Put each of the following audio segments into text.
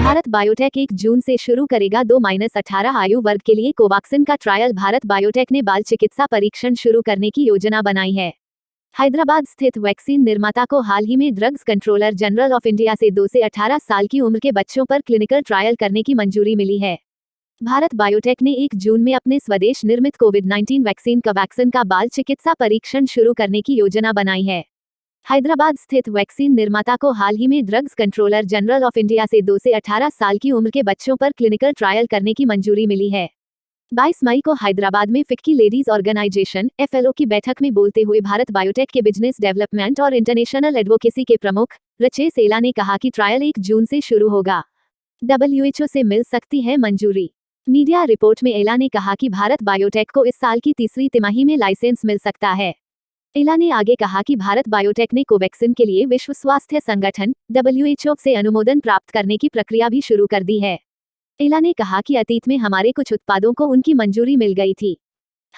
Bharat biotech 1 जून से शुरू करेगा 2-18 आयु वर्ग के लिए कोवैक्सिन का ट्रायल। भारत बायोटेक ने बाल चिकित्सा परीक्षण शुरू करने की योजना बनाई है। हैदराबाद स्थित वैक्सीन निर्माता को हाल ही में drugs controller general of India से 2 से 18 साल की उम्र के बच्चों पर क्लिनिकल ट्रायल करने की मंजूरी मिली है। भारत बायोटेक ने 1 जून में अपने स्वदेश निर्मित कोविड-19 वैक्सीन कोवैक्सिन का बाल चिकित्सा परीक्षण शुरू करने की योजना बनाई है। हैदराबाद स्थित वैक्सीन निर्माता को हाल ही में drugs controller general of India से 2 से 18 साल की उम्र के बच्चों पर क्लिनिकल ट्रायल करने की मंजूरी मिली है। 22 मई को हैदराबाद में फिक्की लेडीज ऑर्गेनाइजेशन (FLO) की बैठक में बोलते हुए भारत बायोटेक के बिजनेस डेवलपमेंट और इंटरनेशनल एडवोकेसी के प्रमुख रचेश एला ने कहा कि ट्रायल 1 जून से शुरू होगा। WHO से मिल सकती है मंजूरी। मीडिया रिपोर्ट में एला ने कहा कि भारत बायोटेक को इस साल की तीसरी तिमाही में लाइसेंस मिल सकता है। एला ने आगे कहा कि भारत बायोटेक ने कोवैक्सिन के लिए विश्व स्वास्थ्य संगठन (WHO) से अनुमोदन प्राप्त करने की प्रक्रिया भी शुरू कर दी है। एला ने कहा कि अतीत में हमारे कुछ उत्पादों को उनकी मंजूरी मिल गई थी।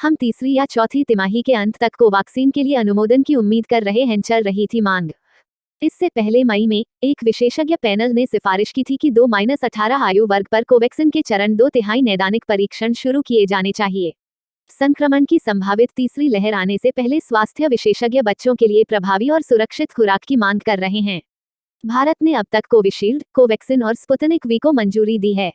हम तीसरी या चौथी तिमाही के अंत तक कोवैक्सिन के लिए अनुमोदन की उम्मीद कर रहे हैं। चल रही थी मांग। इससे पहले मई में एक विशेषज्ञ पैनल ने सिफारिश की थी कि 2-18 आयु वर्ग पर कोवैक्सिन के चरण 2/3 नैदानिक परीक्षण शुरू किए जाने चाहिए। संक्रमण की संभावित तीसरी लहर आने से पहले स्वास्थ्य विशेषज्ञ बच्चों के लिए प्रभावी और सुरक्षित खुराक की मांग कर रहे हैं। भारत ने अब तक कोविशील्ड, कोवैक्सिन और स्पुतनिक वी को मंजूरी दी है।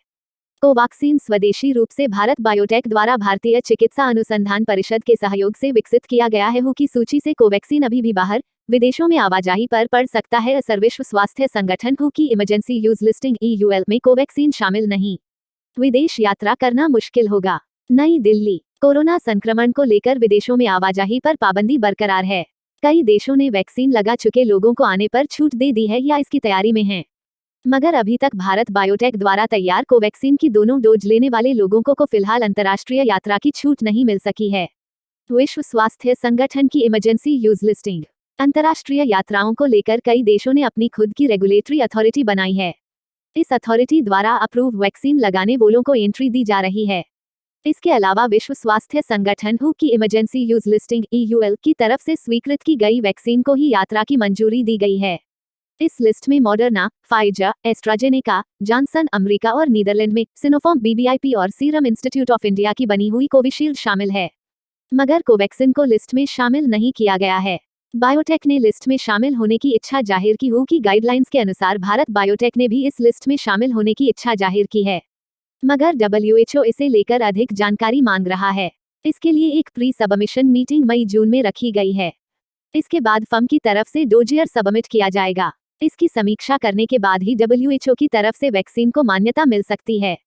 कोवैक्सीन स्वदेशी रूप से भारत बायोटेक द्वारा भारतीय चिकित्सा अनुसंधान परिषद के सहयोग से विकसित किया गया है। WHO की सूची से कोवैक्सीन अभी भी बाहर विदेशों में आवाजाही पर पड़ सकता है। असर विश्व स्वास्थ्य संगठन WHO की इमरजेंसी यूज लिस्टिंग (EUL) में कोवैक्सीन शामिल नहीं। विदेश यात्रा करना मुश्किल होगा। नई दिल्ली। कोरोना संक्रमण को लेकर विदेशों में आवाजाही पर पाबंदी बरकरार है। कई देशों ने वैक्सीन लगा चुके लोगों को आने पर छूट दे दी है या इसकी तैयारी में हैं। मगर अभी तक भारत बायोटेक द्वारा तैयार कोवैक्सीन की दोनों डोज लेने वाले लोगों को फिलहाल अंतर्राष्ट्रीय यात्रा की छूट नहीं मिल सकी है। विश्व स्वास्थ्य संगठन की इमरजेंसी यूज लिस्टिंग। अंतर्राष्ट्रीय यात्राओं को लेकर कई देशों ने अपनी खुद की रेगुलेटरी अथॉरिटी बनाई है। इस अथॉरिटी द्वारा अप्रूव वैक्सीन लगाने वालों को एंट्री दी जा रही है। इसके अलावा विश्व स्वास्थ्य संगठन WHO की इमरजेंसी यूज लिस्टिंग (EUL) की तरफ से स्वीकृत की गई वैक्सीन को ही यात्रा की मंजूरी दी गई है। इस लिस्ट में Moderna, Pfizer, AstraZeneca, Johnson America और नीदरलैंड में सिनोफार्म BBIP और सीरम इंस्टीट्यूट ऑफ इंडिया की बनी हुई कोविशील्ड शामिल है। मगर कोवैक्सिन को लिस्ट में शामिल नहीं किया गया है। बायोटेक ने लिस्ट में शामिल होने की इच्छा जाहिर की। WHO की गाइडलाइंस के अनुसार भारत बायोटेक ने भी इस लिस्ट में शामिल होने की इच्छा जाहिर की है। मगर WHO इसे लेकर अधिक जानकारी मांग रहा है। इसके लिए एक प्री सबमिशन मीटिंग मई-जून में रखी गई है। इसके बाद फर्म की तरफ से डोजियर सबमिट किया जाएगा। इसकी समीक्षा करने के बाद ही WHO की तरफ से वैक्सीन को मान्यता मिल सकती है।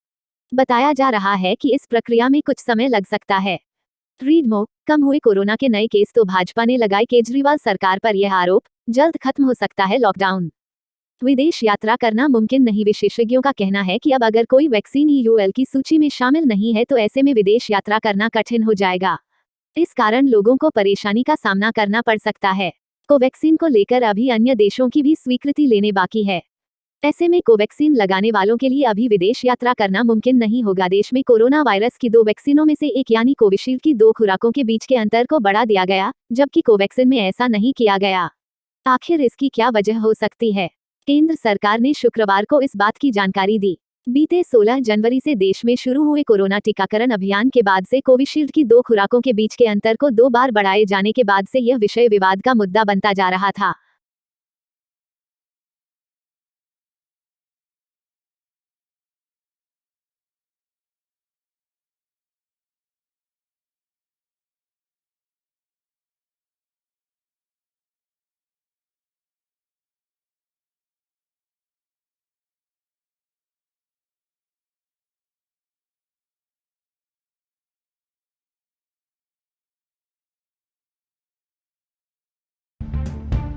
बताया जा रहा है कि इस प्रक्रिया में कुछ समय लग सकता है। Read more. कम हुए कोरोना के नए केस तो भाजपा ने लगाए केजरीवाल सरकार पर यह आरोप, जल्द खत्म हो सकता है लॉकडाउन। विदेश यात्रा करना मुमकिन नहीं। विशेषज्ञों का कहना है कि अब अगर कोई वैक्सीन EUL की सूची में शामिल नहीं है तो ऐसे में विदेश यात्रा करना कठिन हो जाएगा। इस कारण लोगों को परेशानी का सामना करना पड़ सकता है। कोवैक्सीन को लेकर अभी अन्य देशों की भी स्वीकृति लेने बाकी है। ऐसे में कोवैक्सीन लगाने वालों के लिए अभी विदेश यात्रा करना मुमकिन नहीं होगा। देश में कोरोना वायरस की 2 वैक्सीनों में से एक यानी कोविशील्ड की 2 खुराकों के बीच के अंतर को बढ़ा दिया गया, जबकि कोवैक्सिन में ऐसा नहीं किया गया। आखिर इसकी क्या वजह हो सकती है? केंद्र सरकार ने शुक्रवार को इस बात की जानकारी दी। बीते 16 जनवरी से देश में शुरू हुए कोरोना टीकाकरण अभियान के बाद से कोविशील्ड की 2 खुराकों के बीच के अंतर को 2 बार बढ़ाए जाने के बाद से यह विषय विवाद का मुद्दा बनता जा रहा था।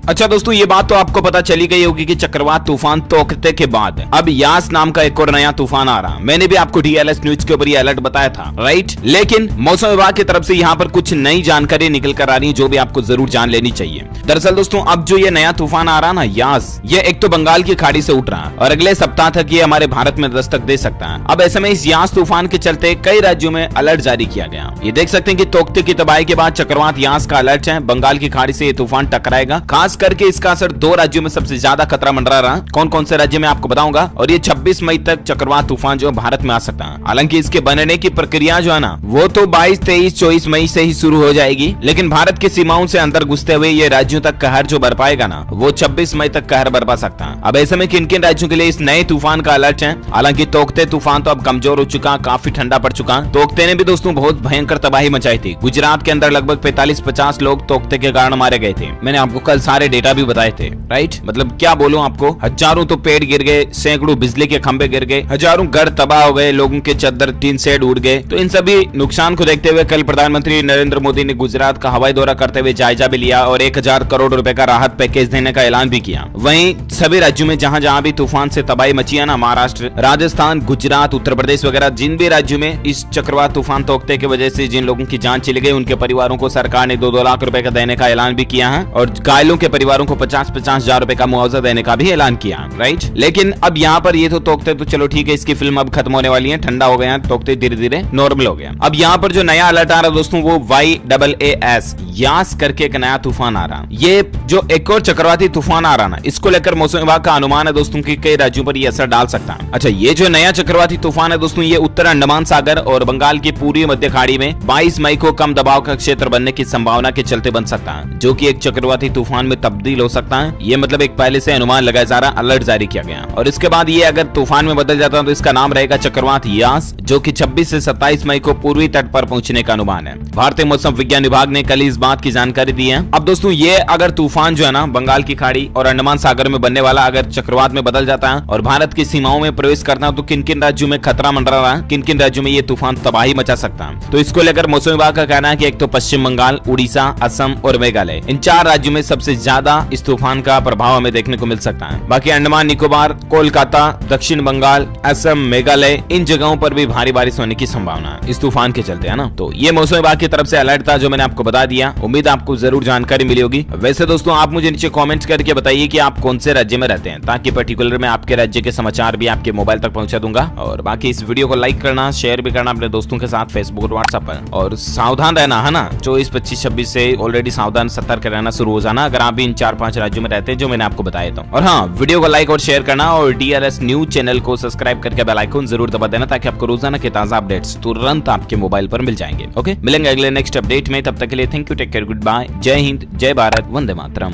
अच्छा दोस्तों, ये बात तो आपको पता चली गई होगी कि चक्रवात तूफान तोकते के बाद अब यास नाम का एक और नया तूफान आ रहा। मैंने भी आपको डीएलएस न्यूज के ऊपर ये अलर्ट बताया था, राइट। लेकिन मौसम विभाग की तरफ से यहाँ पर कुछ नई जानकारी निकल कर आ रही है जो भी आपको जरूर जान लेनी चाहिए। दरअसल दोस्तों, अब जो ये नया तूफान आ रहा ना यास, ये एक तो बंगाल की खाड़ी से उठ रहा है और अगले सप्ताह तक ये हमारे भारत में दस्तक दे सकता है। अब ऐसे में इस यास तूफान के चलते कई राज्यों में अलर्ट जारी किया गया। ये देख सकते हैं कि तोकते की तबाही के बाद चक्रवात यास का अलर्ट है। बंगाल की खाड़ी से ये तूफान टकराएगा। खास करके इसका असर दो राज्यों में सबसे ज्यादा खतरा मंडरा रहा। कौन कौन से राज्य में आपको बताऊंगा। और ये 26 मई तक चक्रवात तूफान जो भारत में आ सकता है। हालांकि इसके बनने की प्रक्रिया जो है ना, वो तो 22, 23, 24 मई से ही शुरू हो जाएगी। लेकिन भारत की सीमाओं से अंदर घुसते हुए ये राज्यों तक कहर जो बर पाएगा ना, वो 26 मई तक कहर बरपा सकता है। अब ऐसे में किन किन राज्यों के लिए इस नए तूफान का अलर्ट है। हालांकि तोकते तूफान तो अब कमजोर हो चुका, काफी ठंडा पड़ चुका। तोकते ने भी दोस्तों बहुत भयंकर तबाही मचाई थी। गुजरात के अंदर लगभग 45-50 लोग तोकते के कारण मारे गए थे। मैंने आपको कल सारे डेटा भी बताए थे, राइट। मतलब क्या बोलूं आपको, हजारों तो पेड़ गिर गए, सैकड़ों बिजली के खंभे गिर गए, हजारों घर तबाह हो गए, लोगों के चद्दर टीन शेड उड़ गए। तो इन सभी नुकसान को देखते हुए कल प्रधानमंत्री नरेंद्र मोदी ने गुजरात का हवाई दौरा करते हुए जायजा भी लिया और 1000 करोड़ रुपए का राहत पैकेज देने का ऐलान भी किया। वहीं सभी राज्यों में जहां जहां भी तूफान से तबाही मची है ना, महाराष्ट्र, राजस्थान, गुजरात, उत्तर प्रदेश वगैरह, जिन भी राज्यों में इस चक्रवात तूफान तोकते की वजह से जिन लोगों की जान चली गई, उनके परिवारों को सरकार ने 2-2 लाख रुपए का देने का ऐलान भी किया है और घायलों के परिवारों को 50-50 हजार रुपए का मुआवजा देने का भी ऐलान किया, राइट। लेकिन अब यहाँ पर ये तो तोकते तो चलो ठीक है, इसकी फिल्म अब खत्म होने वाली है, ठंडा हो गया, तोकते धीरे धीरे नॉर्मल हो गया। अब यहाँ पर जो नया अलर्ट आ रहा है दोस्तों, वो YAAS यास करके एक नया तूफान आ रहा। ये जो एक और चक्रवाती तूफान आ रहा ना, इसको लेकर मौसम विभाग का अनुमान है दोस्तों कि कई राज्यों पर ये असर डाल सकता है। अच्छा, ये जो नया चक्रवाती तूफान है दोस्तों, ये उत्तर अंडमान सागर और बंगाल की पूर्वी मध्य खाड़ी में 22 मई को कम दबाव का क्षेत्र बनने की संभावना के चलते बन सकता है, जो कि एक चक्रवाती तूफान में तब्दील हो सकता है। ये मतलब एक पहले से अनुमान लगाया जा रहा, अलर्ट जारी किया गया। और इसके बाद ये अगर तूफान में बदल जाता है तो इसका नाम रहेगा चक्रवात यास, जो कि 26 से 27 मई को पूर्वी तट पर पहुंचने का अनुमान है। भारतीय मौसम विज्ञान विभाग ने कल इस बात की जानकारी दी है। अब दोस्तों, ये अगर तूफान जो है ना, बंगाल की खाड़ी और अंडमान सागर में बनने वाला अगर चक्रवात में बदल जाता है और भारत की सीमाओं में प्रवेश करता है, तो किन किन राज्यों में खतरा मंडरा रहा है, किन किन राज्यों में ये तूफान तबाही मचा सकता है। तो इसको लेकर मौसम विभाग का कहना है कि एक तो पश्चिम बंगाल, उड़ीसा, असम और मेघालय, इन 4 राज्यों में सबसे ज्यादा इस तूफान का प्रभाव हमें देखने को मिल सकता है। बाकी अंडमान निकोबार, कोलकाता, दक्षिण बंगाल, असम, मेघालय, इन जगहों पर भी भारी बारिश होने की संभावना है इस तूफान के चलते, है ना। तो ये मौसम विभाग की तरफ से अलर्ट था जो मैंने आपको बता दिया। उम्मीद आपको जरूर जानकारी मिली होगी। वैसे दोस्तों, आप मुझे नीचे कमेंट्स करके बताइए कि आप कौन से राज्य में रहते हैं, ताकि पर्टिकुलर मैं आपके राज्य के समाचार भी आपके मोबाइल तक पहुंचा दूंगा। और बाकी इस वीडियो को लाइक करना, शेयर भी करना अपने दोस्तों के साथ फेसबुक और व्हाट्सएप पर। और सावधान रहना, है ना। 24, 25, 26 से ऑलरेडी सावधान, सतर्क रहना शुरू हो जाना अगर आप भी इन 4-5 राज्यों में रहते हैं जो मैंने आपको बताया था। और हाँ, वीडियो को लाइक और शेयर करना और डीएलएस न्यूज चैनल को सब्सक्राइब करके बेल आइकन जरूर दबा देना, ताकि आपको रोजाना के ताजा अपडेट्स तुरंत आपके मोबाइल पर मिल जाएंगे। ओके, मिलेंगे अगले नेक्स्ट अपडेट में। तब तक के लिए thank you, take care, goodbye, जय हिंद, जय भारत, वंदे मातरम।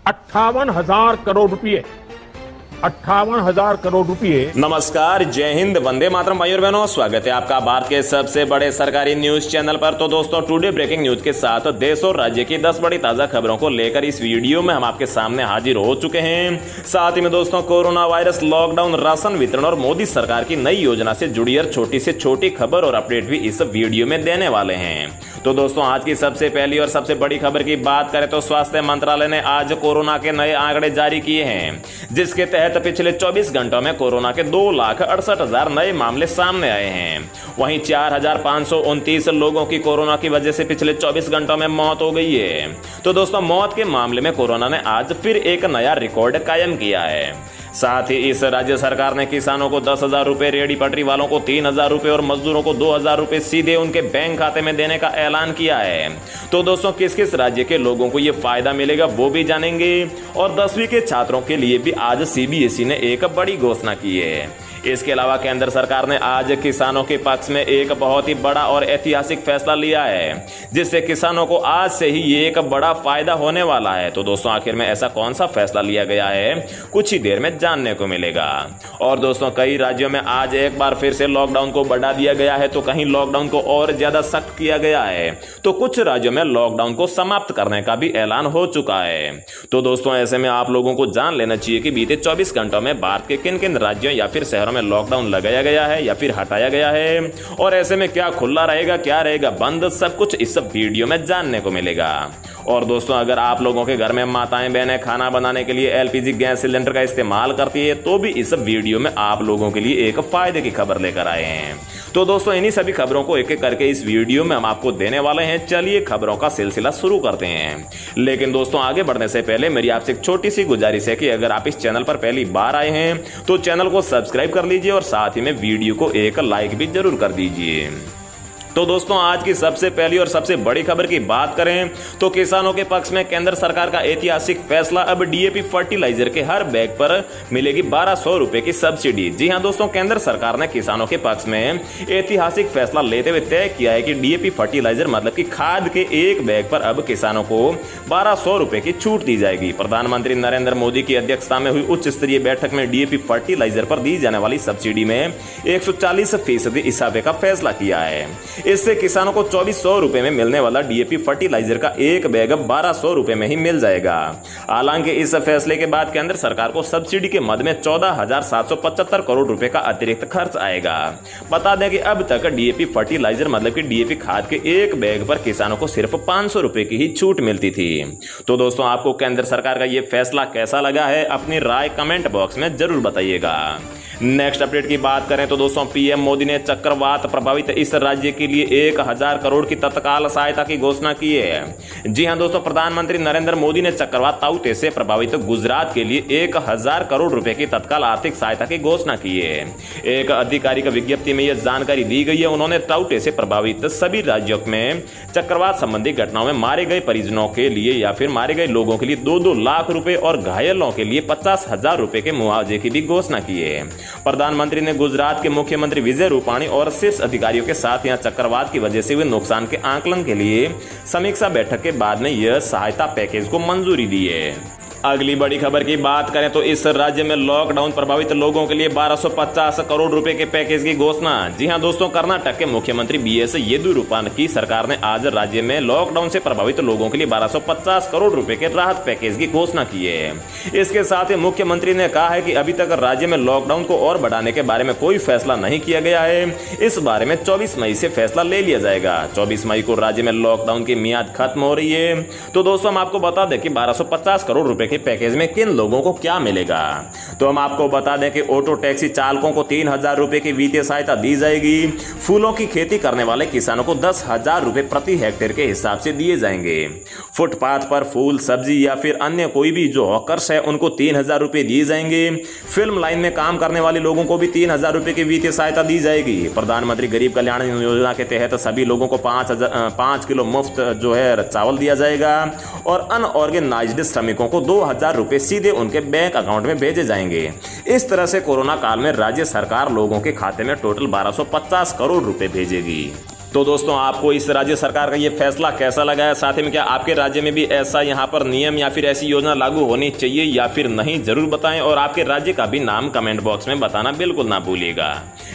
58,000 करोड़ रुपए, 58,000 करोड़ रुपए। नमस्कार, जय हिंद, वंदे मातरम भाइयों और बहनों, स्वागत है आपका भारत के सबसे बड़े सरकारी न्यूज चैनल पर। तो दोस्तों, टुडे ब्रेकिंग न्यूज के साथ देश और राज्य की 10 बड़ी ताजा खबरों को लेकर इस वीडियो में हम आपके सामने हाजिर हो चुके हैं। साथ ही में दोस्तों, कोरोना वायरस, लॉकडाउन, राशन वितरण और मोदी सरकार की नई योजना से जुड़ी हर छोटी से छोटी खबर और अपडेट भी इस वीडियो में देने वाले हैं। तो दोस्तों, आज की सबसे पहली और सबसे बड़ी खबर की बात करें तो स्वास्थ्य मंत्रालय ने आज कोरोना के नए आंकड़े जारी किए हैं, जिसके तहत पिछले 24 घंटों में कोरोना के 2,68,000 नए मामले सामने आए हैं। वहीं 4,529 लोगों की कोरोना की वजह से पिछले 24 घंटों में मौत हो गई है। तो दोस्तों, मौत के मामले में कोरोना ने आज फिर एक नया रिकॉर्ड कायम किया है। साथ ही इस राज्य सरकार ने किसानों को 10,000 रुपए, रेहड़ी पटरी वालों को 3,000 रुपए और मजदूरों को 2,000 रुपए सीधे उनके बैंक खाते में देने का ऐलान किया है। तो दोस्तों, किस किस राज्य के लोगों को यह फायदा मिलेगा वो भी जानेंगे। और 10वीं के छात्रों के लिए भी आज सीबीएसई ने एक बड़ी घोषणा की है। इसके अलावा केंद्र सरकार ने आज किसानों के पक्ष में एक बहुत ही बड़ा और ऐतिहासिक फैसला लिया है, जिससे किसानों को आज से ही ये एक बड़ा फायदा होने वाला है। तो दोस्तों, आखिर में ऐसा कौन सा फैसला लिया गया है, कुछ ही देर में जानने को मिलेगा। और दोस्तों, कई राज्यों में आज एक बार फिर से लॉकडाउन को बढ़ा दिया गया है, तो कहीं लॉकडाउन को और ज्यादा सख्त किया गया है, तो कुछ राज्यों में लॉकडाउन को समाप्त करने का भी ऐलान हो चुका है। तो दोस्तों, ऐसे में आप लोगों को जान लेना चाहिए कि बीते 24 घंटों में भारत के किन किन राज्यों या फिर शहरों में लॉकडाउन लगाया गया है या फिर हटाया गया है, और ऐसे में क्या खुला रहेगा, क्या रहेगा बंद, सब कुछ इस वीडियो में जानने को मिलेगा। और दोस्तों अगर आप लोगों के घर में माताएं बहनें खाना बनाने के लिए एलपीजी गैस सिलेंडर का इस्तेमाल करती है तो भी इस वीडियो में आप लोगों के लिए एक फायदे की खबर लेकर आए हैं। तो दोस्तों इन्हीं सभी खबरों को एक एक करके इस वीडियो में हम आपको देने वाले हैं। चलिए खबरों का सिलसिला शुरू करते हैं। लेकिन दोस्तों आगे बढ़ने से पहले मेरी आपसे एक छोटी सी गुजारिश है कि अगर आप इस चैनल पर पहली बार आए हैं तो चैनल को सब्सक्राइब कर लीजिए और साथ ही में वीडियो को एक लाइक भी जरूर कर दीजिए। तो दोस्तों आज की सबसे पहली और सबसे बड़ी खबर की बात करें तो किसानों के पक्ष में केंद्र सरकार का ऐतिहासिक फैसला। अब डीएपी फर्टिलाइजर के हर बैग पर मिलेगी 1200 रुपए की सब्सिडी। जी हां दोस्तों, केंद्र सरकार ने किसानों के पक्ष में ऐतिहासिक फैसला लेते हुए तय किया है कि डीएपी फर्टिलाइजर मतलब कि खाद के एक बैग पर अब किसानों को 1200 रुपए की छूट दी जाएगी। प्रधानमंत्री नरेंद्र मोदी की अध्यक्षता में हुई उच्च स्तरीय बैठक में डीएपी फर्टिलाइजर पर दी जाने वाली सब्सिडी में 140% इजाफे का फैसला किया है। इससे किसानों को 2400 रुपए में मिलने वाला डीएपी फर्टिलाइजर का एक बैग अब 1200 रुपए में ही मिल जाएगा। हालांकि इस फैसले के बाद केंद्र सरकार को सब्सिडी के मद में 14,775 करोड़ रुपए का अतिरिक्त खर्च आएगा। बता दें कि अब तक डीएपी फर्टिलाइजर मतलब कि डीएपी खाद के एक बैग पर किसानों को सिर्फ 500 रुपए की ही छूट मिलती थी। तो दोस्तों आपको केंद्र सरकार का यह फैसला कैसा लगा है, अपनी राय कमेंट बॉक्स में जरूर बताइएगा। नेक्स्ट अपडेट की बात करें तो दोस्तों पीएम मोदी ने चक्रवात प्रभावित इस राज्य के लिए 1000 करोड़ की तत्काल सहायता की घोषणा की है। जी हां दोस्तों, प्रधानमंत्री नरेंद्र मोदी ने चक्रवात ताउते से प्रभावित गुजरात के लिए 1000 करोड़ रुपए की तत्काल आर्थिक सहायता की घोषणा की है। एक आधिकारिक विज्ञप्ति में यह जानकारी दी गई है। उन्होंने ताउते से प्रभावित सभी राज्यों में चक्रवात संबंधी घटनाओं में मारे गए परिजनों के लिए या फिर मारे गए लोगों के लिए 2-2 लाख रुपए और घायलों के लिए 50,000 रुपए के मुआवजे की भी घोषणा की है। प्रधानमंत्री ने गुजरात के मुख्यमंत्री विजय रूपाणी और शीर्ष अधिकारियों के साथ यहां चक्रवात की वजह से हुए नुकसान के आकलन के लिए समीक्षा बैठक के बाद में यह सहायता पैकेज को मंजूरी दी है। अगली बड़ी खबर की बात करें तो इस राज्य में लॉकडाउन प्रभावित लोगों के लिए 1250 करोड़ रुपए के पैकेज की घोषणा। जी हां दोस्तों, कर्नाटक के मुख्यमंत्री बीएस येदियुरप्पा की सरकार ने आज राज्य में लॉकडाउन से प्रभावित लोगों के लिए 1250 करोड़ रुपए के राहत पैकेज की घोषणा की है। इसके साथ ही मुख्यमंत्री ने कहा है कि अभी तक राज्य में लॉकडाउन को और बढ़ाने के बारे में कोई फैसला नहीं किया गया है। इस बारे में 24 मई से फैसला ले लिया जाएगा। 24 मई को राज्य में लॉकडाउन की मियाद खत्म हो रही है। तो दोस्तों हम आपको बता दें कि 1250 करोड़ रुपए के पैकेज में किन लोगों को क्या मिलेगा। तो हम आपको बता दें कि ऑटो टैक्सी चालकों को 3000 रुपए की वित्तीय सहायता दी जाएगी। फूलों की खेती करने वाले किसानों को 10,000 रुपए प्रति हेक्टेयर के हिसाब से दिए जाएंगे। फुटपाथ पर फूल सब्जी या फिर अन्य कोई भी जो हॉकर्स है उनको 3000 रुपए दिए जाएंगे। फिल्म लाइन में काम करने वाले लोगों को भी 3000 रुपए की वित्तीय सहायता दी जाएगी। प्रधानमंत्री गरीब कल्याण योजना के तहत सभी लोगों को 5 किलो मुफ्त जो है चावल दिया जाएगा और अनऑर्गेनाइज्ड श्रमिकों को 2000 रुपए सीधे उनके बैंक अकाउंट में भेजे जाएंगे। इस तरह से कोरोना काल में राज्य सरकार लोगों के खाते में टोटल 1250 करोड़ रुपए भेजेगी। तो दोस्तों आपको इस राज्य सरकार का ये फैसला कैसा लगा है, साथ ही में क्या आपके राज्य में भी ऐसा यहाँ पर नियम या फिर ऐसी योजना लागू होनी चाहिए या फिर नहीं, जरूर बताएं और आपके राज्य का भी नाम कमेंट बॉक्स में बताना बिल्कुल ना भूलिएगा।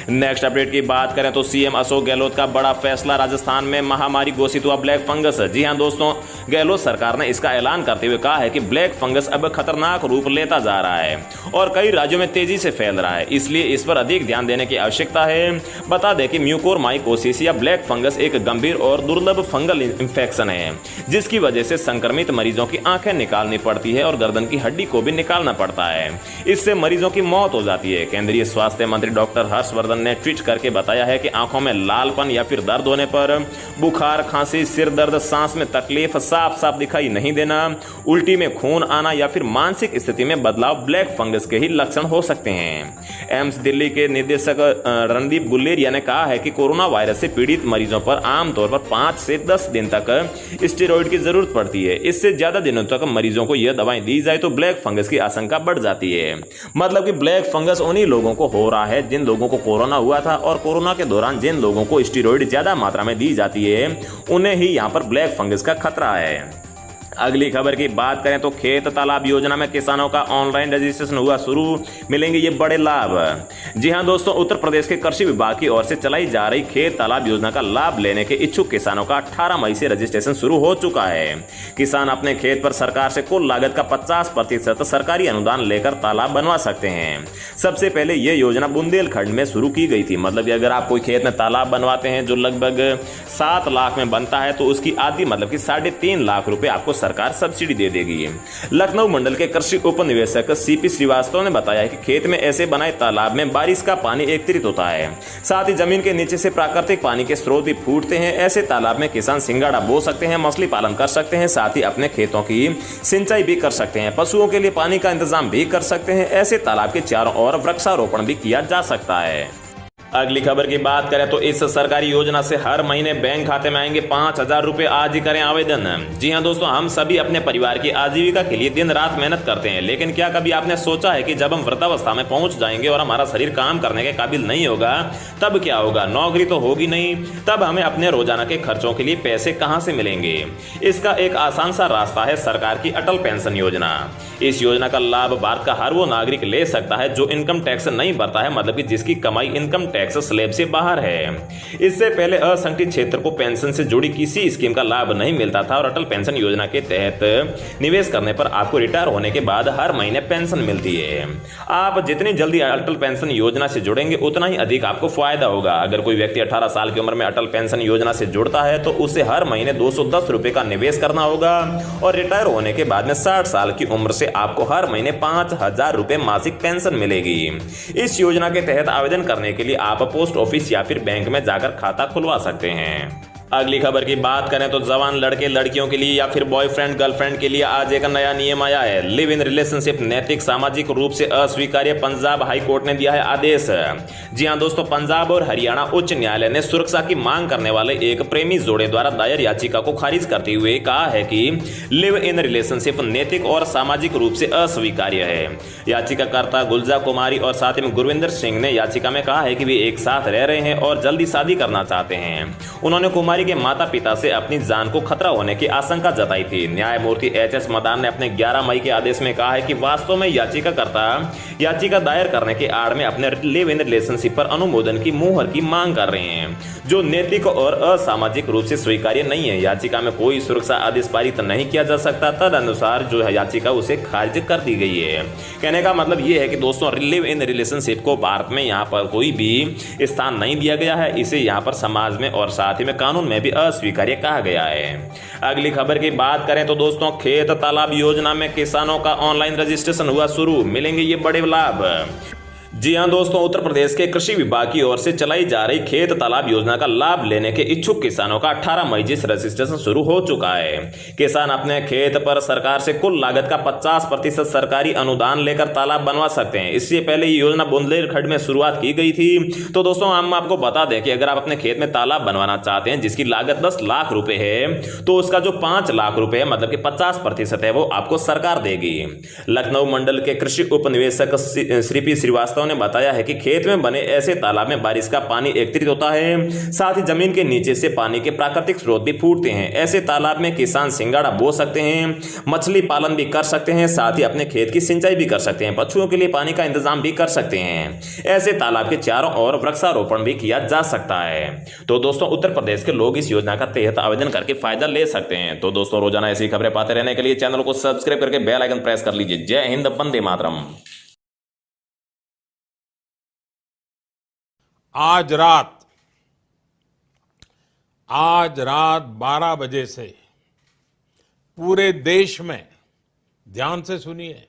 नेक्स्ट अपडेट की बात करें तो सीएम अशोक गहलोत का बड़ा फैसला, राजस्थान में महामारी घोषित हुआ ब्लैक फंगस। जी हाँ दोस्तों, गहलोत सरकार ने इसका ऐलान करते हुए कहा है कि ब्लैक फंगस अब खतरनाक रूप लेता जा रहा है और कई राज्यों में तेजी से फैल रहा है, इसलिए इस पर अधिक ध्यान देने की आवश्यकता है। बता दें कि म्यूकोरमाइकोसिस या ब्लैक फंगस एक गंभीर और दुर्लभ फंगल इंफेक्शन है जिसकी वजह से संक्रमित मरीजों की आंखें निकालनी पड़ती है और गर्दन की हड्डी को भी निकालना पड़ता है। इससे मरीजों की मौत हो जाती है। केंद्रीय स्वास्थ्य मंत्री डॉक्टर हर्षवर्धन ने ट्वीट करके बताया है कि आंखों में लालपन या फिर दर्द होने पर, बुखार, खांसी, सिर दर्द, सांस में तकलीफ, साफ साफ दिखाई नहीं देना, उल्टी में खून आना या फिर मानसिक स्थिति में बदलाव ब्लैक फंगस के ही लक्षण हो सकते हैं। एम्स दिल्ली के निदेशक रणदीप गुलेरिया ने कहा है कि कोरोना वायरस से पीड़ित मरीजों पर आमतौर पर 5 से 10 दिन तक स्टेरॉइड की जरूरत पड़ती है। इससे ज्यादा दिनों तक मरीजों को यह दवाएं दी जाए तो ब्लैक फंगस की आशंका बढ़ जाती है। मतलब कि ब्लैक फंगस उन्हीं लोगों को हो रहा है जिन लोगों को कोरोना हुआ था और कोरोना के दौरान जिन लोगों को स्टेरॉइड ज्यादा मात्रा में दी जाती है उन्हें ही यहां पर ब्लैक फंगस का खतरा है। अगली खबर की बात करें तो खेत तालाब योजना में किसानों का ऑनलाइन रजिस्ट्रेशन हुआ शुरू, मिलेंगे ये बड़े लाभ। जी हां दोस्तों, उत्तर प्रदेश के कृषि विभाग की ओर से चलाई जा रही खेत तालाब योजना का लाभ लेने के इच्छुक किसानों का 18 मई से रजिस्ट्रेशन शुरू हो चुका है। किसान अपने खेत पर सरकार से कुल लागत का 50% सरकारी अनुदान लेकर तालाब बनवा सकते हैं। सबसे पहले यह योजना बुंदेलखंड में शुरू की गई थी। मतलब कि अगर आप कोई खेत में तालाब बनवाते हैं जो लगभग 7 लाख में बनता है तो उसकी आधी मतलब कि 3.5 लाख रुपए आपको सरकार सब्सिडी दे देगी। लखनऊ मंडल के कृषि उप निवेशक सीपी श्रीवास्तव ने बताया कि खेत में ऐसे बनाए तालाब में बारिश का पानी एकत्रित होता है, साथ ही जमीन के नीचे से प्राकृतिक पानी के स्रोत भी फूटते हैं। ऐसे तालाब में किसान सिंगाड़ा बो सकते हैं, मछली पालन कर सकते हैं, साथ ही अपने खेतों की सिंचाई भी कर सकते हैं, पशुओं के लिए पानी का इंतजाम भी कर सकते हैं। ऐसे तालाब के चारों ओर वृक्षारोपण भी किया जा सकता है। अगली खबर की बात करें तो इस सरकारी योजना से हर महीने बैंक खाते में आएंगे 5,000 रुपए। आज ही करें आवेदन। जी हां दोस्तों, हम सभी अपने परिवार की आजीविका के लिए दिन रात मेहनत करते हैं, लेकिन क्या कभी आपने सोचा है कि जब हम वृद्धावस्था में पहुंच जाएंगे और हमारा शरीर काम करने के काबिल नहीं होगा तब क्या होगा? नौकरी तो होगी नहीं, तब हमें अपने रोजाना के खर्चों के लिए पैसे कहां से मिलेंगे? इसका एक आसान सा रास्ता है सरकार की अटल पेंशन योजना। इस योजना का लाभ भारत का हर वो नागरिक ले सकता है जो इनकम टैक्स नहीं भरता है, मतलब कि जिसकी कमाई इनकम टैक्स स्लैब से बाहर है। इससे पहले असंगठित क्षेत्र को पेंशन से जुड़ी किसी स्कीम का लाभ नहीं मिलता था और अटल पेंशन योजना के तहत निवेश करने पर आपको रिटायर होने के बाद हर महीने पेंशन मिलती है। आप जितनी जल्दी अटल पेंशन योजना से जुड़ेंगे उतना ही अधिक आपको फायदा होगा। अगर कोई व्यक्ति 18 साल की उम्र में अटल पेंशन योजना से जुड़ता है तो उसे हर महीने 210 रुपए का निवेश करना होगा और रिटायर होने के बाद में 60 साल की उम्र से आपको हर महीने 5,000 रुपए मासिक पेंशन मिलेगी। इस योजना के तहत आवेदन करने के लिए आप पोस्ट ऑफिस या फिर बैंक में जाकर खाता खुलवा सकते हैं। अगली खबर की बात करें तो जवान लड़के लड़कियों के लिए या फिर बॉयफ्रेंड गर्लफ्रेंड के लिए आज एक नया नियम आया है। लिव इन रिलेशनशिप नैतिक सामाजिक रूप से अस्वीकार्य, पंजाब हाई कोर्ट ने दिया है आदेश। जी हां दोस्तों, पंजाब और हरियाणा उच्च न्यायालय ने सुरक्षा की मांग करने वाले एक प्रेमी जोड़े द्वारा दायर याचिका को खारिज करते हुए कहा है कि लिव इन रिलेशनशिप नैतिक और सामाजिक रूप से अस्वीकार्य है। याचिकाकर्ता गुलजा कुमारी और साथ ही गुरविंदर सिंह ने याचिका में कहा है कि वे एक साथ रह रहे हैं और जल्दी शादी करना चाहते हैं। उन्होंने कुमारी के माता पिता से अपनी जान को खतरा होने की आशंका जताई थी। न्यायमूर्ति एच.एस. मदान ने अपने 11 मई के आदेश में कहा है कि वास्तव में याचिकाकर्ता याचिका दायर करने के आड़ में अपने लिव इन रिलेशनशिप पर अनुमोदन की मुहर की मांग कर रहे हैं, जो नैतिक और असामाजिक रूप से स्वीकार्य नहीं है। याचिका में कोई सुरक्षा आदेश पारित नहीं किया जा सकता, तदनुसार जो है याचिका उसे खारिज कर दी गई है। कहने का मतलब यह है कि दोस्तों, लिव इन रिलेशनशिप को भारत में यहाँ पर कोई भी स्थान नहीं दिया गया है। इसे यहाँ पर समाज में और साथ ही में कानून में भी अस्वीकार्य कहा गया है। अगली खबर की बात करें तो दोस्तों, खेत तालाब योजना में किसानों का ऑनलाइन रजिस्ट्रेशन हुआ शुरू, मिलेंगे ये बड़े लाभ। जी हां दोस्तों, उत्तर प्रदेश के कृषि विभाग की ओर से चलाई जा रही खेत तालाब योजना का लाभ लेने के इच्छुक किसानों का 18 मई से रजिस्ट्रेशन शुरू हो चुका है। किसान अपने खेत पर सरकार से कुल लागत का 50% सरकारी अनुदान लेकर तालाब बनवा सकते हैं। इससे पहले ये योजना बुंदेलखंड में शुरुआत की गई थी। तो दोस्तों, हम आपको बता दें कि अगर आप अपने खेत में तालाब बनवाना चाहते हैं जिसकी लागत 10 लाख रुपए है तो उसका जो 5 लाख रुपए है, मतलब कि 50% है, वो आपको सरकार देगी। लखनऊ मंडल के कृषि उप निवेशक श्री श्रीवास्तव ने बताया है कि खेत में बने ऐसे तालाब में बारिश का पानी एकत्रित होता है, साथ ही जमीन के नीचे से पानी के प्राकृतिक स्रोत भी फूटते हैं। ऐसे तालाब में किसान सिंगाड़ा बो सकते हैं, मछली पालन भी कर सकते हैं, साथ ही अपने खेत की सिंचाई भी कर सकते हैं, पशुओं के लिए पानी का इंतजाम भी कर सकते हैं। ऐसे तालाब के चारों ओर वृक्षारोपण भी किया जा सकता है। तो दोस्तों, उत्तर प्रदेश के लोग इस योजना का तहत आवेदन करके फायदा ले सकते हैं। तो दोस्तों, रोजाना ऐसी खबरें पाते रहने के लिए चैनल को सब्सक्राइब करके बेल आइकन प्रेस कर लीजिए। जय हिंद, वंदे मातरम। आज रात 12 बजे से पूरे देश में, ध्यान से सुनिए,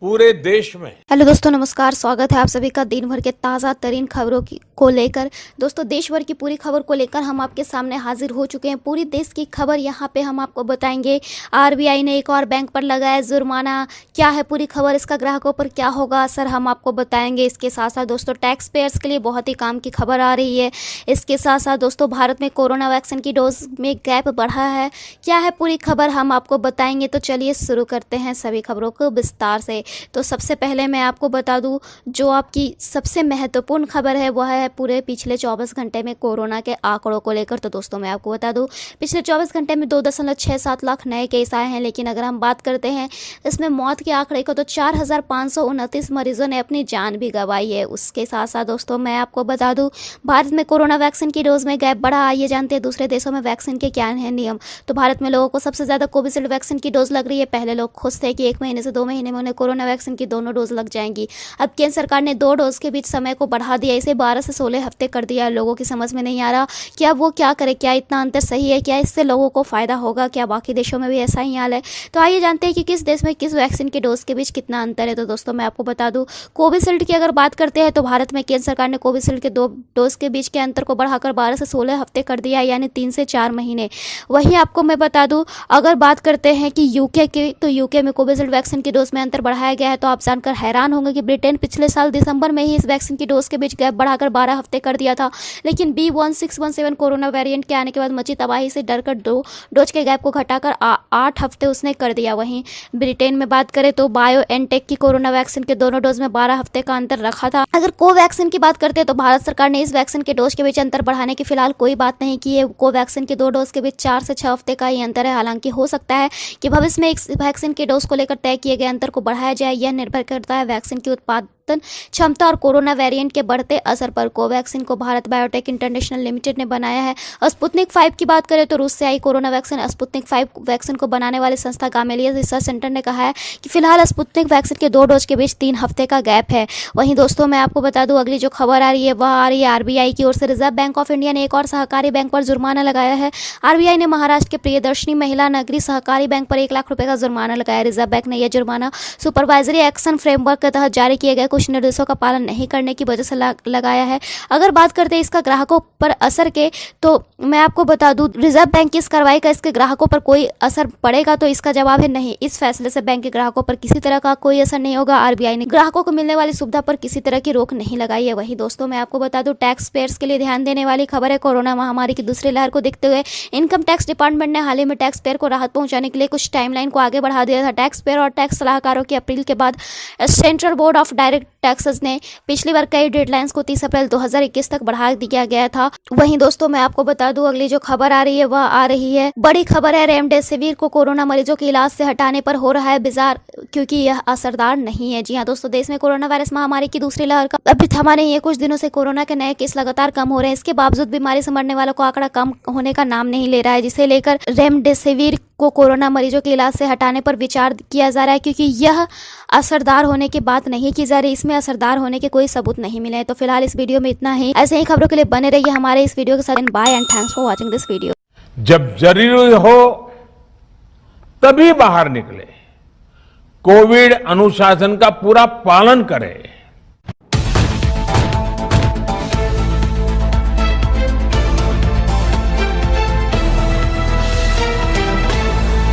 पूरे देश में। हेलो दोस्तों, नमस्कार। स्वागत है आप सभी का दिन भर के ताज़ा तरीन खबरों को लेकर। दोस्तों, देश भर की पूरी खबर को लेकर हम आपके सामने हाजिर हो चुके हैं। पूरी देश की खबर यहाँ पे हम आपको बताएंगे। आरबीआई ने एक और बैंक पर लगाया जुर्माना, क्या है पूरी खबर, इसका ग्राहकों पर क्या होगा असर, हम आपको बताएंगे। इसके साथ साथ दोस्तों, टैक्स पेयर्स के लिए बहुत ही काम की खबर आ रही है। इसके साथ साथ दोस्तों, भारत में कोरोना वैक्सीन की डोज में गैप बढ़ा है, क्या है पूरी खबर हम आपको बताएंगे। तो चलिए शुरू करते हैं सभी खबरों को विस्तार से। तो सबसे पहले मैं आपको बता दूं, जो आपकी सबसे महत्वपूर्ण खबर है वह है पूरे पिछले 24 घंटे में कोरोना के आंकड़ों को लेकर। तो दोस्तों मैं आपको बता दूं, पिछले 24 घंटे में 2.67 लाख नए केस आए हैं। लेकिन अगर हम बात करते हैं इसमें मौत के आंकड़े को, तो 4,529 मरीजों ने अपनी जान भी गंवाई है। उसके साथ साथ दोस्तों मैं आपको बता दूं, भारत में कोरोना वैक्सीन की डोज में गैप बढ़ा। आइए जानते हैं दूसरे देशों में वैक्सीन के क्या हैं नियम। तो भारत में लोगों को सबसे ज़्यादा कोविशील्ड वैक्सीन की डोज लग रही है। पहले लोग खुश थे कि 1 महीने से 2 महीने में उन्हें कोरोना वैक्सीन की दोनों डोज लग जाएंगी। अब केंद्र सरकार ने 2 डोज के बीच समय को बढ़ा दिया, इसे 12 से 16 हफ्ते कर दिया। लोगों की समझ में नहीं आ रहा कि अब वो क्या करे, क्या इतना अंतर सही है, क्या इससे लोगों को फायदा होगा, क्या बाकी देशों में भी ऐसा ही हाल है। तो आइए जानते हैं कि किस देश में किस वैक्सीन के डोज के बीच कितना अंतर है। तो दोस्तों मैं आपको बता दूं, कोविशील्ड की अगर बात करते हैं तो भारत में केंद्र सरकार ने कोविशील्ड के 2 डोज के बीच के अंतर को बढ़ाकर 12 से 16 हफ्ते कर दिया, यानी 3 से 4 महीने। वहीं आपको मैं बता दूं, अगर बात करते हैं कि यूके की, तो यूके में कोविशील्ड वैक्सीन की डोज में अंतर बढ़ाया गया है। तो आप जानकर हैरान होंगे कि ब्रिटेन पिछले साल दिसंबर में ही इस वैक्सीन की डोज के बीच गैप बढ़ाकर 12 हफ्ते कर दिया था। लेकिन B1617 कोरोना वेरिएंट के आने के बाद मची तबाही से डरकर 2 डोज के गैप को घटाकर 8 हफ्ते उसने कर दिया। वहीं ब्रिटेन में बात करें तो बायोएनटेक की कोरोना वैक्सीन के दोनों डोज में 12 हफ्ते का अंतर रखा था। अगर कोवैक्सीन की बात करते हैं तो भारत सरकार ने इस वैक्सीन के डोज के बीच अंतर बढ़ाने की फिलहाल कोई बात नहीं की है। कोवैक्सीन के 2 डोज के बीच 4 से 6 हफ्ते का ही अंतर है। हालांकि हो सकता है कि भविष्य में इस वैक्सीन के डोज को लेकर तय किए गए अंतर को बढ़ाया जाए। यह निर्भर करता है वैक्सीन की उत्पादन क्षमता और कोरोना वेरिएंट के बढ़ते असर पर। कोवैक्सीन को भारत बायोटेक इंटरनेशनल लिमिटेड ने बनाया है। स्पुतनिक 5 की बात करें तो रूस से आई कोरोना वैक्सीन स्पुतनिक 5 वैक्सीन को बनाने वाली संस्था गामेलिया रिसर्च सेंटर ने कहा है कि फिलहाल स्पुतनिक वैक्सीन के 2 डोज के बीच 3 हफ्ते का गैप है। वहीं दोस्तों मैं आपको बता दूं, अगली जो खबर आ रही है वह आ रही है आरबीआई की ओर से। रिजर्व बैंक ऑफ इंडिया ने एक और सहकारी बैंक पर जुर्माना लगाया है। आरबीआई ने महाराष्ट्र के प्रियदर्शनी महिला नगरी सहकारी बैंक पर 1 लाख रुपए का जुर्माना लगाया। रिजर्व बैंक ने यह जुर्माना सुपरवाइजरी एक्शन फ्रेमवर्क के तहत जारी किए गए कुछ निर्देशों का पालन नहीं करने की वजह से लगाया है। अगर बात करते हैं इसका ग्राहकों पर असर के, तो मैं आपको बता दूं, रिजर्व बैंक की इस कार्रवाई का इसके ग्राहकों पर कोई असर पड़ेगा, तो इसका जवाब है नहीं। इस फैसले से बैंक के ग्राहकों पर किसी तरह का कोई असर नहीं होगा। आरबीआई ने ग्राहकों को मिलने वाली सुविधा पर किसी तरह की रोक नहीं लगाई है। वही दोस्तों मैं आपको बता दूं, टैक्स पेयर्स के लिए ध्यान देने वाली खबर है। कोरोना महामारी की दूसरी लहर को देखते हुए इनकम टैक्स डिपार्टमेंट ने हाल ही में टैक्स पेयर को राहत पहुंचाने के लिए कुछ टाइमलाइन को आगे बढ़ा दिया था। टैक्स पेयर और टैक्स सलाहकारों की अपील के बाद central board of direct taxes ने पिछली बार कई डेडलाइंस को 30 अप्रैल 2021 तक बढ़ा दिया गया था। वहीं दोस्तों मैं आपको बता दूं, अगली जो खबर आ रही है वह आ रही है, बड़ी खबर है, रेमडेसिविर को कोरोना मरीजों के इलाज से हटाने पर हो रहा है विचार, क्योंकि यह असरदार नहीं है। जी हां दोस्तों, देश में कोरोना वायरस महामारी की दूसरी लहर का अभी थमा नहीं है। कुछ दिनों से कोरोना के नए केस लगातार कम हो रहे हैं। इसके बावजूद बीमारी से मरने वालों का आंकड़ा कम होने का नाम नहीं ले रहा है, जिसे लेकर रेमडेसिविर को कोरोना मरीजों के इलाज से हटाने पर विचार किया जा रहा है, क्योंकि यह असरदार होने की बात नहीं की जा रही, इसमें असरदार होने के कोई सबूत नहीं मिले हैं। तो फिलहाल इस वीडियो में इतना ही। ऐसे ही खबरों के लिए बने रहिए हमारे इस वीडियो के साथ। Bye and thanks for watching this video. जब जरूरी हो तभी बाहर निकले, कोविड अनुशासन का पूरा पालन करें।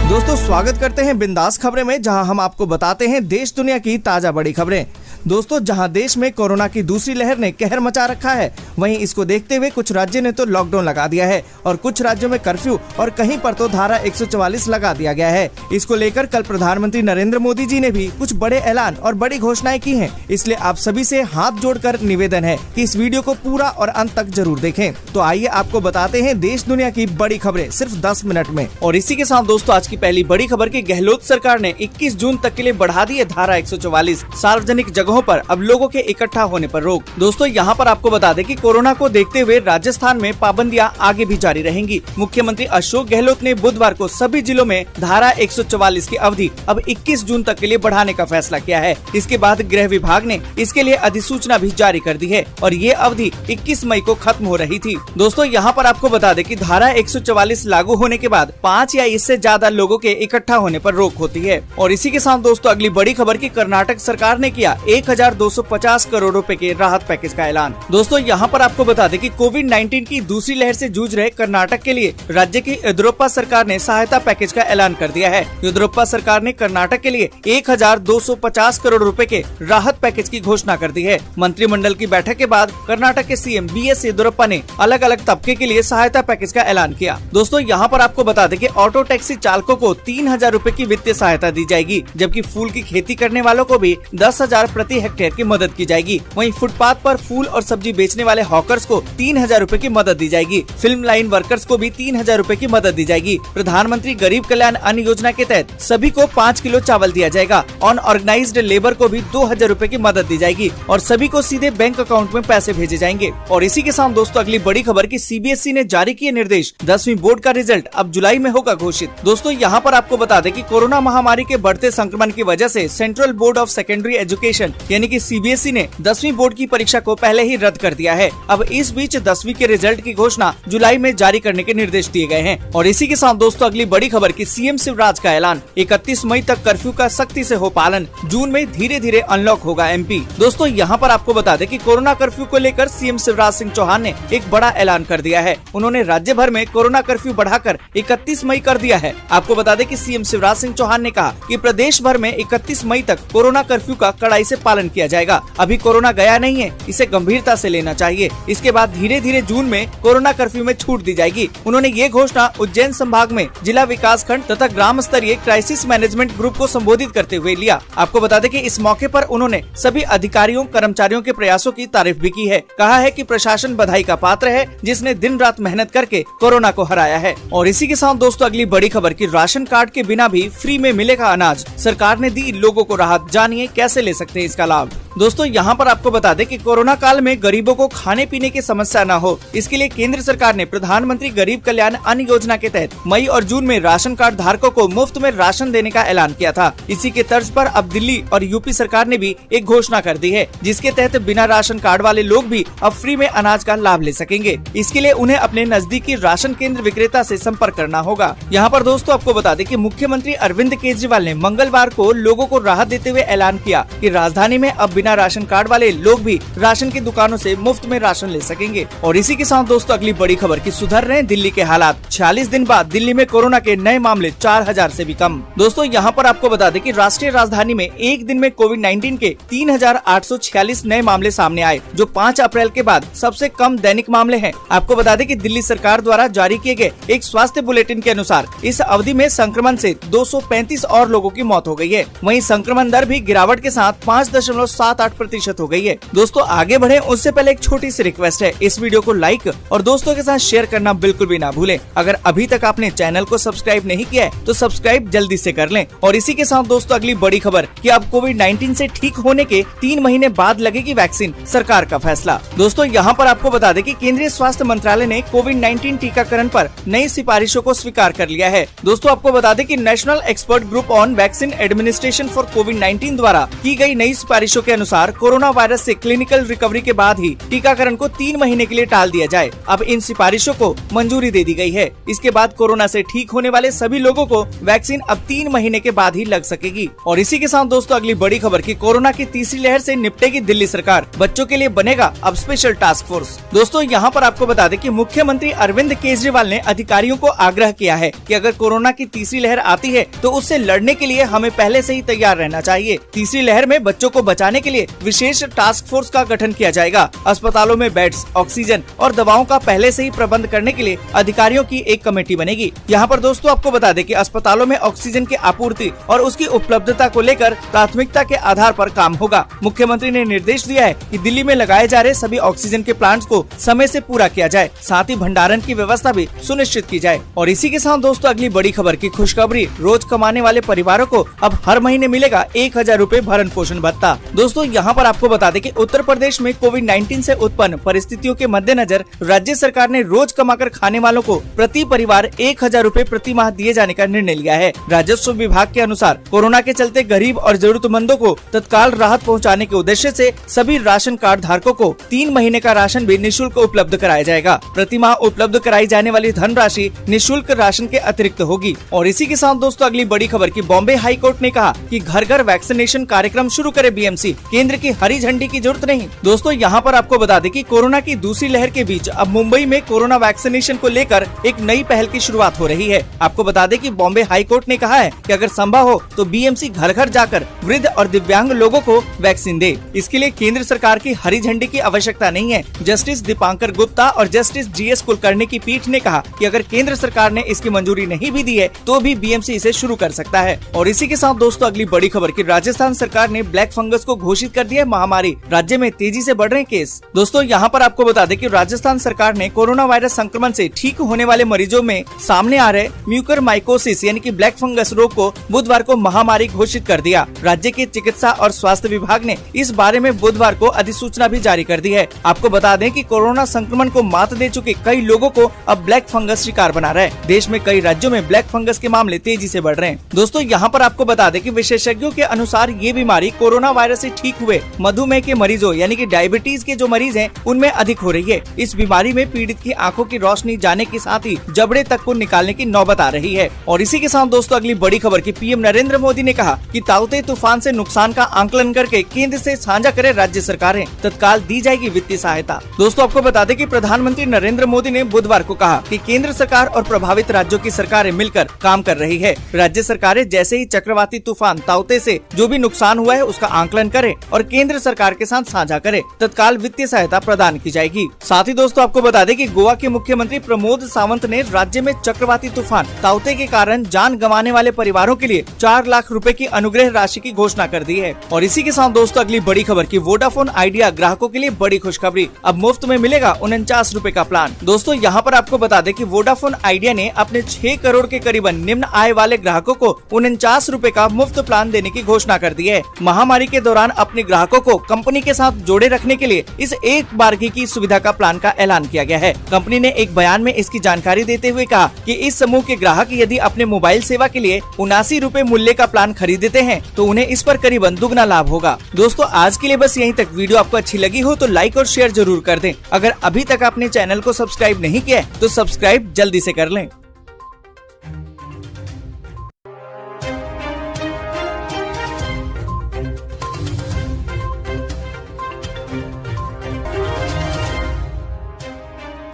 दोस्तों स्वागत करते हैं बिंदास खबरें में, जहां हम आपको बताते हैं देश दुनिया की ताजा बड़ी खबरें। दोस्तों जहां देश में कोरोना की दूसरी लहर ने कहर मचा रखा है, वहीं इसको देखते हुए कुछ राज्यों ने तो लॉकडाउन लगा दिया है और कुछ राज्यों में कर्फ्यू और कहीं पर तो धारा 144 लगा दिया गया है। इसको लेकर कल प्रधानमंत्री नरेंद्र मोदी जी ने भी कुछ बड़े ऐलान और बड़ी घोषणाएं की हैं। इसलिए आप सभी से हाथ जोड़कर निवेदन है कि इस वीडियो को पूरा और अंत तक जरूर देखें। तो आइए आपको बताते हैं देश दुनिया की बड़ी खबरें सिर्फ 10 मिनट में। और इसी के साथ दोस्तों आज की पहली बड़ी खबर की गहलोत सरकार ने 21 जून तक के लिए बढ़ा दी है धारा 144। सार्वजनिक जगहों पर अब लोगों के इकट्ठा होने पर रोक। दोस्तों यहाँ पर आपको बता दें कि कोरोना को देखते हुए राजस्थान में पाबंदियां आगे भी जारी रहेंगी। मुख्यमंत्री अशोक गहलोत ने बुधवार को सभी जिलों में धारा 144 की अवधि अब 21 जून तक के लिए बढ़ाने का फैसला किया है। इसके बाद गृह विभाग ने इसके लिए अधिसूचना भी जारी कर दी है और ये अवधि 21 मई को खत्म हो रही थी। दोस्तों यहाँ पर आपको बता दें कि धारा 144 लागू होने के बाद 5 या इससे ज्यादा लोगों के इकट्ठा होने पर रोक होती है। और इसी के साथ दोस्तों अगली बड़ी खबर की कर्नाटक सरकार ने किया 1250 करोड़ रुपए के राहत पैकेज का ऐलान। दोस्तों यहाँ पर आपको बता दें कि कोविड-19 की दूसरी लहर से जूझ रहे कर्नाटक के लिए राज्य की येदियुरप्पा सरकार ने सहायता पैकेज का ऐलान कर दिया है। येदियुरप्पा सरकार ने कर्नाटक के लिए 1250 करोड़ रुपए के राहत पैकेज की घोषणा कर दी है। मंत्रिमंडल की बैठक के बाद कर्नाटक के सीएम बीएस येदियुरप्पा ने अलग अलग तबके के लिए सहायता पैकेज का ऐलान किया। दोस्तों यहाँ पर आपको बता दें कि ऑटो टैक्सी चालकों को 3000 रूपए की वित्तीय सहायता दी जाएगी, जबकि फूल की खेती करने वालों को भी 10,000 प्रति हेक्टेयर की मदद की जाएगी। वहीं फुटपाथ पर फूल और सब्जी बेचने वाले हॉकर्स को 3000 रूपए की मदद दी जाएगी। फिल्म लाइन वर्कर्स को भी 3000 रूपए की मदद दी जाएगी। प्रधानमंत्री गरीब कल्याण अन्न योजना के तहत सभी को 5 किलो चावल दिया जाएगा। अनऑर्गेनाइज्ड लेबर को भी 2000 रूपए की मदद दी जाएगी और सभी को सीधे बैंक अकाउंट में पैसे भेजे जाएंगे। और इसी के साथ दोस्तों अगली बड़ी खबर की सीबीएसई ने जारी किए निर्देश, 10वीं बोर्ड का रिजल्ट अब जुलाई में होगा घोषित। दोस्तों यहाँ पर आपको बता दें कि कोरोना महामारी के बढ़ते संक्रमण की वजह से central board of secondary education यानी कि सीबीएसई ने 10वीं बोर्ड की परीक्षा को पहले ही रद्द कर दिया है। अब इस बीच 10वीं के रिजल्ट की घोषणा जुलाई में जारी करने के निर्देश दिए गए हैं। और इसी के साथ दोस्तों अगली बड़ी खबर की सीएम शिवराज का ऐलान, 31 मई तक कर्फ्यू का सख्ती से हो पालन, जून में धीरे धीरे अनलॉक होगा एमपी। दोस्तों यहाँ पर आपको बता दें कि कोरोना कर्फ्यू को लेकर सीएम शिवराज सिंह चौहान ने एक बड़ा ऐलान कर दिया है। उन्होंने राज्य भर में कोरोना कर्फ्यू बढ़ाकर 31 मई कर दिया है। आपको बता दें कि सीएम शिवराज सिंह चौहान ने कहा कि प्रदेश भर में 31 मई तक कोरोना कर्फ्यू का कड़ाई से पालन किया जाएगा। अभी कोरोना गया नहीं है, इसे गंभीरता से लेना चाहिए। इसके बाद धीरे धीरे जून में कोरोना कर्फ्यू में छूट दी जाएगी। उन्होंने ये घोषणा उज्जैन संभाग में जिला विकास खंड तथा ग्राम स्तरीय क्राइसिस मैनेजमेंट ग्रुप को संबोधित करते हुए लिया। आपको बता दें कि इस मौके पर उन्होंने सभी अधिकारियों कर्मचारियों के प्रयासों की तारीफ भी की है। कहा है कि प्रशासन बधाई का पात्र है, जिसने दिन रात मेहनत करके कोरोना को हराया है। और इसी के साथ दोस्तों अगली बड़ी खबर की राशन कार्ड के बिना भी फ्री में मिलेगा अनाज, सरकार ने दी लोगों को राहत, जानिए कैसे ले सकते हैं इसका लाभ। दोस्तों यहाँ पर आपको बता दें कि कोरोना काल में गरीबों को खाने पीने की समस्या न हो, इसके लिए केंद्र सरकार ने प्रधानमंत्री गरीब कल्याण अन्न योजना के तहत मई और जून में राशन कार्ड धारकों को मुफ्त में राशन देने का ऐलान किया था। इसी के तर्ज पर अब दिल्ली और यूपी सरकार ने भी एक घोषणा कर दी है, जिसके तहत बिना राशन कार्ड वाले लोग भी अब फ्री में अनाज का लाभ ले सकेंगे। इसके लिए उन्हें अपने नजदीकी राशन केंद्र विक्रेता से संपर्क करना होगा। यहाँ पर दोस्तों आपको बता दें कि मुख्यमंत्री अरविंद केजरीवाल ने मंगलवार को लोगों को राहत देते हुए ऐलान किया कि राजधानी में अब बिना राशन कार्ड वाले लोग भी राशन की दुकानों से मुफ्त में राशन ले सकेंगे। और इसी के साथ दोस्तों अगली बड़ी खबर की सुधर रहे हैं दिल्ली के हालात, 46 दिन बाद दिल्ली में कोरोना के नए मामले 4000 से भी कम। दोस्तों यहाँ पर आपको बता दें कि राष्ट्रीय राजधानी में एक दिन में कोविड-19 के 3846 नए मामले सामने आए, जो 5 अप्रैल के बाद सबसे कम दैनिक मामले हैं। आपको बता दें कि दिल्ली सरकार द्वारा जारी किए गए एक स्वास्थ्य बुलेटिन के अनुसार इस अवधि में संक्रमण से 235 और लोगों की मौत हो गई है। वहीं संक्रमण दर भी गिरावट के साथ 5.78% हो गई है। दोस्तों आगे बढ़े उससे पहले एक छोटी सी रिक्वेस्ट है, इस वीडियो को लाइक और दोस्तों के साथ शेयर करना बिल्कुल भी ना भूलें। अगर अभी तक आपने चैनल को सब्सक्राइब नहीं किया है तो सब्सक्राइब जल्दी से कर लें। और इसी के साथ दोस्तों अगली बड़ी खबर कि अब कोविड-19 से ठीक होने के 3 महीने बाद लगेगी वैक्सीन, सरकार का फैसला। दोस्तों यहाँ पर आपको बता दें कि केंद्रीय स्वास्थ्य मंत्रालय ने कोविड-19 टीकाकरण पर नई सिफारिशों को स्वीकार कर लिया है। दोस्तों आपको बता दें कि national expert group on vaccine administration for कोविड-19 द्वारा की गई नई सिफारिशों के अनुसार कोरोना वायरस से क्लिनिकल रिकवरी के बाद ही टीकाकरण को 3 महीने के लिए टाल दिया जाए। अब इन सिफारिशों को मंजूरी दे दी गई है। इसके बाद कोरोना से ठीक होने वाले सभी लोगों को वैक्सीन अब 3 महीने के बाद ही लग सकेगी। और इसी के साथ दोस्तों अगली बड़ी खबर की कोरोना की तीसरी लहर से निपटेगी दिल्ली सरकार, बच्चों के लिए बनेगा अब स्पेशल टास्क फोर्स। दोस्तों यहाँ पर आपको बता दें कि मुख्यमंत्री अरविंद केजरीवाल ने अधिकारियों को आग्रह किया है कि अगर कोरोना की तीसरी लहर आती है तो उससे लड़ने के लिए हमें पहले से ही तैयार रहना चाहिए। तीसरी लहर में बच्चों को बचाने के लिए विशेष टास्क फोर्स का गठन किया जाएगा। अस्पतालों में बेड्स, ऑक्सीजन और दवाओं का पहले से ही प्रबंध करने के लिए अधिकारियों की एक कमेटी बनेगी। यहाँ पर दोस्तों आपको बता दें कि अस्पतालों में ऑक्सीजन की आपूर्ति और उसकी उपलब्धता को लेकर प्राथमिकता के आधार पर काम होगा। मुख्यमंत्री ने निर्देश दिया है कि दिल्ली में लगाए जा रहे सभी ऑक्सीजन के प्लांट्स को समय से पूरा किया जाए, साथ ही भंडारण की व्यवस्था भी सुनिश्चित की जाए। और इसी के साथ दोस्तों अगली बड़ी खबर की खुशखबरी, रोज कमाने वाले परिवारों को अब हर महीने मिलेगा 1000 रूपए भरण पोषण भत्ता। दोस्तों यहाँ पर आपको बता दें कि उत्तर प्रदेश में कोविड-19 से उत्पन्न परिस्थितियों के मद्देनजर राज्य सरकार ने रोज कमाकर खाने वालों को प्रति परिवार 1000 रूपए प्रति माह दिए जाने का निर्णय लिया है। राजस्व विभाग के अनुसार कोरोना के चलते गरीब और जरूरतमंदों को तत्काल राहत पहुंचाने के उद्देश्य से सभी राशन कार्ड धारकों को 3 महीने का राशन भी निःशुल्क उपलब्ध कराया जाएगा। प्रति माह उपलब्ध कराई जाने वाली धनराशि निःशुल्क राशन के अतिरिक्त होगी। और इसी के साथ दोस्तों अगली बड़ी खबर की बॉम्बे हाई कोर्ट ने कहा कि घर घर वैक्सीनेशन कार्यक्रम शुरू करे बीएमसी, केंद्र की हरी झंडी की जरूरत नहीं। दोस्तों यहाँ पर आपको बता दें कि कोरोना की दूसरी लहर के बीच अब मुंबई में कोरोना वैक्सीनेशन को लेकर एक नई पहल की शुरुआत हो रही है। आपको बता दें कि बॉम्बे हाई कोर्ट ने कहा है कि अगर संभव हो तो बीएमसी घर घर जाकर वृद्ध और दिव्यांग लोगों को वैक्सीन दे। इसके लिए केंद्र सरकार की हरी झंडी की आवश्यकता नहीं है। जस्टिस दीपांकर गुप्ता और जस्टिस जीएस कुलकर्णी की पीठ ने कहा कि अगर केंद्र सरकार ने इसकी मंजूरी नहीं भी दी है तो भी बीएमसी इसे शुरू कर सकता है। और इसी के साथ दोस्तों अगली बड़ी खबर की राजस्थान सरकार ने ब्लैक फंगस को घोषित कर दिया महामारी। राज्य में तेजी से बढ़ रहे केस। दोस्तों यहाँ पर आपको बता दें कि राजस्थान सरकार ने कोरोना वायरस संक्रमण से ठीक होने वाले मरीजों में सामने आ रहे म्यूकरमाइकोसिस यानी कि ब्लैक फंगस रोग को बुधवार को महामारी घोषित कर दिया। राज्य के चिकित्सा और स्वास्थ्य विभाग ने इस बारे में बुधवार को अधिसूचना भी जारी कर दी है। आपको बता दें कि कोरोना संक्रमण को मात दे चुके कई लोगों को अब ब्लैक फंगस शिकार बना रहा है। देश में कई राज्यों में ब्लैक फंगस के मामले तेजी से बढ़ रहे हैं। दोस्तों यहाँ पर आपको बता दें कि विशेषज्ञों के अनुसार ये बीमारी कोरोना वायरस से ठीक हुए मधुमेह के मरीजों यानी कि डायबिटीज के जो मरीज हैं उनमें अधिक हो रही है। इस बीमारी में पीड़ित की आंखों की रोशनी जाने के साथ ही जबड़े तक को निकालने की नौबत आ रही है। और इसी के साथ दोस्तों अगली बड़ी खबर की पीएम नरेंद्र मोदी ने कहा कि ताउते तूफान से नुकसान का आंकलन करके केंद्र से साझा करे राज्य सरकारें, तत्काल दी जाएगी वित्तीय सहायता। दोस्तों आपको बता दें कि प्रधानमंत्री नरेंद्र मोदी ने बुधवार को कहा कि केंद्र सरकार और प्रभावित राज्यों की सरकारें मिलकर काम कर रही है। राज्य सरकारें जैसे ही चक्रवाती तूफान ताउते से जो भी नुकसान हुआ है उसका आंकलन करे और केंद्र सरकार के साथ साझा करे, तत्काल वित्तीय सहायता प्रदान की जाएगी। साथ ही दोस्तों आपको बता दें कि गोवा के मुख्यमंत्री प्रमोद सावंत ने राज्य में चक्रवाती तूफान ताउते के कारण जान गंवाने वाले परिवारों के लिए 4 लाख रुपए की अनुग्रह राशि की घोषणा कर दी है। और इसी के साथ दोस्तों अगली बड़ी खबर की वोडाफोन आइडिया ग्राहकों के लिए बड़ी खुशखबरी, अब मुफ्त में मिलेगा 49 रुपए का प्लान। दोस्तों यहाँ पर आपको बता दें कि वोडाफोन आइडिया ने अपने 6 करोड़ के करीबन निम्न आय वाले ग्राहकों को 49 रुपए का मुफ्त प्लान देने की घोषणा कर दी है। महामारी के दौरान अपने ग्राहकों को कंपनी के साथ जोड़े रखने के लिए इस एक बारगी की सुविधा का प्लान का ऐलान किया गया है। कंपनी ने एक बयान में इसकी जानकारी देते हुए कहा कि इस समूह के ग्राहक यदि अपने मोबाइल सेवा के लिए 79 रुपए मूल्य का प्लान खरीदते हैं तो उन्हें इस पर करीबन दुगना लाभ होगा। दोस्तों आज के लिए बस यहीं तक। वीडियो आपको अच्छी लगी हो तो लाइक और शेयर जरूर कर दें। अगर अभी तक आपने चैनल को सब्सक्राइब नहीं किया है तो सब्सक्राइब जल्दी से कर लें।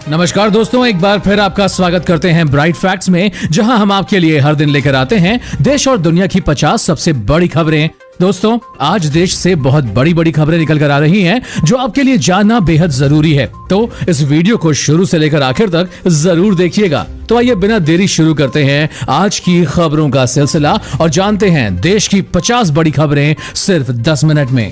नमस्कार दोस्तों, एक बार फिर आपका स्वागत करते हैं ब्राइट फैक्ट्स में, जहां हम आपके लिए हर दिन लेकर आते हैं देश और दुनिया की 50 सबसे बड़ी खबरें। दोस्तों आज देश से बहुत बड़ी बड़ी खबरें निकल कर आ रही हैं जो आपके लिए जानना बेहद जरूरी है, तो इस वीडियो को शुरू से लेकर आखिर तक जरूर देखिएगा। तो आइए बिना देरी शुरू करते हैं आज की खबरों का सिलसिला और जानते हैं देश की 50 बड़ी खबरें सिर्फ 10 मिनट में।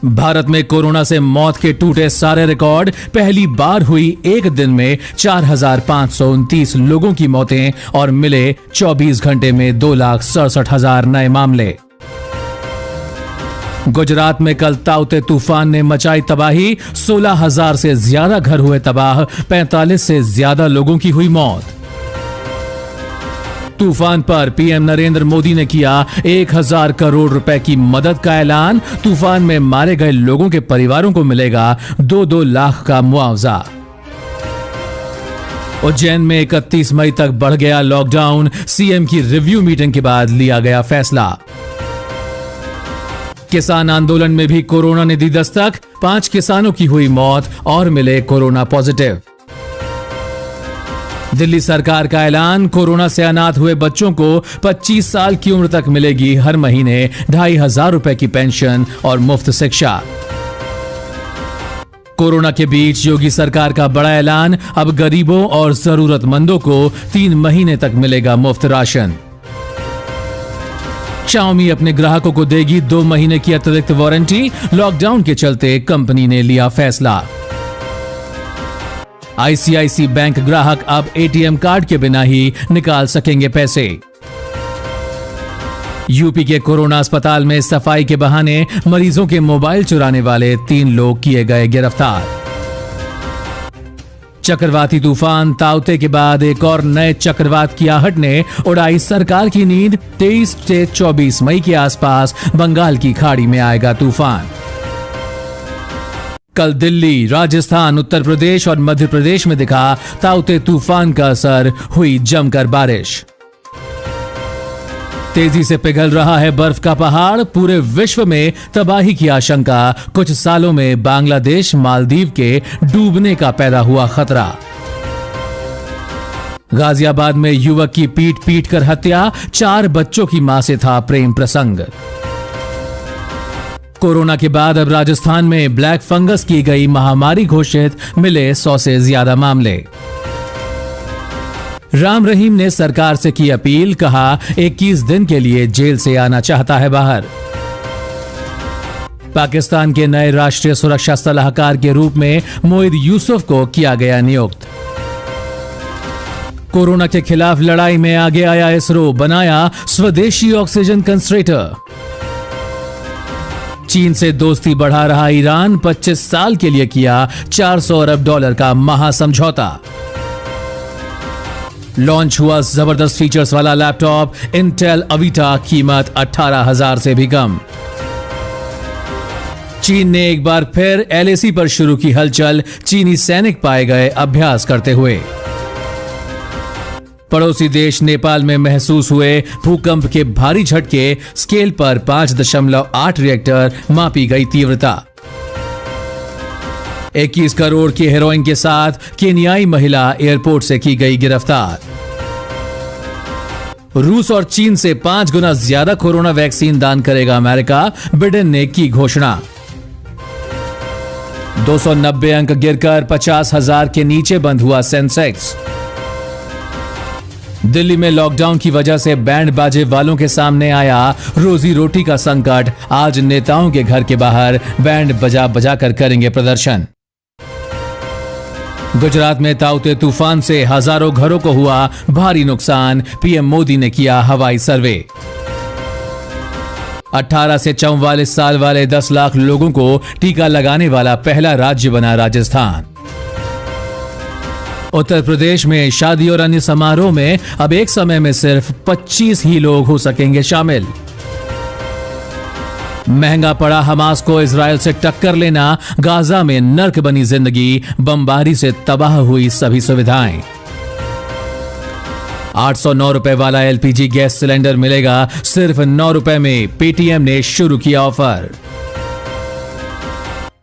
भारत में कोरोना से मौत के टूटे सारे रिकॉर्ड, पहली बार हुई एक दिन में 4,529 लोगों की मौतें और मिले 24 घंटे में 2,67,000 नए मामले। गुजरात में कल ताउते तूफान ने मचाई तबाही, 16,000 से ज्यादा घर हुए तबाह, 45 से ज्यादा लोगों की हुई मौत। तूफान पर पीएम नरेंद्र मोदी ने किया 1,000 करोड़ रुपए की मदद का ऐलान, तूफान में मारे गए लोगों के परिवारों को मिलेगा 2-2 लाख का मुआवजा। उज्जैन में 31 मई तक बढ़ गया लॉकडाउन, सीएम की रिव्यू मीटिंग के बाद लिया गया फैसला। किसान आंदोलन में भी कोरोना ने दी दस्तक, 5 किसानों की हुई मौत और मिले कोरोना पॉजिटिव। दिल्ली सरकार का ऐलान, कोरोना से अनाथ हुए बच्चों को 25 साल की उम्र तक मिलेगी हर महीने 2,500 रुपए की पेंशन और मुफ्त शिक्षा। कोरोना के बीच योगी सरकार का बड़ा ऐलान, अब गरीबों और जरूरतमंदों को 3 महीने तक मिलेगा मुफ्त राशन। Xiaomi अपने ग्राहकों को देगी 2 महीने की अतिरिक्त वारंटी, लॉकडाउन के चलते कंपनी ने लिया फैसला। ICICI बैंक ग्राहक अब ATM कार्ड के बिना ही निकाल सकेंगे पैसे। यूपी के कोरोना अस्पताल में सफाई के बहाने मरीजों के मोबाइल चुराने वाले 3 लोग किए गए गिरफ्तार। चक्रवाती तूफान ताउते के बाद एक और नए चक्रवात की आहट ने उड़ाई सरकार की नींद, 23 से 24 मई के आसपास बंगाल की खाड़ी में आएगा तूफान। कल दिल्ली, राजस्थान, उत्तर प्रदेश और मध्य प्रदेश में दिखा ताउते तूफान का असर, हुई जमकर बारिश। तेजी से पिघल रहा है बर्फ का पहाड़, पूरे विश्व में तबाही की आशंका, कुछ सालों में बांग्लादेश मालदीव के डूबने का पैदा हुआ खतरा। गाजियाबाद में युवक की पीट पीट कर हत्या, 4 बच्चों की मां से था प्रेम प्रसंग। कोरोना के बाद अब राजस्थान में ब्लैक फंगस की गई महामारी घोषित, मिले 100 से ज्यादा मामले। राम रहीम ने सरकार से की अपील, कहा 21 दिन के लिए जेल से आना चाहता है बाहर। पाकिस्तान के नए राष्ट्रीय सुरक्षा सलाहकार के रूप में मोइद यूसुफ को किया गया नियुक्त। कोरोना के खिलाफ लड़ाई में आगे आया इसरो, बनाया स्वदेशी ऑक्सीजन कंसंट्रेटर। चीन से दोस्ती बढ़ा रहा ईरान, 25 साल के लिए किया $400 अरब का महासमझौता। लॉन्च हुआ जबरदस्त फीचर्स वाला लैपटॉप इंटेल अवीटा, कीमत 18,000 से भी कम। चीन ने एक बार फिर LAC पर शुरू की हलचल, चीनी सैनिक पाए गए अभ्यास करते हुए। पड़ोसी देश नेपाल में महसूस हुए भूकंप के भारी झटके, स्केल पर 5.8 रिएक्टर, मापी गई तीव्रता। 21 करोड़ की हेरोइन के साथ केन्याई महिला एयरपोर्ट से की गई गिरफ्तार। रूस और चीन से 5 गुना ज्यादा कोरोना वैक्सीन दान करेगा अमेरिका, बिडेन ने की घोषणा। 290 अंक गिरकर 50,000 के नीचे बंद हुआ सेंसेक्स। दिल्ली में लॉकडाउन की वजह से बैंड बाजे वालों के सामने आया रोजी रोटी का संकट, आज नेताओं के घर के बाहर बैंड बजा बजा कर करेंगे प्रदर्शन। गुजरात में ताउते तूफान से हजारों घरों को हुआ भारी नुकसान, पीएम मोदी ने किया हवाई सर्वे। 18 से 44 साल वाले 10 लाख लोगों को टीका लगाने वाला पहला राज्य बना राजस्थान। उत्तर प्रदेश में शादी और अन्य समारोह में अब एक समय में सिर्फ 25 ही लोग हो सकेंगे शामिल। महंगा पड़ा हमास को इजरायल से टक्कर लेना, गाजा में नर्क बनी जिंदगी, बमबारी से तबाह हुई सभी सुविधाएं। 809 रुपए वाला LPG गैस सिलेंडर मिलेगा सिर्फ 9 रुपए में, पेटीएम ने शुरू किया ऑफर।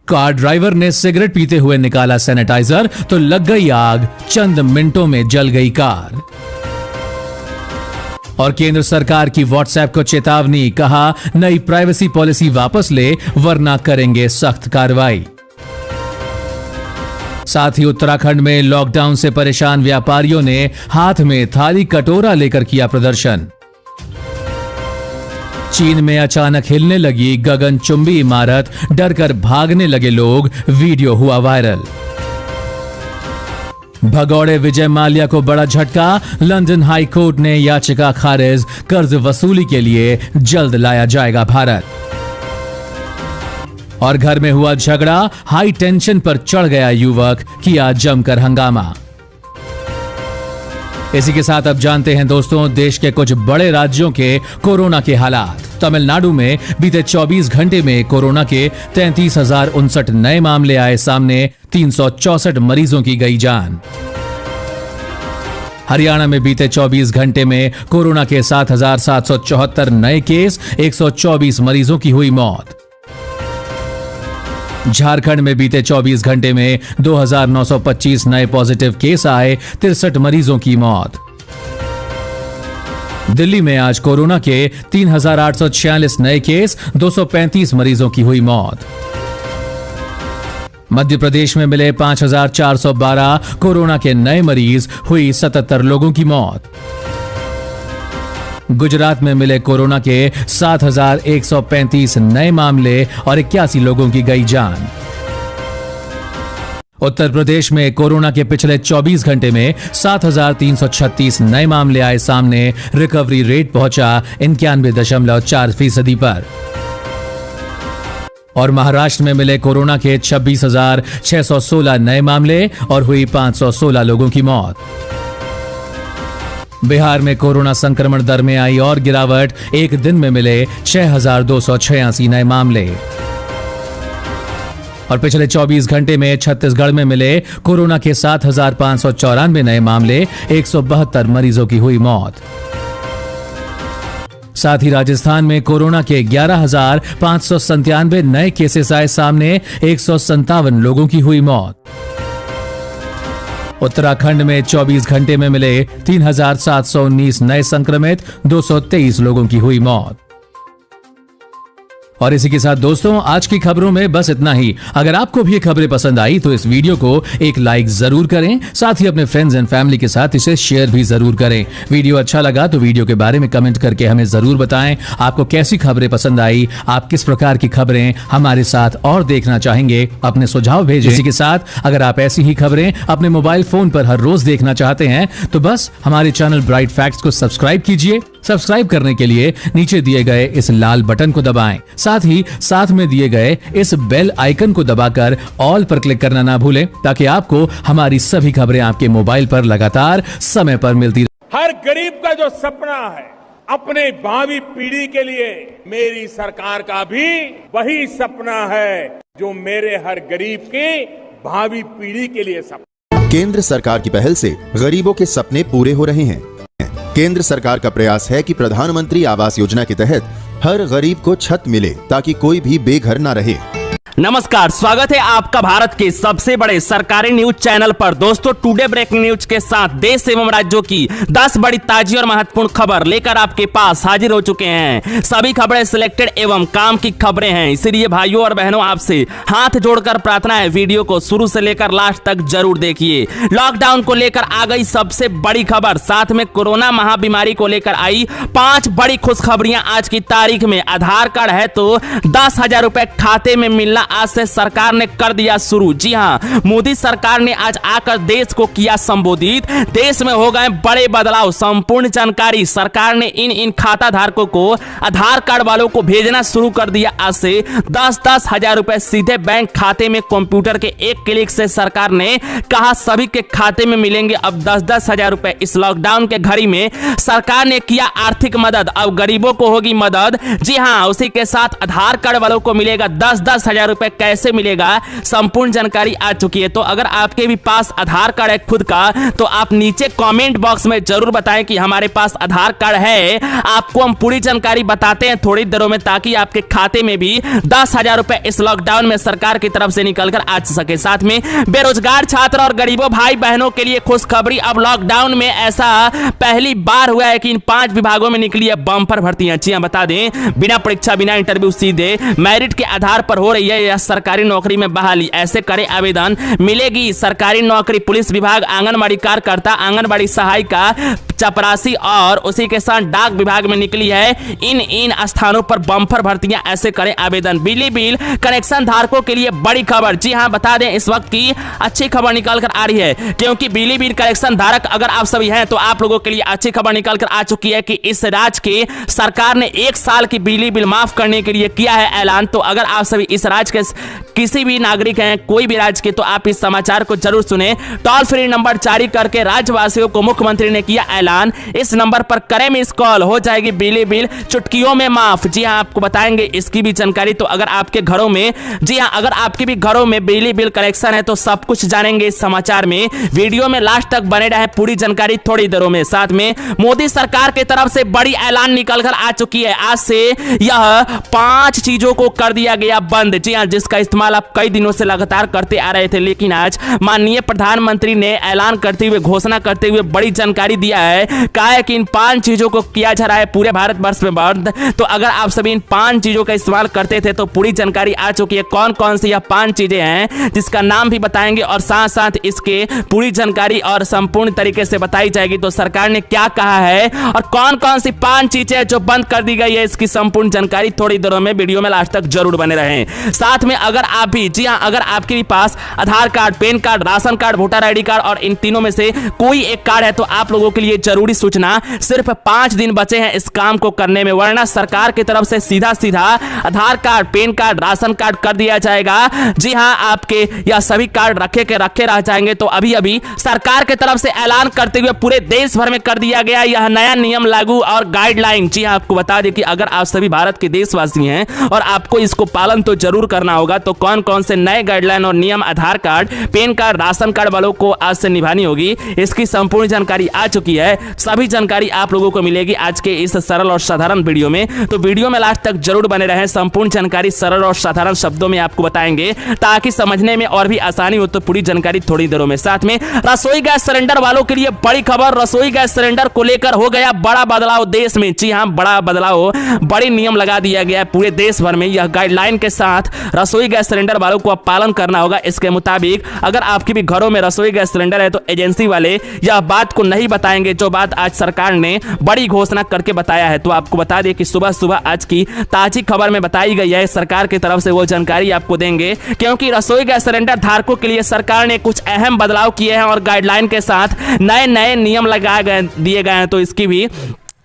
कार ड्राइवर ने सिगरेट पीते हुए निकाला सैनिटाइजर तो लग गई आग, चंद मिनटों में जल गई कार। और केंद्र सरकार की व्हाट्सएप को चेतावनी, कहा नई प्राइवेसी पॉलिसी वापस ले वरना करेंगे सख्त कार्रवाई। साथ ही उत्तराखंड में लॉकडाउन से परेशान व्यापारियों ने हाथ में थाली कटोरा लेकर किया प्रदर्शन। चीन में अचानक हिलने लगी गगनचुंबी इमारत, डरकर भागने लगे लोग, वीडियो हुआ वायरल। भगौड़े विजय माल्या को बड़ा झटका, लंदन हाई कोर्ट ने याचिका खारिज, कर्ज वसूली के लिए जल्द लाया जाएगा भारत। और घर में हुआ झगड़ा, हाई टेंशन पर चढ़ गया युवक, किया जमकर हंगामा। इसी के साथ अब जानते हैं दोस्तों देश के कुछ बड़े राज्यों के कोरोना के हालात। तमिलनाडु में बीते 24 घंटे में कोरोना के 33,059 नए मामले आए सामने, 364 मरीजों की गई जान। हरियाणा में बीते 24 घंटे में कोरोना के 7,774 नए केस, 124 मरीजों की हुई मौत। झारखंड में बीते 24 घंटे में 2,925 नए पॉजिटिव केस आए, 63 मरीजों की मौत। दिल्ली में आज कोरोना के 3,846 नए केस, 235 मरीजों की हुई मौत। मध्य प्रदेश में मिले 5,412 कोरोना के नए मरीज, हुई 77 लोगों की मौत। गुजरात में मिले कोरोना के 7,135 नए मामले और 81 लोगों की गई जान। उत्तर प्रदेश में कोरोना के पिछले 24 घंटे में 7,336 नए मामले आए सामने, रिकवरी रेट पहुंचा 91.4% पर। और महाराष्ट्र में मिले कोरोना के 26,616 नए मामले और हुई 516 लोगों की मौत। बिहार में कोरोना संक्रमण दर में आई और गिरावट, एक दिन में मिले 6,286 नए मामले। और पिछले 24 घंटे में छत्तीसगढ़ में मिले कोरोना के 7,594 नए मामले, 172 मरीजों की हुई मौत। साथ ही राजस्थान में कोरोना के 11,597 नए केसेस आए सामने, 157 लोगों की हुई मौत। उत्तराखंड में 24 घंटे में मिले 3,719 नए संक्रमित, 223 लोगों की हुई मौत। और इसी के साथ दोस्तों आज की खबरों में बस इतना ही। अगर आपको भी ये खबरें पसंद आई तो इस वीडियो को एक लाइक जरूर करें, साथ ही अपने फ्रेंड्स एंड फैमिली के साथ इसे शेयर भी जरूर करें। वीडियो अच्छा लगा तो वीडियो के बारे में कमेंट करके हमें जरूर बताएं आपको कैसी खबरें पसंद आई, आप किस प्रकार की खबरें हमारे साथ और देखना चाहेंगे, अपने सुझाव भेजें। इसी के साथ अगर आप ऐसी ही खबरें अपने मोबाइल फोन पर हर रोज देखना चाहते हैं तो बस हमारे चैनल ब्राइट फैक्ट्स को सब्सक्राइब कीजिए। सब्सक्राइब करने के लिए नीचे दिए गए इस लाल बटन को दबाएं, साथ ही साथ में दिए गए इस बेल आइकन को दबाकर ऑल पर क्लिक करना ना भूलें, ताकि आपको हमारी सभी खबरें आपके मोबाइल पर लगातार समय पर मिलती रहे। हर गरीब का जो सपना है अपने भावी पीढ़ी के लिए, मेरी सरकार का भी वही सपना है जो मेरे हर गरीब के भावी पीढ़ी के लिए सपना। केंद्र सरकार की पहल से गरीबों के सपने पूरे हो रहे हैं। केंद्र सरकार का प्रयास है कि प्रधानमंत्री आवास योजना के तहत हर गरीब को छत मिले ताकि कोई भी बेघर न रहे। नमस्कार, स्वागत है आपका भारत के सबसे बड़े सरकारी न्यूज चैनल पर। दोस्तों टुडे ब्रेकिंग न्यूज के साथ देश एवं राज्यों की 10 बड़ी ताजी और महत्वपूर्ण खबर लेकर आपके पास हाजिर हो चुके हैं। सभी खबरें सिलेक्टेड एवं काम की खबरें हैं, इसीलिए भाइयों और बहनों आपसे हाथ जोड़कर प्रार्थना है वीडियो को शुरू से लेकर लास्ट तक जरूर देखिए। लॉकडाउन को लेकर आ गई सबसे बड़ी खबर, साथ में कोरोना महाबीमारी को लेकर आई 5 बड़ी खुशखबरियां आज की तारीख में। आधार कार्ड है तो 10,000 रुपए खाते में मिलना आज से सरकार ने कर दिया शुरू। जी हां, मोदी सरकार ने आज आकर देश को किया संबोधित। देश में हो गए बड़े बदलाव, संपूर्ण जानकारी सरकार ने इन खाता धारकों को, आधार कार्ड वालों को भेजना शुरू कर दिया। आज से 10-10 हजार रुपए सीधे बैंक खाते में कंप्यूटर के एक क्लिक से सरकार ने कहा सभी के खाते में मिलेंगे अब 10-10 हजार रुपए। इस लॉकडाउन के घड़ी में सरकार ने किया आर्थिक मदद, अब गरीबों को होगी मदद। जी हां, उसी के साथ आधार कार्ड वालों को मिलेगा 10-10 हजार रुपए। कैसे मिलेगा, संपूर्ण जानकारी आ चुकी है। तो अगर आपके भी पास आधार कार्ड है खुद का तो आप नीचे कमेंट बॉक्स में जरूर बताएं कि हमारे पास आधार कार्ड है। आपको हम पूरी जानकारी बताते हैं थोड़ी देरों में, ताकि आपके खाते में भी 10,000 रुपए इस लॉकडाउन में सरकार की तरफ से निकलकर आ सके। साथ में बेरोजगार छात्र और गरीबों भाई बहनों के लिए खुशखबरी। अब लॉकडाउन में ऐसा पहली बार हुआ है कि इन 5 विभागों में निकली है बम्पर भर्तियां। जी हां, बता दें बिना परीक्षा बिना इंटरव्यू सीधे मेरिट के आधार पर हो रही है यह सरकारी नौकरी में बहाली। ऐसे करे आवेदन, मिलेगी सरकारी नौकरी। पुलिस विभाग, आंगनबाड़ी कार्यकर्ता, आंगनबाड़ी सहायिका, चपरासी और उसी के साथ डाक विभाग में निकली है इन स्थानों पर बम्पर भर्तियां। ऐसे करें आवेदन। बिजली बिल कनेक्शन धारकों के लिए बड़ी खबर। जी हां, बता दें इस वक्त की अच्छी खबर निकल कर आ रही है, क्योंकि बिजली बिल कनेक्शन धारक अगर आप सभी हैं तो आप लोगों के लिए अच्छी खबर निकल कर आ चुकी है कि इस राज्य की सरकार ने 1 साल की बिजली बिल माफ करने के लिए किया है ऐलान। तो अगर आप सभी इस राज्य के किसी भी नागरिक हैं कोई भी राज्य के, तो आप इस समाचार को जरूर सुने। टोल फ्री नंबर जारी करके राज्यवासियों को मुख्यमंत्री ने किया ऐलान। इस नंबर पर करें मिस कॉल, हो जाएगी बिजली बिल चुटकियों में माफ। जी हां, आपको बताएंगे इसकी भी जानकारी। तो अगर आपके घरों में, जी हां, अगर आपके भी घरों में बिजली बिल कनेक्शन है तो सब कुछ जानेंगे इस समाचार में। वीडियो में लास्ट तक बने रहे, पूरी जानकारी थोड़ी देरों में। साथ में मोदी सरकार की तरफ से बड़ी ऐलान निकलकर आ चुकी है। आज से यह 5 चीजों को कर दिया गया बंद। जी हां, जिसका इस्तेमाल आप कई दिनों से लगातार करते आ रहे थे, लेकिन आज माननीय प्रधानमंत्री ने ऐलान करते हुए, घोषणा करते हुए बड़ी जानकारी दिया है। कहा है कि इन 5 चीजों को किया जा रहा है पूरे भारतवर्ष में बंद। तो अगर आप सभी इन 5 चीजों का इस्तेमाल करते थे तो पूरी जानकारी आ चुकी है कौन कौन सी यह 5 चीजें हैं, जिसका नाम भी बताएंगे और साथ साथ इसके पूरी जानकारी और संपूर्ण तरीके से बताई जाएगी। तो सरकार ने क्या कहा है और कौन कौन सी 5 चीजें जो बंद कर दी गई है, इसकी संपूर्ण जानकारी थोड़ी देरों में वीडियो में लास्ट तक जरूर बने रहें। साथ में अगर आप भी, जी हां, अगर आपके भी पास Aadhaar card, PAN card, ration card, voter ID card और इन तीनों में से कोई एक कार्ड है तो आप लोगों के लिए जरूरी सूचना, सिर्फ 5 दिन बचे हैं इस काम को करने में, वरना सरकार की तरफ से सीधा सीधा Aadhaar card, PAN card, ration card कर दिया जाएगा। जी हां, आपके यह सभी कार्ड रखे रह जाएंगे। तो अभी अभी सरकार की तरफ से ऐलान करते हुए पूरे देश भर में कर दिया गया यह नया नियम लागू और गाइडलाइन। जी हां, आपको बता दें कि अगर आप सभी भारत के देशवासी हैं और आपको इसको पालन तो जरूर करना करना होगा। तो कौन कौन से नए गाइडलाइन और नियम Aadhaar card, PAN card, ration card वालों को आज से निभानी होगी, इसकी संपूर्ण जानकारी आ चुकी है। सभी जानकारी आप लोगों को मिलेगी आज के इस सरल और साधारण वीडियो में। तो वीडियो में लास्ट तक जरूर बने रहें। संपूर्ण जानकारी सरल और साधारण शब्दों में आपको बताएंगे ताकि समझने में और भी आसानी हो। तो पूरी जानकारी थोड़ी देरों में। साथ में रसोई गैस सिलेंडर वालों के लिए बड़ी खबर। रसोई गैस सिलेंडर को लेकर हो गया बड़ा बदलाव देश में। जी हां, बड़ा बदलाव, बड़े नियम लगा दिया गया है पूरे देश भर में। यह गाइडलाइन के साथ रसोई गैस सिलेंडर वालों को अब पालन करना होगा। इसके मुताबिक अगर आपके भी घरों में रसोई गैस सिलेंडर है तो एजेंसी वाले यह बात को नहीं बताएंगे, जो बात आज सरकार ने बड़ी घोषणा करके बताया है। तो आपको बता दें कि सुबह सुबह आज की ताजी खबर में बताई गई है, सरकार की तरफ से वो जानकारी आपको देंगे, क्योंकि रसोई गैस सिलेंडर धारकों के लिए सरकार ने कुछ अहम बदलाव किए हैं और गाइडलाइन के साथ नए नए नियम दिए गए हैं। तो इसकी भी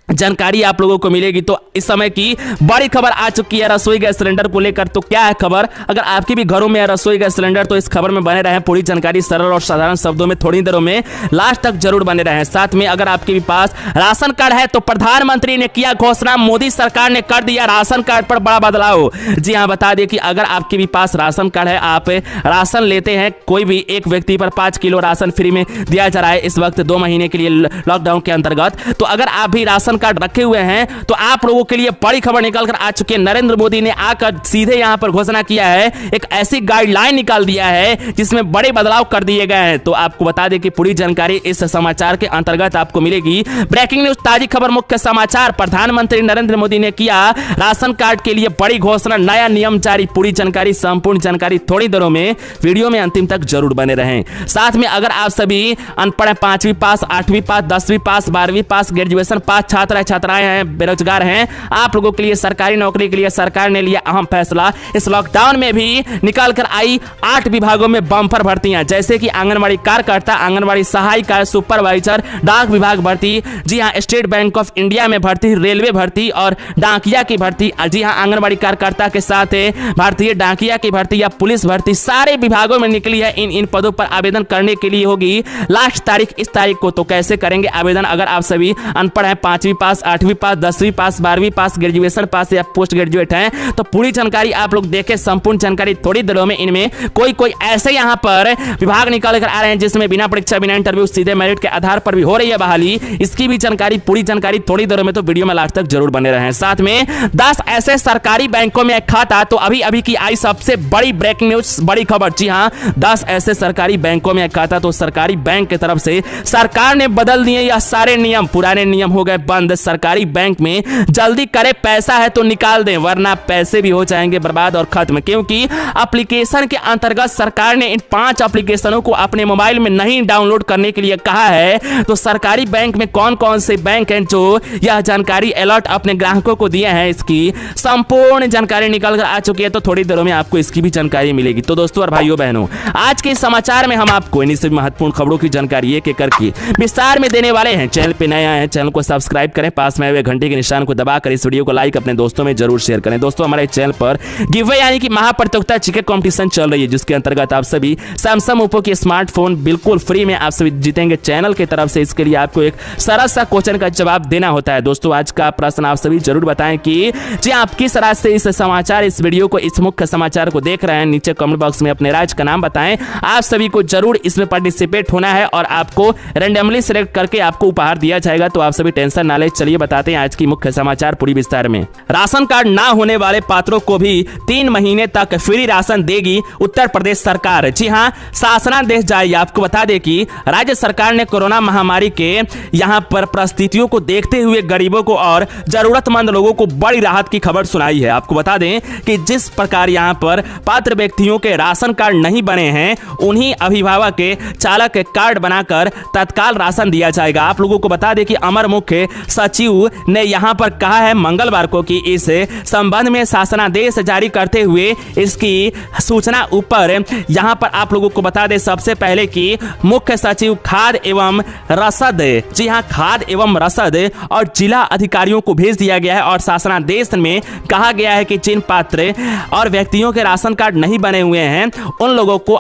जानकारी आप लोगों को मिलेगी। तो इस समय की बड़ी खबर आ चुकी है रसोई गैस सिलेंडर को लेकर। तो क्या है खबर? अगर आपके भी घरों में है रसोई गैस सिलेंडर तो इस खबर में बने रहें। पूरी जानकारी सरल और साधारण शब्दों में थोड़ी देरों में लास्ट तक जरूर बने रहें। साथ में अगर आपके भी पास राशन कार्ड है तो प्रधानमंत्री ने किया घोषणा, मोदी सरकार ने कर दिया राशन कार्ड पर बड़ा बदलाव। जी हाँ, बता दें कि अगर आपके भी पास राशन कार्ड है, आप राशन लेते हैं, कोई भी एक व्यक्ति पर 5 किलो राशन फ्री में दिया जा रहा है इस वक्त 2 महीने के लिए लॉकडाउन के अंतर्गत। तो अगर आप भी राशन कार्ड रखे हुए हैं तो आप लोगों के लिए बड़ी खबर निकल कर आ चुकी है। नरेंद्र मोदी ने आकर सीधे यहां पर घोषणा किया है, एक ऐसी गाइडलाइन निकाल दिया है जिसमें बड़े बदलाव कर दिए गए हैं। तो आपको बता दें कि पूरी जानकारी इस समाचार के अंतर्गत आपको मिलेगी। ब्रेकिंग न्यूज, ताजी खबर, मुख्य समाचार। प्रधानमंत्री नरेंद्र मोदी ने किया राशन कार्ड के लिए बड़ी घोषणा, नया नियम जारी। पूरी जानकारी, संपूर्ण जानकारी थोड़ी देरों में। वीडियो में अंतिम तक जरूर बने रहें। साथ में अगर आप सभी अनपढ़ हैं, 5वीं पास, 8वीं पास, 10वीं पास, 12वीं पास, ग्रेजुएशन पास छात्र छात्राएं हैं, बेरोजगार हैं, आप लोगों के लिए सरकारी नौकरी के लिए सरकार ने लिया अहम फैसला। इस लॉकडाउन में भी निकाल कर आई 8 विभागों में बम्पर भर्तियां, जैसे कि आंगनबाड़ी कार्यकर्ता, आंगनबाड़ी सहायिका, सुपरवाइजर, डाक विभाग भर्ती। जी हां, स्टेट बैंक ऑफ इंडिया में भर्ती, रेलवे भर्ती और डाकिया की भर्ती। जी हां, आंगनबाड़ी कार्यकर्ता के साथ भारतीय डाकिया की भर्ती या पुलिस भर्ती, सारे विभागों में निकली है। इन पदों पर आवेदन करने के लिए होगी लास्ट तारीख इस तारीख को। तो कैसे करेंगे आवेदन? अगर आप सभी अनपढ़ हैं, 5वीं पास, 8वीं पास, 10वीं पास, 12वीं पास, ग्रेजुएशन पास या पोस्ट ग्रेजुएट हैं, तो पूरी जानकारी आप लोग देखें। संपूर्ण जानकारी थोड़ी देरों में। इनमें कोई ऐसे यहां पर विभाग निकाल कर आ रहे हैं जिसमें बिना परीक्षा, बिना इंटरव्यू, सीधे मेरिट के आधार पर भी हो रही है बहाली। इसकी भी जानकारी, पूरी जानकारी थोड़ी देरों में। तो वीडियो में लास्ट तक जरूर बने रहें। साथ में 10 ऐसे सरकारी बैंकों में खाता। तो अभी की आई सबसे बड़ी ब्रेकिंग न्यूज, बड़ी खबर। जी हां, 10 ऐसे सरकारी बैंकों में खाता। तो सरकारी बैंक की तरफ से सरकार ने बदल दिए यह सारे नियम। पुराने नियम हो गए बंद। सरकारी बैंक में जल्दी करे, पैसा है तो निकाल दें, वरना पैसे भी हो जाएंगे बर्बाद और खत्म। क्योंकि एप्लीकेशन के अंतर्गत सरकार ने इन 5 एप्लीकेशनों को अपने मोबाइल में नहीं डाउनलोड करने के लिए कहा है। तो सरकारी बैंक में कौन कौन से बैंक हैं जो यह जानकारी अलर्ट अपने ग्राहकों को दिए हैं, इसकी संपूर्ण जानकारी निकल कर आ चुकी है। तो थोड़ी देरों में आपको इसकी भी जानकारी मिलेगी। तो दोस्तों और भाइयों बहनों, आज के समाचार में हम आपको इन्हीं सभी महत्वपूर्ण खबरों की जानकारी एक एक करके विस्तार में देने वाले हैं। चैनल पे नए आए हैं, चैनल को सब्सक्राइब करें, पास में हुए घंटे के निशान को दबाकर इस वीडियो को लाइक अपने दोस्तों में जरूर शेयर करें। दोस्तों, हमारे चैनल पर गिवअवे यानी कि महाप्रतियोगिता चिकन कंपटीशन चल रही है, जिसके अंतर्गत आप सभी सैमसंग ओप्पो के स्मार्टफोन बिल्कुल फ्री में आप सभी जीतेंगे चैनल की तरफ से। इसके लिए आपको एक सरल सा क्वेश्चन का जवाब देना होता है। दोस्तों, आज का प्रश्न आप सभी जरूर बताएं कि जी आप किस राज्य से इस समाचार, इस वीडियो को, इस मुख्य समाचार को देख रहे हैं। नीचे कमेंट बॉक्स में अपने राज्य का नाम बताएं। आप सभी को जरूर इसमें पार्टिसिपेट होना है और आपको रैंडमली सिलेक्ट करके आपको उपहार दिया जाएगा। तो आप सभी टेंशन ना लें। चलिए बताते हैं आज की मुख्य समाचार पूरी विस्तार में। राशन कार्ड ना होने वाले पात्रों को भी 3 महीने तक फ्री राशन देगी उत्तर प्रदेश सरकार। जी हां, शासनादेश जारी। आपको बता दें कि राज्य सरकार ने कोरोना महामारी के यहां पर परिस्थितियों को देखते हुए गरीबों को और जरूरतमंद लोगों को बड़ी राहत की खबर सुनाई है। आपको बता दें कि जिस प्रकार यहां पर पात्र व्यक्तियों के राशन कार्ड नहीं बने हैं, उन्हीं अभिभावक के चालक के कार्ड बनाकर तत्काल राशन दिया जाएगा। आप लोगों को बता दें कि अमर मुख्य सचिव ने यहां पर कहा है मंगलवार को कि इस संबंध में शासनादेश जारी करते हुए इसकी सूचना ऊपर यहां पर आप लोगों को बता दें सबसे पहले कि मुख्य सचिव खाद्य एवं रसद, जी हां, खाद्य एवं रसद और जिला अधिकारियों को भेज दिया गया है। और शासनादेश में कहा गया है कि जिन पात्र और व्यक्तियों के राशन कार्ड नहीं बने हुए हैं उन लोगों को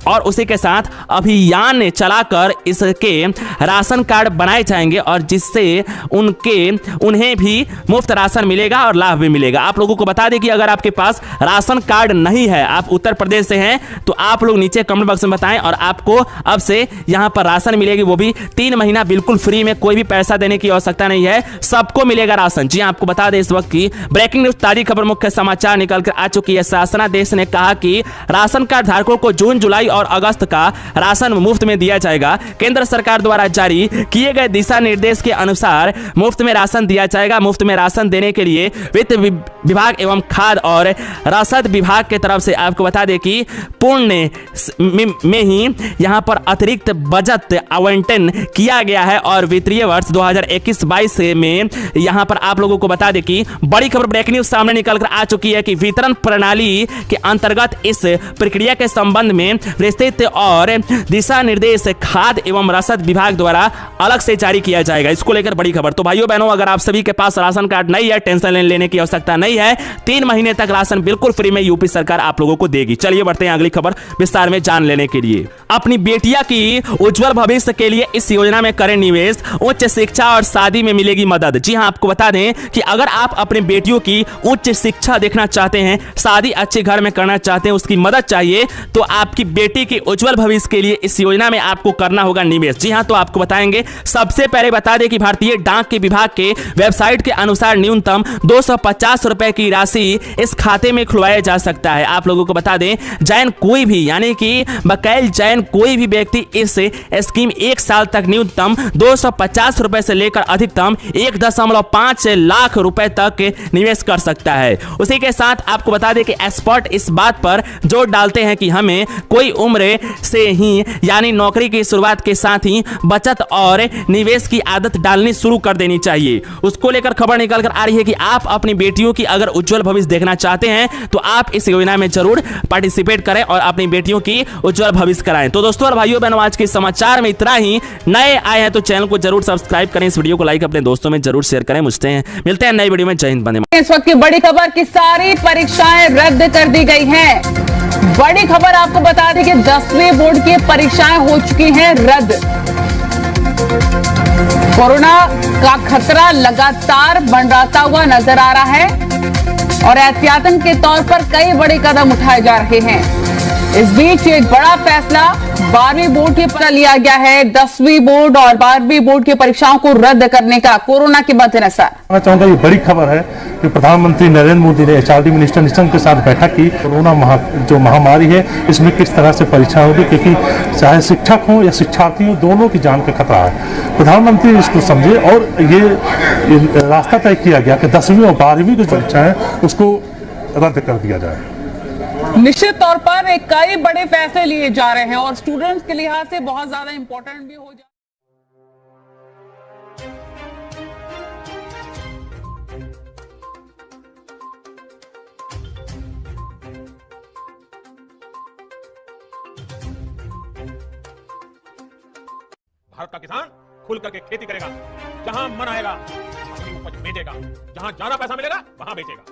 और उसी के साथ अभियान चलाकर इसके राशन कार्ड बनाए जाएंगे और जिससे उन्हें भी मुफ्त राशन मिलेगा और लाभ भी मिलेगा। आप लोगों को बता दें कि अगर आपके पास राशन कार्ड नहीं है, आप उत्तर प्रदेश से हैं, तो आप लोग नीचे कमेंट बॉक्स में बताएं और आपको अब से यहां पर राशन मिलेगी, वो भी 3 महीना बिल्कुल फ्री में, कोई भी पैसा देने की आवश्यकता नहीं है, सबको मिलेगा राशन। जी आपको बता दें इस वक्त की ब्रेकिंग न्यूज ताजी खबर मुख्य समाचार निकल कर आ चुकी है। शासनादेश ने कहा कि राशन कार्ड धारकों को जून, जुलाई और अगस्त का राशन मुफ्त में दिया जाएगा। केंद्र सरकार द्वारा जारी किए गए दिशा निर्देश के अनुसार मुफ्त में राशन दिया जाएगा। मुफ्त में राशन देने के लिए वित्त विभाग एवं खाद्य और रसद विभाग के तरफ से आपको बता दें कि पुण्य में ही यहां पर अतिरिक्त बजट आवंटन किया गया है और वित्तीय वर्ष 2021-22 में यहां पर आप लोगों को बता दें कि बड़ी खबर ब्रेकिंग न्यूज सामने निकल कर आ चुकी है कि वितरण प्रणाली के अंतर्गत इस प्रक्रिया के संबंध में विस्तृत और दिशा निर्देश खाद्य एवं रसद विभाग द्वारा अलग से जारी किया जाएगा। इसको लेकर बड़ी खबर। तो भाइयों बहनों, अगर आप सभी के पास राशन कार्ड नहीं है, टेंशन लेने की आवश्यकता नहीं है, 3 महीने तक राशन बिल्कुल फ्री में यूपी सरकार आप लोगों को देगी। चलिए बढ़ते हैं अगली खबर विस्तार में जान लेने के लिए। अपनी बेटिया की उज्जवल भविष्य के लिए इस योजना में करें निवेश, उच्च शिक्षा और शादी में मिलेगी मदद। जी हां, आपको बता दें कि अगर आप अपनी बेटियों की उच्च शिक्षा देखना चाहते हैं, शादी अच्छे घर में करना चाहते हैं, उसकी मदद चाहिए, तो आपकी बेटी के उज्जवल भविष्य के लिए इस योजना में आपको करना होगा निवेश। जी हां, तो आपको बताएंगे। सबसे पहले बता दें कि भारतीय डाक के विभाग के वेबसाइट के अनुसार न्यूनतम 250 रुपए की राशि इस खाते में खुलवाया जा सकता है। आप लोगों को बता दें, जैन कोई भी यानी कि बकायल जैन कोई भी व्यक्ति इस स्कीम 1 साल तक न्यूनतम 250 रुपए से लेकर अधिकतम 1.5 लाख रुपए तक निवेश कर सकता है। उसी के साथ आपको बता दें कि एक्सपर्ट इस बात पर जोर डालते हैं कि हमें कोई उम्र से ही यानी नौकरी की शुरुआत के साथ ही बचत और निवेश की आदत डालनी शुरू कर देनी चाहिए। उसको लेकर खबर निकल कर आ रही है कि आप अपनी बेटियों की अगर उज्जवल भविष्य देखना चाहते हैं तो आप इस योजना में जरूर पार्टिसिपेट करें और अपनी बेटियों की उज्जवल भविष्य कराएं। तो दोस्तों और भाइयों बहनों, आज के समाचार में इतना ही। नए आए हैं तो चैनल को जरूर सब्सक्राइब करें, इस वीडियो को लाइक अपने दोस्तों में जरूर शेयर करें। मिलते हैं नई वीडियो में। जय हिंद, वंदे मातरम। इस वक्त की बड़ी खबर की सारी परीक्षाएं रद्द कर दी गई हैं। बड़ी खबर आपको बता दें कि 10वीं बोर्ड की परीक्षाएं हो चुकी हैं रद्द। कोरोना का खतरा लगातार मंडराता हुआ नजर आ रहा है और एहतियातन के तौर पर कई बड़े कदम उठाए जा रहे हैं। इस बीच एक बड़ा फैसला 12वीं बोर्ड की पर लिया गया है। 10वीं बोर्ड और 12वीं बोर्ड की परीक्षाओं को रद्द करने का कोरोना के मद्देनजर। मैं चाहूंगा ये बड़ी खबर है कि प्रधानमंत्री नरेंद्र मोदी ने एचआरडी मिनिस्टर निशंक के साथ बैठक की। कोरोना जो महामारी है इसमें किस तरह से परीक्षा होगी, क्योंकि चाहे शिक्षक हो या शिक्षार्थी हो, दोनों की जान का खतरा है। प्रधानमंत्री इसको समझे और ये रास्ता तय किया गया कि 10वीं और 12वीं की परीक्षा है उसको रद्द कर दिया जाए। निश्चित तौर पर एक कई बड़े फैसले लिए जा रहे हैं और स्टूडेंट्स के लिहाज से बहुत ज्यादा इंपॉर्टेंट भी हो जाए। भारत का किसान खुल करके खेती करेगा, जहां मन आएगा अपनी उपज बेचेगा, जहां ज्यादा पैसा मिलेगा वहां बेचेगा,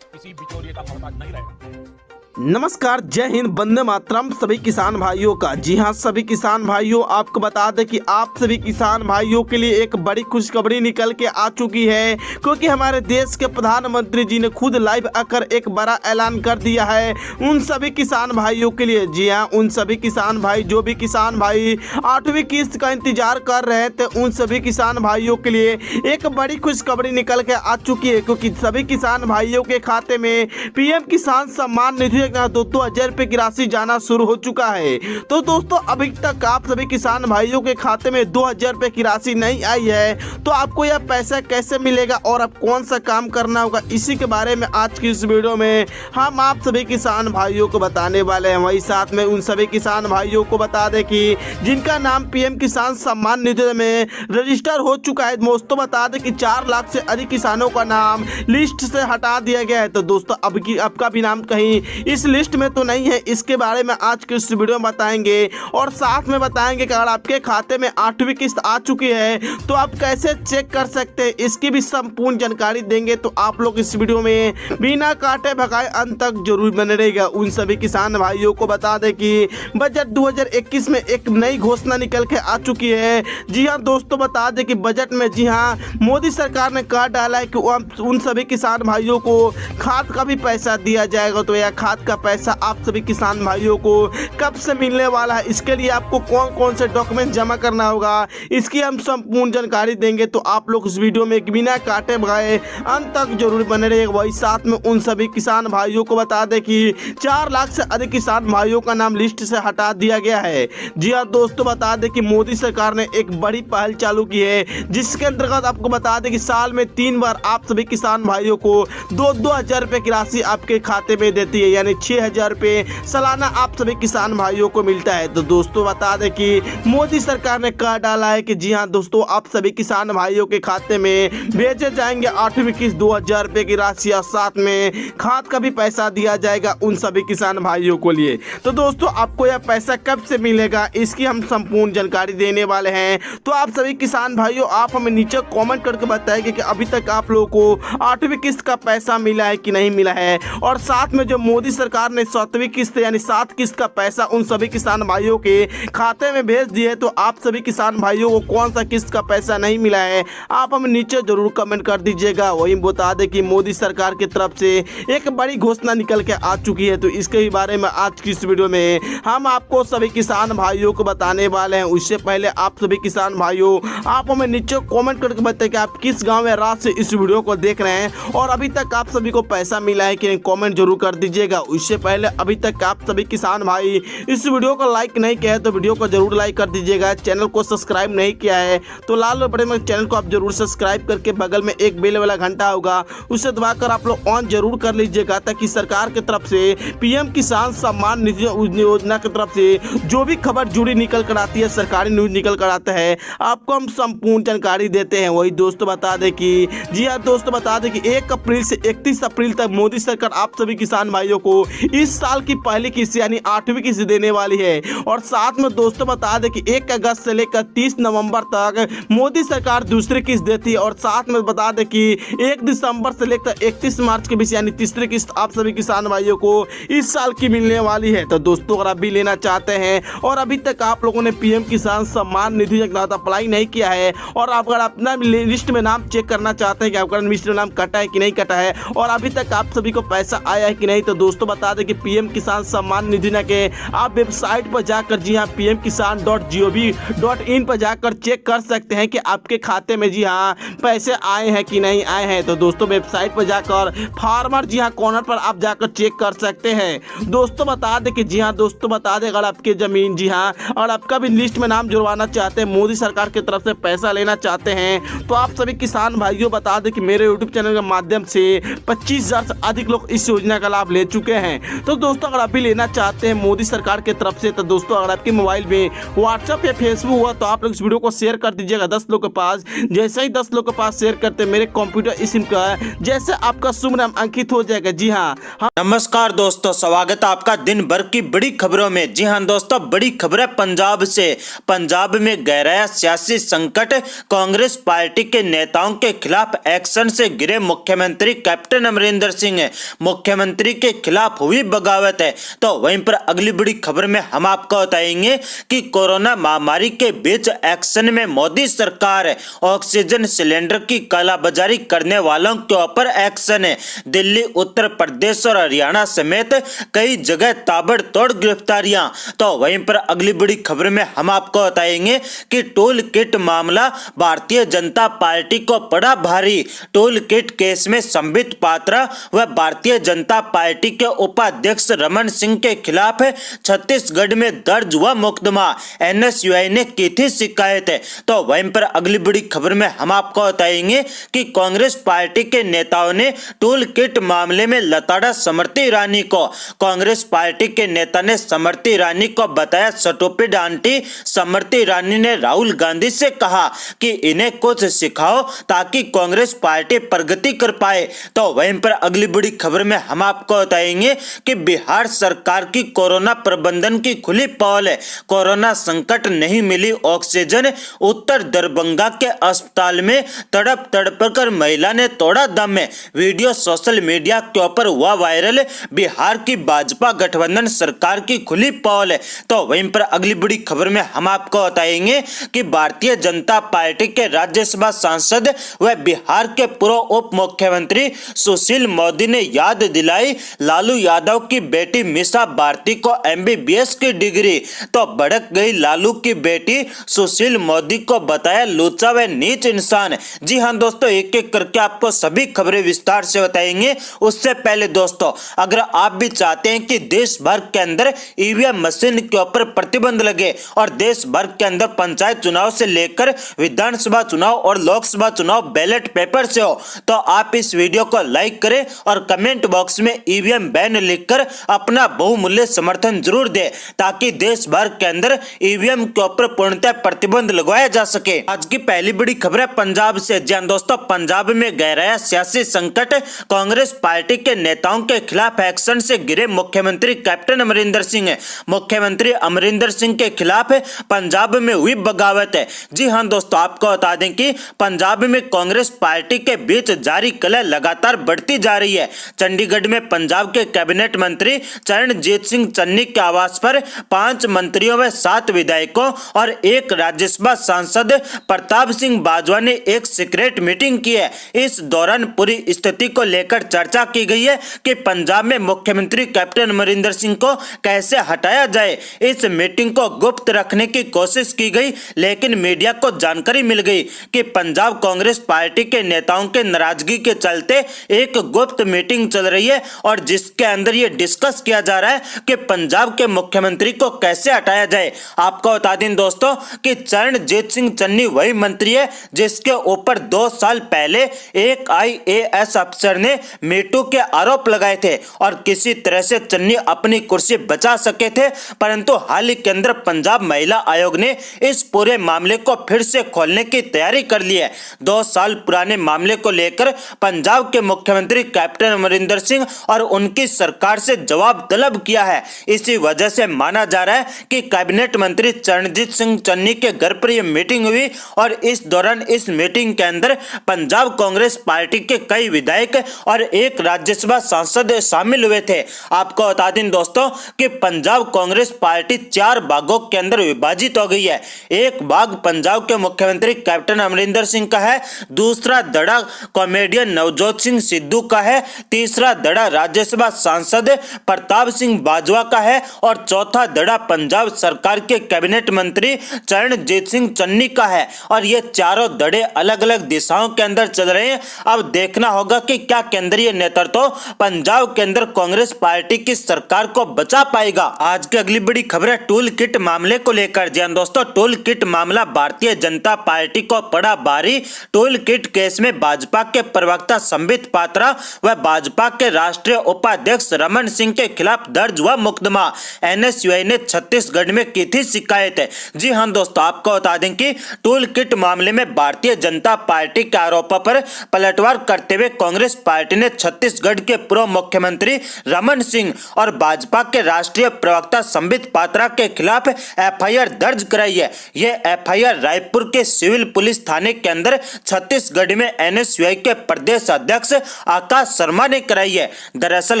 किसी बिचौलिए का मोहताज नहीं रहेगा। नमस्कार, जय हिंद, वंदे मातरम सभी किसान भाइयों का। जी हां सभी किसान भाइयों, आपको बता दें कि आप सभी किसान भाइयों के लिए एक बड़ी खुशखबरी निकल के आ चुकी है, क्योंकि हमारे देश के प्रधानमंत्री जी ने खुद लाइव आकर एक बड़ा ऐलान कर दिया है उन सभी किसान भाइयों के लिए। जी हां, उन सभी किसान भाई जो भी किसान भाई 8वीं किस्त का इंतजार कर रहे थे, उन सभी किसान भाइयों के लिए एक बड़ी खुशखबरी निकल के आ चुकी है, क्योंकि सभी किसान भाइयों के खाते में पीएम किसान सम्मान निधि 2,000 रुपए की राशि जाना शुरू हो चुका है। तो दोस्तों, अभी तक आप सभी किसान भाइयों के खाते में 2,000 रुपए की राशि नहीं आई है, तो आपको यह पैसा कैसे मिलेगा और अब कौन सा काम करना होगा, इसी के बारे में आज की इस वीडियो में हम आप सभी किसान भाइयों को बताने वाले हैं। वही साथ में उन सभी किसान भाइयों को बता दें कि जिनका नाम पीएम किसान सम्मान निधि में रजिस्टर हो चुका है, दोस्तों बता दें कि 4 लाख से अधिक किसानों का नाम लिस्ट से हटा दिया गया है। तो दोस्तों, अब का भी नाम कहीं इस लिस्ट में तो नहीं है, इसके बारे में आज के इस वीडियो में बताएंगे और साथ में बताएंगे कि अगर आपके खाते में 8वीं किस्त आ चुकी है तो आप कैसे चेक कर सकते हैं, इसकी भी संपूर्ण जानकारी देंगे। तो आप लोग इस वीडियो में बिना काटे भगाए अंत तक जरूर बने रहेगा। उन सभी किसान भाइयों को बता दें कि बजट 2021 में एक नई घोषणा निकल के आ चुकी है। जी हाँ दोस्तों, बता दें कि बजट में जी हाँ मोदी सरकार ने कहा डाला है कि उन सभी किसान भाइयों को खाद का भी पैसा दिया जाएगा। तो यह खाद का पैसा आप सभी किसान भाइयों को कब से मिलने वाला है, इसके लिए आपको कौन कौन से डॉक्यूमेंट जमा करना होगा, इसकी हम संपूर्ण जानकारी देंगे। तो आप लोग इस वीडियो में बिना काटे भगाए अंत तक जरूर बने रहिएगा। वही साथ में उन सभी किसान भाइयों को बता दें कि 4 लाख से अधिक किसान भाइयों का नाम लिस्ट से हटा दिया गया है। जी हाँ दोस्तों, बता दें कि मोदी सरकार ने एक बड़ी पहल चालू की है, जिसके अंतर्गत आपको बता दें कि साल में 3 बार आप सभी किसान भाइयों को 2-2 हजार रुपए की राशि आपके खाते में देती है, यानी 6,000 रुपए सालाना आप सभी किसान भाइयों को मिलता है। तो दोस्तों बता दें कि मोदी सरकार ने कहा डाला है कि जी हाँ दोस्तों, आप सभी किसान भाइयों के खाते में भेजे जाएंगे 8वीं किस्त 2,000 रुपए की राशि और साथ में खाद का भी पैसा दिया जाएगा उन सभी किसान भाइयों को लिए। तो दोस्तों आपको यह पैसा कब से मिलेगा, इसकी हम संपूर्ण जानकारी देने वाले हैं। तो आप सभी किसान भाइयों, आप हमें नीचे कमेंट करके बताएंगे कि अभी तक आप लोगों को 8वीं किस्त का पैसा मिला है कि नहीं मिला है, और साथ में जो मोदी सरकार ने 7वीं किस्त यानी 7 किस्त का पैसा उन सभी किसान भाइयों के खाते में भेज दिए। तो आप सभी किसान भाइयों को कौन सा किस्त का पैसा नहीं मिला है, आप हमें नीचे जरूर कमेंट कर दीजिएगा। वही बता दें कि मोदी सरकार की तरफ से एक बड़ी घोषणा निकल के आ चुकी है, तो इसके ही बारे में आज की इस वीडियो में हम आपको सभी किसान भाइयों को बताने वाले हैं। उससे पहले आप सभी किसान भाइयों, आप हमें नीचे कमेंट करके बताएं कि आप किस गांव या राज्य से इस वीडियो को देख रहे हैं और अभी तक आप सभी को पैसा मिला है कि नहीं, कमेंट जरूर कर दीजिएगा। उससे पहले अभी तक आप सभी किसान भाई इस वीडियो को लाइक नहीं किया है तो वीडियो को जरूर लाइक कर दीजिएगा। चैनल को सब्सक्राइब नहीं किया है तो लाल बटन में चैनल को आप जरूर सब्सक्राइब करके बगल में एक बेल वाला घंटा होगा उसे दबाकर आप लोग ऑन जरूर कर लीजिएगा, ताकि सरकार की तरफ से पीएम किसान सम्मान निधि योजना की तरफ से जो भी खबर जुड़ी निकल कर आती है, सरकारी न्यूज निकल कर आता है, आपको हम संपूर्ण जानकारी देते हैं। वही दोस्तों बता दें कि जी हाँ दोस्तों, बता दें कि 1 अप्रैल से 31 अप्रैल तक मोदी सरकार आप सभी किसान भाइयों को इस साल की पहली किस्त यानी 8वीं किस्त देने वाली है। और साथ में दोस्तों बता दें कि 1 अगस्त से लेकर 30 नवंबर तक मोदी सरकार दूसरी किस्त देती है, और साथ में बता दें कि 1 दिसंबर से लेकर 31 मार्च के बीच यानी तीसरी किस्त आप सभी किसान भाइयों को इस साल की मिलने वाली है। तो दोस्तों अगर आप भी लेना चाहते हैं और अभी तक आप लोगों ने पीएम किसान सम्मान निधि योजना अप्लाई नहीं किया है, और आप अगर अपना लिस्ट में नाम चेक करना चाहते हैं कि आपका लिस्ट में नाम कटा है कि नहीं कटा है और अभी तक आप सभी को पैसा आया है कि नहीं, तो दोस्तों बता दें कि पीएम किसान सम्मान निधि योजना के आप वेबसाइट पर जाकर जी हाँ pmkisan.gov.in पर जाकर चेक कर सकते हैं कि आपके खाते में जी हाँ पैसे आए हैं कि नहीं आए हैं। तो दोस्तों वेबसाइट पर जाकर फार्मर जी हाँ कॉर्नर पर आप जाकर चेक कर सकते हैं। दोस्तों बता दें कि जी हाँ दोस्तों बता दें, अगर आपकी जमीन जी हाँ और आपका भी लिस्ट में नाम जुड़वाना चाहते हैं, मोदी सरकार की तरफ से पैसा लेना चाहते हैं, तो आप सभी किसान भाइयों बता दें कि मेरे यूट्यूब चैनल के माध्यम से 25,000 से अधिक लोग इस योजना का लाभ ले चुके हैं। तो दोस्तों अगर आप भी लेना चाहते हैं मोदी सरकार की तरफ से, तो दोस्तों अगर आपके मोबाइल में व्हाट्सएप या फेसबुक हुआ तो आप लोग इस वीडियो को शेयर कर दीजिएगा 10 लोग के पास। जैसे ही 10 लोग के पास शेयर करते मेरे कंप्यूटर सिम का जैसे आपका शुभ नाम अंकित हो जाएगा। जी हाँ नमस्कार दोस्तों, स्वागत है आपका दिन भर की बड़ी खबरों में। जी हाँ दोस्तों, बड़ी खबर है पंजाब से। पंजाब में गहराया सियासी संकट, कांग्रेस पार्टी के नेताओं के खिलाफ एक्शन से गिरे मुख्यमंत्री कैप्टन अमरिंदर सिंह। मुख्यमंत्री के खिलाफ हुई बगावत है। तो वहीं पर अगली बड़ी खबर में हम आपको बताएंगे कि कोरोना महामारी के बीच एक्शन में मोदी सरकार, ऑक्सीजन सिलेंडर की कालाबाजारी करने वालों के ऊपर एक्शन है। दिल्ली, उत्तर प्रदेश और हरियाणा समेत कई जगह ताबड़तोड़ गिरफ्तारियां। तो वहीं पर अगली बड़ी खबर में हम आपको बताएंगे कि टोल किट मामला भारतीय जनता पार्टी को पड़ा भारी। टोल किट केस में संबित पात्रा व भारतीय जनता पार्टी के उपाध्यक्ष रमन सिंह के खिलाफ छत्तीसगढ़ में दर्ज हुआ मुकदमा। एनएसयूआई ने की थी शिकायत। तो वहीं पर अगली बड़ी खबर में हम आपको बताएंगे कि कांग्रेस पार्टी के नेताओं ने टोल किट मामले में लताड़ा स्मृति ईरानी को। कांग्रेस पार्टी के नेता ने स्मृति ईरानी को बताया स्टूपिड आंटी। स्मृति ईरानी ने राहुल गांधी से कहा कि इन्हें कुछ सिखाओ ताकि कांग्रेस पार्टी प्रगति कर पाए। तो वहीं पर अगली बड़ी खबर में हम आपको बताएंगे बताएंगे कि बिहार सरकार की कोरोना प्रबंधन की खुली पहल है। कोरोना संकट नहीं मिली ऑक्सीजन, उत्तर दरभंगा के अस्पताल में तड़प तड़प कर महिला ने तोड़ा दम। वीडियो सोशल मीडिया के ऊपर हुआ वायरल। बिहार की भाजपा गठबंधन सरकार की खुली पहल है। तो वहीं पर अगली बड़ी खबर में हम आपको बताएंगे कि भारतीय जनता पार्टी के राज्यसभा सांसद व बिहार के पूर्व उप मुख्यमंत्री सुशील मोदी ने याद दिलाई लालू यादव की बेटी मीसा भारती को MBBS की डिग्री। तो भड़क गई लालू की बेटी, सुशील मोदी को बताया लूचा व नीच इंसान। जी हां दोस्तों, एक एक करके आपको सभी खबरें विस्तार से बताएंगे। उससे पहले दोस्तों, अगर आप भी चाहते हैं कि देश भर के अंदर EVM मशीन के ऊपर प्रतिबंध लगे और देश भर के अंदर पंचायत चुनाव से लेकर विधानसभा चुनाव और लोकसभा चुनाव बैलेट पेपर से हो, तो आप इस वीडियो को लाइक करें और कमेंट बॉक्स में EVM बैन लिखकर अपना बहुमूल्य समर्थन जरूर दें, ताकि देश भर के अंदर EVM के ऊपर पूर्णतः प्रतिबंध लगाया जा सके। आज की पहली बड़ी खबर है पंजाब से। जी हां दोस्तों, पंजाब में गहराया सियासी संकट। कांग्रेस पार्टी के नेताओं के खिलाफ एक्शन से गिरे मुख्यमंत्री कैप्टन अमरिंदर सिंह। मुख्यमंत्री अमरिंदर सिंह के खिलाफ पंजाब में हुई बगावत है। जी हां दोस्तों, आपको बता दें कि पंजाब में कांग्रेस पार्टी के बीच जारी कलह लगातार बढ़ती जा रही है। चंडीगढ़ में पंजाब के कैबिनेट मंत्री चरणजीत सिंह चन्नी के आवास पर 5 मंत्रियों व 7 विधायकों और एक राज्यसभा सांसद प्रताप सिंह बाजवा ने एक सीक्रेट मीटिंग की है। इस दौरान पूरी स्थिति को लेकर चर्चा की गई है कि पंजाब में मुख्यमंत्री कैप्टन अमरिंदर सिंह को कैसे हटाया जाए। इस मीटिंग को गुप्त रखने की कोशिश की गई, लेकिन मीडिया को जानकारी मिल गई कि पंजाब कांग्रेस पार्टी के नेताओं के नाराजगी के चलते एक गुप्त मीटिंग चल रही है और जिसके अंदर यह डिस्कस किया जा रहा है कि पंजाब के मुख्यमंत्री को कैसे हटाया जाए। आपको बता दें दोस्तों कि चरणजीत सिंह चन्नी वही मंत्री है जिसके ऊपर 2 साल पहले एक IAS अफसर ने मीटू के आरोप लगाए थे और किसी तरह से चन्नी अपनी कुर्सी बचा सके थे, परंतु हाल ही के अंदर पंजाब महिला आयोग ने इस पूरे मामले को फिर से खोलने की तैयारी कर ली है। 2 साल पुराने मामले को लेकर पंजाब के मुख्यमंत्री कैप्टन अमरिंदर सिंह और उनकी सरकार से जवाब तलब किया है। इसी वजह से माना जा रहा है कि कैबिनेट मंत्री चरणजीत सिंह चन्नी के घर पर यह मीटिंग हुई और इस दौरान इस मीटिंग के अंदर पंजाब कांग्रेस पार्टी के कई विधायक और एक राज्यसभा सांसद शामिल हुए थे। आपको बता दें दोस्तों कि पंजाब कांग्रेस पार्टी 4 भागों के अंदर विभाजित हो गई है। एक भाग पंजाब के मुख्यमंत्री कैप्टन अमरिंदर सिंह का है, दूसरा धड़ा कॉमेडियन नवजोत सिंह सिद्धू का है, तीसरा धड़ा राज्यसभा सांसद प्रताप सिंह बाजवा का है और चौथा धड़ा पंजाब सरकार के कैबिनेट मंत्री चरणजीत सिंह चन्नी का है। और ये चारों धड़े अलग अलग दिशाओं के अंदर चल रहे हैं। अब देखना होगा कि क्या केंद्रीय नेतृत्व पंजाब के अंदर कांग्रेस पार्टी की सरकार को बचा पाएगा। आज की अगली बड़ी खबर है टूल किट मामले को लेकर। जी हां दोस्तों, टूल किट मामला भारतीय जनता पार्टी को पड़ा भारी। टूल किट केस में भाजपा के प्रवक्ता संबित पात्रा व भाजपा के राष्ट्रीय उपाध्यक्ष रमन सिंह के खिलाफ दर्ज हुआ मुकदमा। NSUI ने छत्तीसगढ़ में की थी शिकायत। जी हां दोस्तों, आपको बता दें कि टूल किट मामले में भारतीय जनता पार्टी के आरोपों पर पलटवार करते हुए कांग्रेस पार्टी ने छत्तीसगढ़ के पूर्व मुख्यमंत्री रमन सिंह और भाजपा के राष्ट्रीय प्रवक्ता संबित पात्रा के खिलाफ FIR दर्ज कराई है। यह FIR रायपुर के सिविल पुलिस थाने के अंदर छत्तीसगढ़ में NSUI के प्रदेश अध्यक्ष आकाश शर्मा ने कराई है। दरअसल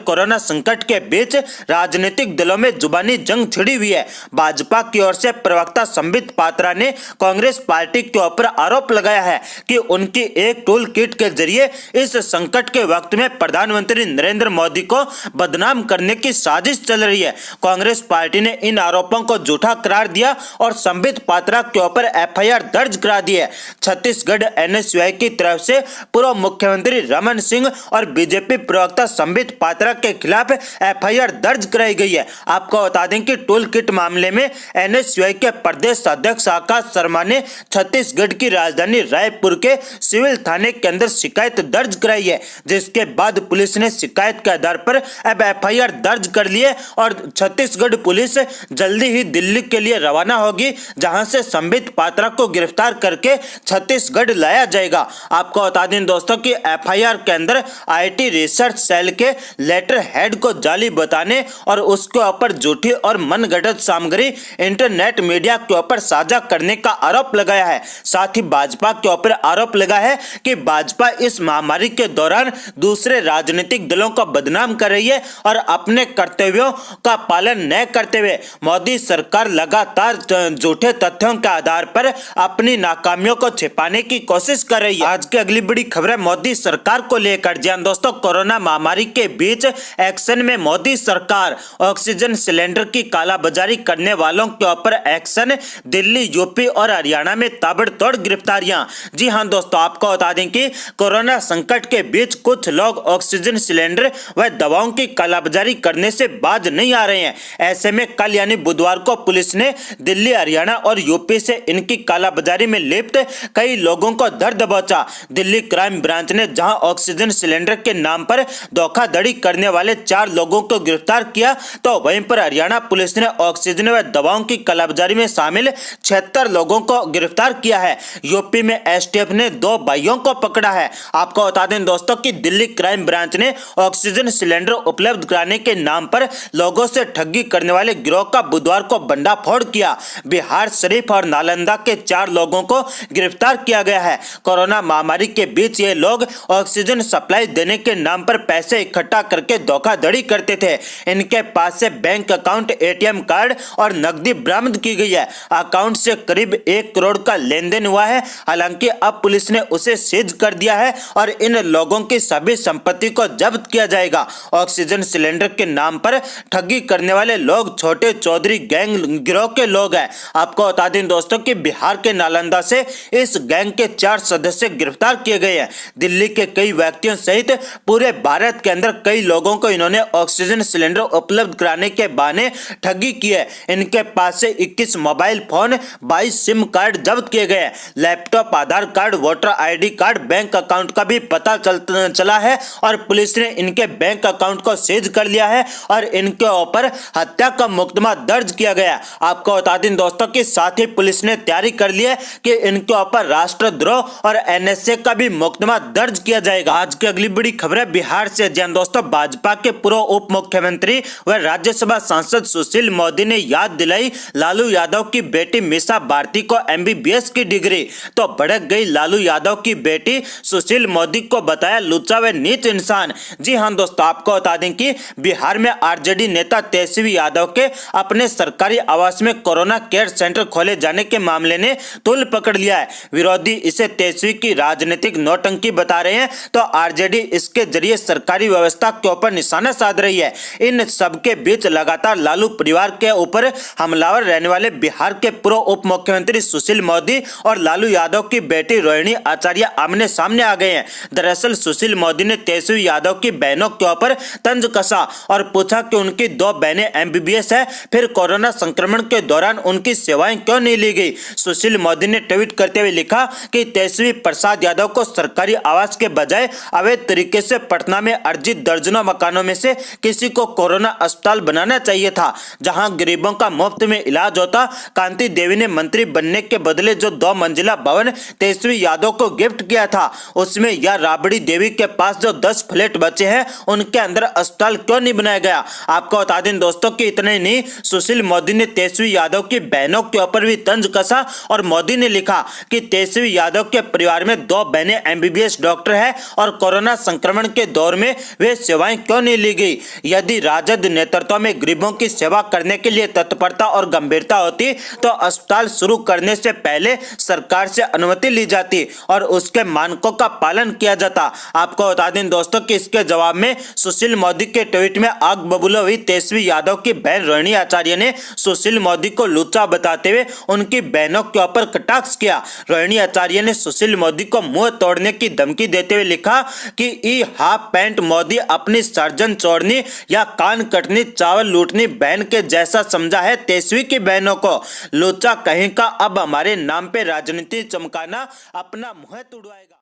कोरोना संकट के बीच राजनीतिक दलों में जुबानी जंग छिड़ी हुई है। भाजपा की ओर से प्रवक्ता संबित पात्रा ने कांग्रेस पार्टी के ऊपर आरोप लगाया है कि उनकी एक टूल किट के जरिए इस संकट के वक्त में प्रधानमंत्री नरेंद्र मोदी को बदनाम करने की साजिश चल रही है। कांग्रेस पार्टी ने इन आरोपों को झूठा करार दिया और संबित पात्रा के ऊपर FIR दर्ज करा दी है। छत्तीसगढ़ NSUI की तरफ से पूर्व मुख्यमंत्री रमन सिंह और बीजेपी प्रवक्ता संबित पात्रा के खिलाफ FIR दर्ज कराई गई है। आपको बता दें कि टूल किट मामले में NSUI के प्रदेश अध्यक्ष आकाश शर्मा ने छत्तीसगढ़ की राजधानी रायपुर के सिविल थाने के अंदर शिकायत दर्ज कराई है, जिसके बाद पुलिस ने शिकायत के आधार पर अब FIR दर्ज कर लिए और छत्तीसगढ़ पुलिस जल्दी ही दिल्ली के लिए रवाना होगी, जहां से संबित पात्रा को गिरफ्तार करके छत्तीसगढ़ लाया जाएगा। आपको बता दें दोस्तों कि FIR के अंदर IT रिसर्च सेल के लेटर लेटर हेड को जाली बताने और उसके ऊपर झूठी और मनगढ़ंत सामग्री इंटरनेट मीडिया के ऊपर साझा करने का आरोप लगाया है। साथ ही भाजपा के ऊपर आरोप लगा है कि भाजपा इस महामारी के दौरान दूसरे राजनीतिक दलों को बदनाम कर रही है और अपने कर्तव्यों का पालन न करते हुए मोदी सरकार लगातार झूठे तथ्यों के आधार पर अपनी नाकामियों को छिपाने की कोशिश कर रही है। आज की अगली बड़ी खबर है मोदी सरकार को लेकर। जी हां दोस्तों, कोरोना महामारी के बीच एक्शन में मोदी सरकार। ऑक्सीजन सिलेंडर की कालाबाजारी करने वालों के ऊपर एक्शन। दिल्ली, यूपी और हरियाणा में ताबड़तोड़ गिरफ्तारियां। जी हां दोस्तों, आपको बता दें कि कोरोना संकट के बीच कुछ लोग ऑक्सीजन सिलेंडर व दवाओं की कालाबाजारी करने से बाज नहीं आ रहे हैं। ऐसे में कल यानी बुधवार को पुलिस ने दिल्ली, हरियाणा और यूपी से इनकी कालाबाजारी में लिप्त कई लोगों को धर दबोचा। दिल्ली क्राइम ब्रांच ने जहां ऑक्सीजन सिलेंडर के नाम पर धोखाधड़ी करने वाले 4 लोगों को गिरफ्तार किया, तो वहीं पर हरियाणा पुलिस ने ऑक्सीजन व दवाओं की कालाबाजारी में शामिल 76 लोगों को गिरफ्तार किया है। यूपी में एसटीएफ ने 2 भाइयों को पकड़ा है। आपको बता दें दोस्तों कि दिल्ली क्राइम ब्रांच ने ऑक्सीजन सिलेंडर उपलब्ध कराने के नाम पर लोगों से ठगी करने वाले गिरोह का बुधवार को भंडाफोड़ किया। बिहार शरीफ और नालंदा के 4 लोगों को गिरफ्तार किया गया है। कोरोना महामारी के बीच ये लोग ऑक्सीजन सप्लाई देने के नाम पर पैसे इकट्ठा करके धोखाधड़ी करते थे। इनके पास से बैंक अकाउंट, एटीएम कार्ड और नकदी बरामद की गई है। अकाउंट से करीब 1 करोड़ का लेन देन हुआ है। हालांकि अब पुलिस ने उसे सीज कर दिया है और इन लोगों की सभी संपत्ति को जब्त किया जाएगा। ऑक्सीजन सिलेंडर के नाम पर ठगी करने वाले लोग छोटे चौधरी गैंग गिरोह के लोग हैं। आपको बता दें दोस्तों कि बिहार के नालंदा से इस गैंग के 4 सदस्य गिरफ्तार किए गए हैं। दिल्ली के कई व्यक्तियों सहित पूरे भारत के अंदर कई लोगों को इन्होंने ऑक्सीजन सिलेंडर उपलब्ध कराने के बहाने ठगी की है। इनके पास से 21 मोबाइल फोन, 22 सिम कार्ड जब्त किए गए। Laptop, Aadhaar card, voter ID card, bank account का भी पता चला है और पुलिस ने इनके बैंक अकाउंट को सीज कर लिया है और इनके ऊपर हत्या का मुकदमा दर्ज किया गया। आपको बता दें दोस्तों कि साथ ही पुलिस ने तैयारी कर ली है कि इनके ऊपर राष्ट्रद्रोह और एनएसए का भी मुकदमा दर्ज किया जाएगा। आज की अगली बड़ी खबर है बिहार से। जी दोस्तों, भाजपा के पूर्व उप मुख्यमंत्री व राज्यसभा सांसद सुशील मोदी ने याद दिलाई लालू यादव की बेटी मीसा भारती को एमबीबीएस की डिग्री, तो भड़क गई लालू यादव की बेटी। सुशील मोदी को बताया लुच्चा व नीच इंसान। जी हां दोस्तों, आपको बता दें कि बिहार में आरजेडी नेता तेजस्वी यादव के अपने सरकारी आवास में कोरोना केयर सेंटर खोले जाने के मामले ने तूल पकड़ लिया है। विरोधी इसे तेजस्वी की राजनीतिक नौटंकी बता रहे हैं, तो आरजेडी इसके जरिए सरकारी व्यवस्था के ऊपर निशाना साध रही है। इन सबके बीच लगातार लालू परिवार के ऊपर हमलावर रहने वाले बिहार के पूर्व उप मुख्यमंत्री सुशील मोदी और लालू यादव की बेटी रोहिणी आचार्य आमने सामने आ गए हैं। दरअसल सुशील मोदी ने तेजस्वी यादव की बहनों के ऊपर तंज कसा और पूछा कि उनकी 2 बहनें एमबीबीएस है, फिर कोरोना संक्रमण के दौरान उनकी सेवाएं क्यों नहीं ली गई। सुशील मोदी ने ट्वीट करते हुए लिखा कि तेजस्वी प्रसाद यादव को सरकारी आवास के बजाय अवैध तरीके से पटना में अर्जित दर्जनों मकानों में से किसी को कोरोना अस्पताल बनाना चाहिए था, जहां गरीबों का मुफ्त में इलाज होता। कांति देवी ने मंत्री बनने के बदले जो 2 मंजिला भवन तेजस्वी यादव को गिफ्ट किया था, उसमें या राबड़ी देवी के पास जो 10 फ्लैट बचे हैं उनके अंदर अस्पताल क्यों नहीं बनाया गया। आपको बता दें दोस्तों कि इतने नहीं, सुशील मोदी ने तेजस्वी यादव की बहनों के ऊपर भी तंज कसा और मोदी ने लिखा कि तेजस्वी यादव के परिवार में 2 बहनें एमबीबीएस डॉक्टर है और कोरोना संक्रमण के दौर में वे सेवाएं क्यों नहीं ली गई। यदि राजद नेतृत्व में गरीबों की सेवा करने के लिए तत्परता और गंभीरता होती तो अस्पताल शुरू करने से पहले सरकार से अनुमति ली जाती और उसके मानकों का पालन किया जाता। आपको बता दें दोस्तों कि इसके जवाब में सुशील मोदी के ट्वीट में आग बबूला हुई तेजस्वी यादव की बहन रोहिणी आचार्य ने सुशील मोदी को लुच्चा बताते हुए उनकी बहनों के ऊपर कटाक्ष किया। रोहिणी आचार्य ने सुशील मोदी को मुंह तोड़ने की धमकी देते हुए लिखा कि ई हाफ पैंट मोदी अपनी सर्जन चोरनी या कान कटनी, चावल लूटनी बहन के जैसा समझा है तेजस्वी की बहनों को। लुच्चा कहीं का अब हमारे नाम पे राजनीति चमकाना अपना मुंह तुड़वाएगा।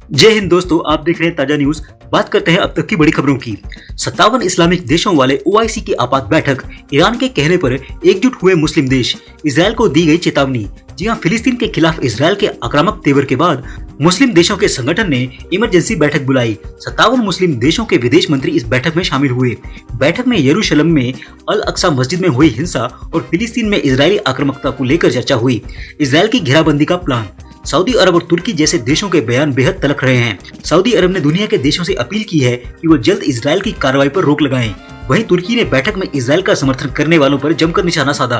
जय हिंद दोस्तों, आप देख रहे हैं ताजा न्यूज। बात करते हैं अब तक की बड़ी खबरों की। 57 इस्लामिक देशों वाले ओआईसी की आपात बैठक, ईरान के कहने पर एकजुट हुए मुस्लिम देश, इजरायल को दी गई चेतावनी। जी हां, फिलिस्तीन के खिलाफ इजरायल के आक्रामक तेवर के बाद मुस्लिम देशों के संगठन ने इमरजेंसी बैठक बुलाई। 57 मुस्लिम देशों के विदेश मंत्री इस बैठक में शामिल हुए। बैठक में यरूशलेम में अल अक्सा मस्जिद में हुई हिंसा और फिलिस्तीन में इजरायली आक्रामकता को लेकर चर्चा हुई। इजरायल की घेराबंदी का प्लान। सऊदी अरब और तुर्की जैसे देशों के बयान बेहद तलख रहे हैं। सऊदी अरब ने दुनिया के देशों से अपील की है कि वो जल्द इजरायल की कार्रवाई पर रोक लगाएं। वहीं तुर्की ने बैठक में इजरायल का समर्थन करने वालों पर जमकर निशाना साधा।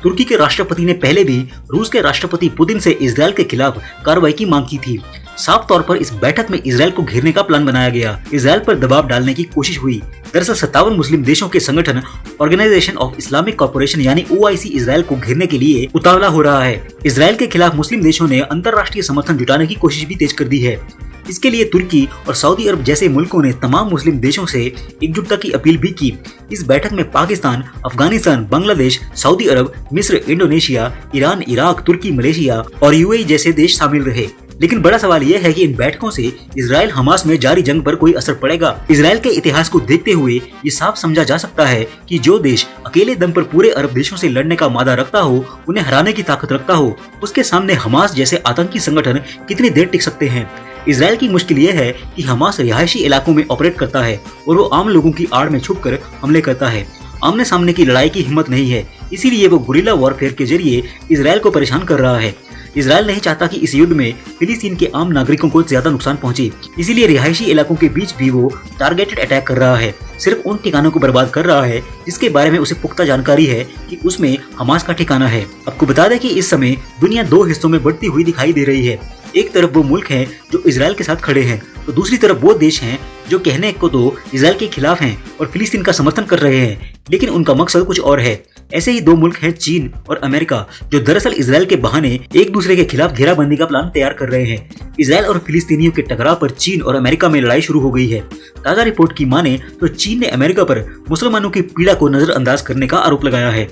तुर्की के राष्ट्रपति ने पहले भी रूस के राष्ट्रपति पुतिन से इजरायल के खिलाफ कार्रवाई की मांग की थी। साफ तौर पर इस बैठक में इजरायल को घेरने का प्लान बनाया गया। इजरायल पर दबाव डालने की कोशिश हुई। दरअसल 57 मुस्लिम देशों के संगठन ऑर्गेनाइजेशन ऑफ इस्लामिक कॉर्पोरेशन यानी OIC इजरायल को घेरने के लिए उतावला हो रहा है। इजरायल के खिलाफ मुस्लिम देशों ने अंतर्राष्ट्रीय समर्थन जुटाने की कोशिश भी तेज कर दी है। इसके लिए तुर्की और सऊदी अरब जैसे मुल्कों ने तमाम मुस्लिम देशों से एकजुटता की अपील भी की। इस बैठक में पाकिस्तान, अफगानिस्तान, बांग्लादेश, सऊदी अरब, मिस्र, इंडोनेशिया, ईरान, इराक, तुर्की, मलेशिया और UAE जैसे देश शामिल रहे। लेकिन बड़ा सवाल यह है कि इन बैठकों से इजरायल हमास में जारी जंग पर कोई असर पड़ेगा। इजरायल के इतिहास को देखते हुए ये साफ समझा जा सकता है कि जो देश अकेले दम पर पूरे अरब देशों से लड़ने का मादा रखता हो, उन्हें हराने की ताकत रखता हो, उसके सामने हमास जैसे आतंकी संगठन कितनी देर टिक सकते हैं। इजरायल की मुश्किल यह है कि हमास रिहायशी इलाकों में ऑपरेट करता है और वो आम लोगों की आड़ में छुपकर हमले करता है। आमने सामने की लड़ाई की हिम्मत नहीं है, इसीलिए वो गुरिल्ला वॉरफेयर के जरिए इजरायल को परेशान कर रहा है। इजरायल नहीं चाहता कि इस युद्ध में फिलिस्तीन के आम नागरिकों को ज्यादा नुकसान पहुंचे, इसीलिए रिहायशी इलाकों के बीच भी वो टारगेटेड अटैक कर रहा है। सिर्फ उन ठिकानों को बर्बाद कर रहा है जिसके बारे में उसे पुख्ता जानकारी है कि उसमें हमास का ठिकाना है। आपको बता दें कि इस समय दुनिया दो हिस्सों में बढ़ती हुई दिखाई दे रही है। एक तरफ वो मुल्क हैं जो इजरायल के साथ खड़े हैं, तो दूसरी तरफ वो देश हैं जो कहने को तो इजरायल के खिलाफ हैं और फिलिस्तीन का समर्थन कर रहे हैं, लेकिन उनका मकसद कुछ और है। ऐसे ही दो मुल्क हैं चीन और अमेरिका, जो दरअसल इजरायल के बहाने एक दूसरे के खिलाफ घेराबंदी का प्लान तैयार कर रहे हैं। इजरायल और फिलिस्तीनियों के टकराव पर चीन और अमेरिका में लड़ाई शुरू हो गई है। ताजा रिपोर्ट की माने तो चीन ने अमेरिका पर मुसलमानों की पीड़ा को नजरअंदाज करने का आरोप लगाया है।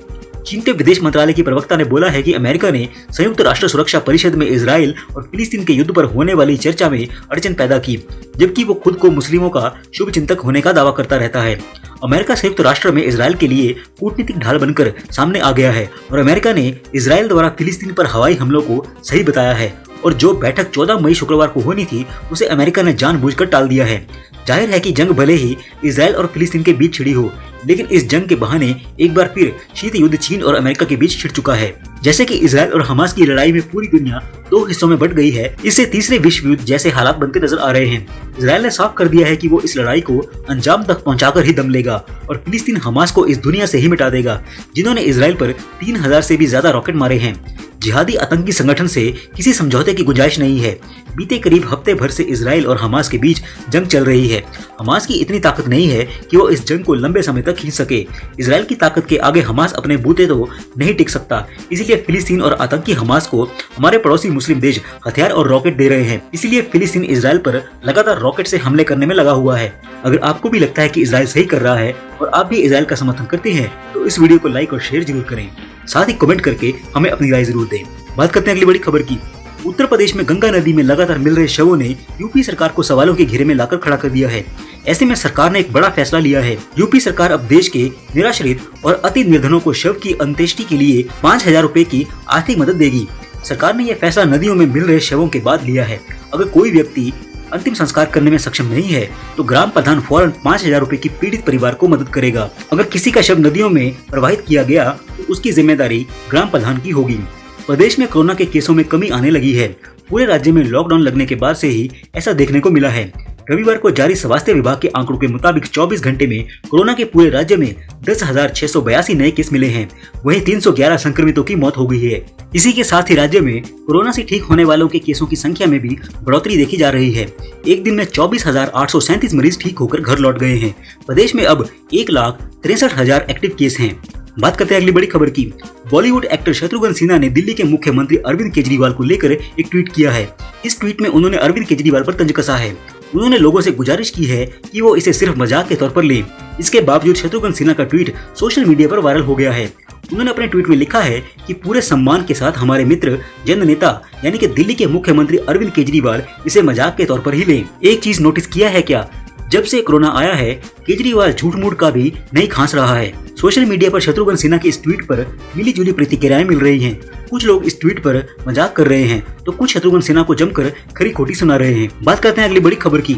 चीन के विदेश मंत्रालय की प्रवक्ता ने बोला है कि अमेरिका ने संयुक्त राष्ट्र सुरक्षा परिषद में इजरायल और फिलिस्तीन के युद्ध पर होने वाली चर्चा में अड़चन पैदा की, जबकि वो खुद को मुस्लिमों का शुभ चिंतक होने का दावा करता रहता है। अमेरिका संयुक्त राष्ट्र में इजरायल के लिए कूटनीतिक ढाल बनकर सामने आ गया है और अमेरिका ने इजरायल द्वारा फिलिस्तीन पर हवाई हमलों को सही बताया है और जो बैठक 14 मई शुक्रवार को होनी थी उसे अमेरिका ने जानबूझकर टाल दिया है। जाहिर है कि जंग भले ही इजरायल और फिलिस्तीन के बीच छिड़ी हो, लेकिन इस जंग के बहाने एक बार फिर शीत युद्ध चीन और अमेरिका के बीच छिड़ चुका है। जैसे कि इजरायल और हमास की लड़ाई में पूरी दुनिया दो हिस्सों में बंट गई है, इससे तीसरे विश्व युद्ध जैसे हालात बनते नजर आ रहे हैं। इजरायल ने साफ कर दिया है कि वो इस लड़ाई को अंजाम तक पहुंचाकर ही दम लेगा और फिलिस्तीन हमास को इस दुनिया से ही मिटा देगा, जिन्होंने इजरायल पर 3000 से भी ज्यादा रॉकेट मारे हैं। जिहादी आतंकी संगठन से किसी समझौते की गुंजाइश नहीं है। बीते करीब हफ्ते भर से इजरायल और हमास के बीच जंग चल रही है। हमास की इतनी ताकत नहीं है कि वो इस जंग को लंबे समय तक खींच सके। इजरायल की ताकत के आगे हमास अपने बूते तो नहीं टिक सकता, इसीलिए फिलिस्तीन और आतंकी हमास को हमारे पड़ोसी मुस्लिम देश हथियार और रॉकेट दे रहे हैं। इसीलिए फिलिस्तीन इजरायल पर लगातार रॉकेट से हमले करने में लगा हुआ है। अगर आपको भी लगता है कि इजरायल सही कर रहा है और आप भी इजरायल का समर्थन करते हैं तो इस वीडियो को लाइक और शेयर जरूर करें, साथ ही कमेंट करके हमें अपनी राय जरूर दें। बात करते हैं अगली बड़ी खबर की। उत्तर प्रदेश में गंगा नदी में लगातार मिल रहे शवों ने यूपी सरकार को सवालों के घेरे में लाकर खड़ा कर दिया है। ऐसे में सरकार ने एक बड़ा फैसला लिया है। यूपी सरकार अब देश के निराश्रित और अति निर्धनों को शव की अंत्येष्टि के लिए 5000 रुपए की आर्थिक मदद देगी। सरकार ने यह फैसला नदियों में मिल रहे शवों के बाद लिया है। अगर कोई व्यक्ति अंतिम संस्कार करने में सक्षम नहीं है तो ग्राम प्रधान फौरन 5000 रुपए की पीड़ित परिवार को मदद करेगा। अगर किसी का शव नदियों में प्रवाहित किया गया तो उसकी जिम्मेदारी ग्राम प्रधान की होगी। प्रदेश में कोरोना के केसों में कमी आने लगी है। पूरे राज्य में लॉकडाउन लगने के बाद से ही ऐसा देखने को मिला है। रविवार को जारी स्वास्थ्य विभाग के आंकड़ों के मुताबिक 24 घंटे में कोरोना के पूरे राज्य में 10,682 नए केस मिले हैं। वहीं 311 संक्रमितों की मौत हो गई है। इसी के साथ ही राज्य में कोरोना से ठीक होने वालों के केसों की संख्या में भी बढ़ोतरी देखी जा रही है। एक दिन में 24,837 मरीज ठीक होकर घर लौट गए हैं। प्रदेश में अब 1,63,000 एक्टिव केस हैं। बात करते हैं अगली बड़ी खबर की। बॉलीवुड एक्टर शत्रुघ्न सिन्हा ने दिल्ली के मुख्यमंत्री अरविंद केजरीवाल को लेकर एक ट्वीट किया है। इस ट्वीट में उन्होंने अरविंद केजरीवाल पर तंज कसा है। उन्होंने लोगों से गुजारिश की है कि वो इसे सिर्फ मजाक के तौर पर लें। इसके बावजूद शत्रुघ्न सिन्हा का ट्वीट सोशल मीडिया पर वायरल हो गया है। उन्होंने अपने ट्वीट में लिखा है कि पूरे सम्मान के साथ हमारे मित्र जन नेता यानी कि दिल्ली के मुख्यमंत्री अरविंद केजरीवाल इसे मजाक के तौर पर ही लें। एक चीज नोटिस किया है क्या, जब से कोरोना आया है केजरीवाल झूठ मूठ का भी नहीं खांस रहा है। सोशल मीडिया पर शत्रुघ्न सिन्हा के इस ट्वीट पर मिली जुली प्रतिक्रियाएं मिल रही हैं। कुछ लोग इस ट्वीट पर मजाक कर रहे हैं तो कुछ शत्रुघ्न सिन्हा को जमकर खरी खोटी सुना रहे हैं। बात करते हैं अगली बड़ी खबर की।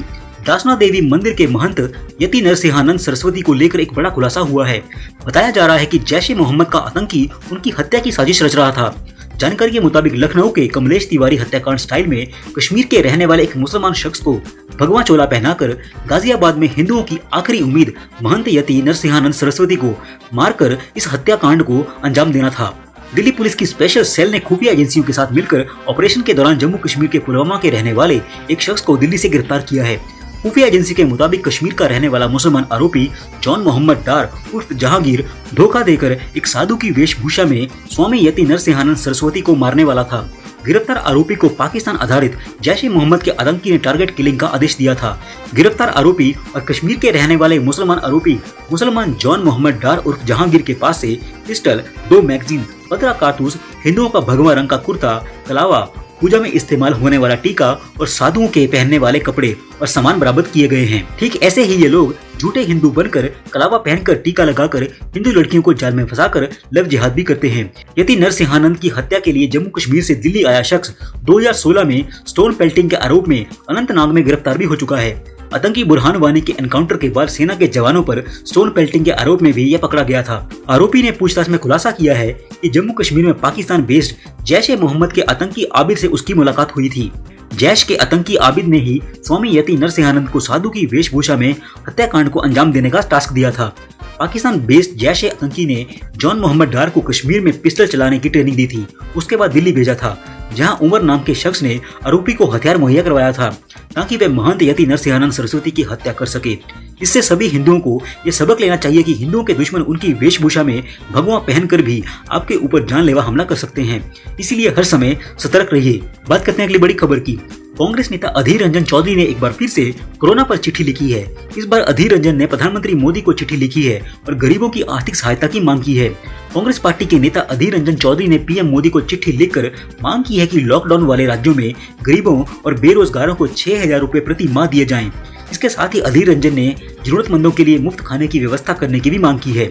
दासना देवी मंदिर के महंत यति नरसिंहानंद सरस्वती को लेकर एक बड़ा खुलासा हुआ है। बताया जा रहा है कि जैश ए मोहम्मद का आतंकी उनकी हत्या की साजिश रच रहा था। जानकारी के मुताबिक लखनऊ के कमलेश तिवारी हत्याकांड स्टाइल में कश्मीर के रहने वाले एक मुसलमान शख्स को भगवा चोला पहनाकर गाजियाबाद में हिंदुओं की आखिरी उम्मीद महंत यति नरसिंहानंद सरस्वती को मारकर इस हत्याकांड को अंजाम देना था। दिल्ली पुलिस की स्पेशल सेल ने खुफिया एजेंसियों के साथ मिलकर ऑपरेशन के दौरान जम्मू कश्मीर के पुलवामा के रहने वाले एक शख्स को दिल्ली से गिरफ्तार किया है। खुफिया एजेंसी के मुताबिक कश्मीर का रहने वाला मुसलमान आरोपी जॉन मोहम्मद डार उर्फ जहांगीर धोखा देकर एक साधु की वेशभूषा में स्वामी यति नरसिंहानंद सरस्वती को मारने वाला था। गिरफ्तार आरोपी को पाकिस्तान आधारित जैश ए मोहम्मद के आतंकी ने टारगेट किलिंग का आदेश दिया था। गिरफ्तार आरोपी और कश्मीर के रहने वाले मुसलमान आरोपी मुसलमान जॉन मोहम्मद डार उर्फ जहांगीर के पास से पिस्टल, 2 मैगजीन, 15 कारतूस, हिंदुओं का भगवा रंग का कुर्ता, कलावा, पूजा में इस्तेमाल होने वाला टीका और साधुओं के पहनने वाले कपड़े और सामान बरामद किए गए हैं। ठीक ऐसे ही ये लोग झूठे हिंदू बनकर कलावा पहनकर टीका लगाकर हिंदू लड़कियों को जाल में फंसाकर लव जिहाद भी करते हैं। यति नरसिंहानंद की हत्या के लिए जम्मू कश्मीर से दिल्ली आया शख्स 2016 में स्टोन पेल्टिंग के आरोप में अनंतनाग में गिरफ्तार भी हो चुका है। आतंकी बुरहान वानी के एनकाउंटर के बाद सेना के जवानों पर स्टोन पेल्टिंग के आरोप में भी यह पकड़ा गया था। आरोपी ने पूछताछ में खुलासा किया है कि जम्मू कश्मीर में पाकिस्तान बेस्ड जैश ए मोहम्मद के आतंकी आबिद से उसकी मुलाकात हुई थी। जैश के आतंकी आबिद ने ही स्वामी यति नरसिंहानंद को साधु की वेशभूषा में हत्याकांड को अंजाम देने का टास्क दिया था। पाकिस्तान बेस्ड जैश ए आतंकी ने जॉन मोहम्मद डार को कश्मीर में पिस्टल चलाने की ट्रेनिंग दी थी। उसके बाद दिल्ली भेजा था, जहां उमर नाम के शख्स ने आरोपी को हथियार मुहैया करवाया था ताकि वे महंत यति नरसिंहानंद सरस्वती की हत्या कर सके। इससे सभी हिंदुओं को ये सबक लेना चाहिए कि हिंदुओं के दुश्मन उनकी वेशभूषा में भगवा पहनकर भी आपके ऊपर जानलेवा हमला कर सकते हैं। इसीलिए हर समय सतर्क रहिए। बात करते हैं अगली बड़ी खबर की। कांग्रेस नेता अधीर रंजन चौधरी ने एक बार फिर से कोरोना पर चिट्ठी लिखी है। इस बार अधीर रंजन ने प्रधानमंत्री मोदी को चिट्ठी लिखी है और गरीबों की आर्थिक सहायता की मांग की है। कांग्रेस पार्टी के नेता अधीर रंजन चौधरी ने पीएम मोदी को चिट्ठी लिखकर मांग की है कि लॉकडाउन वाले राज्यों में गरीबों और बेरोजगारों को 6,000 रुपए प्रति माह दिए जाएं। इसके साथ ही अधीर रंजन ने जरूरतमंदों के लिए मुफ्त खाने की व्यवस्था करने की भी मांग की है।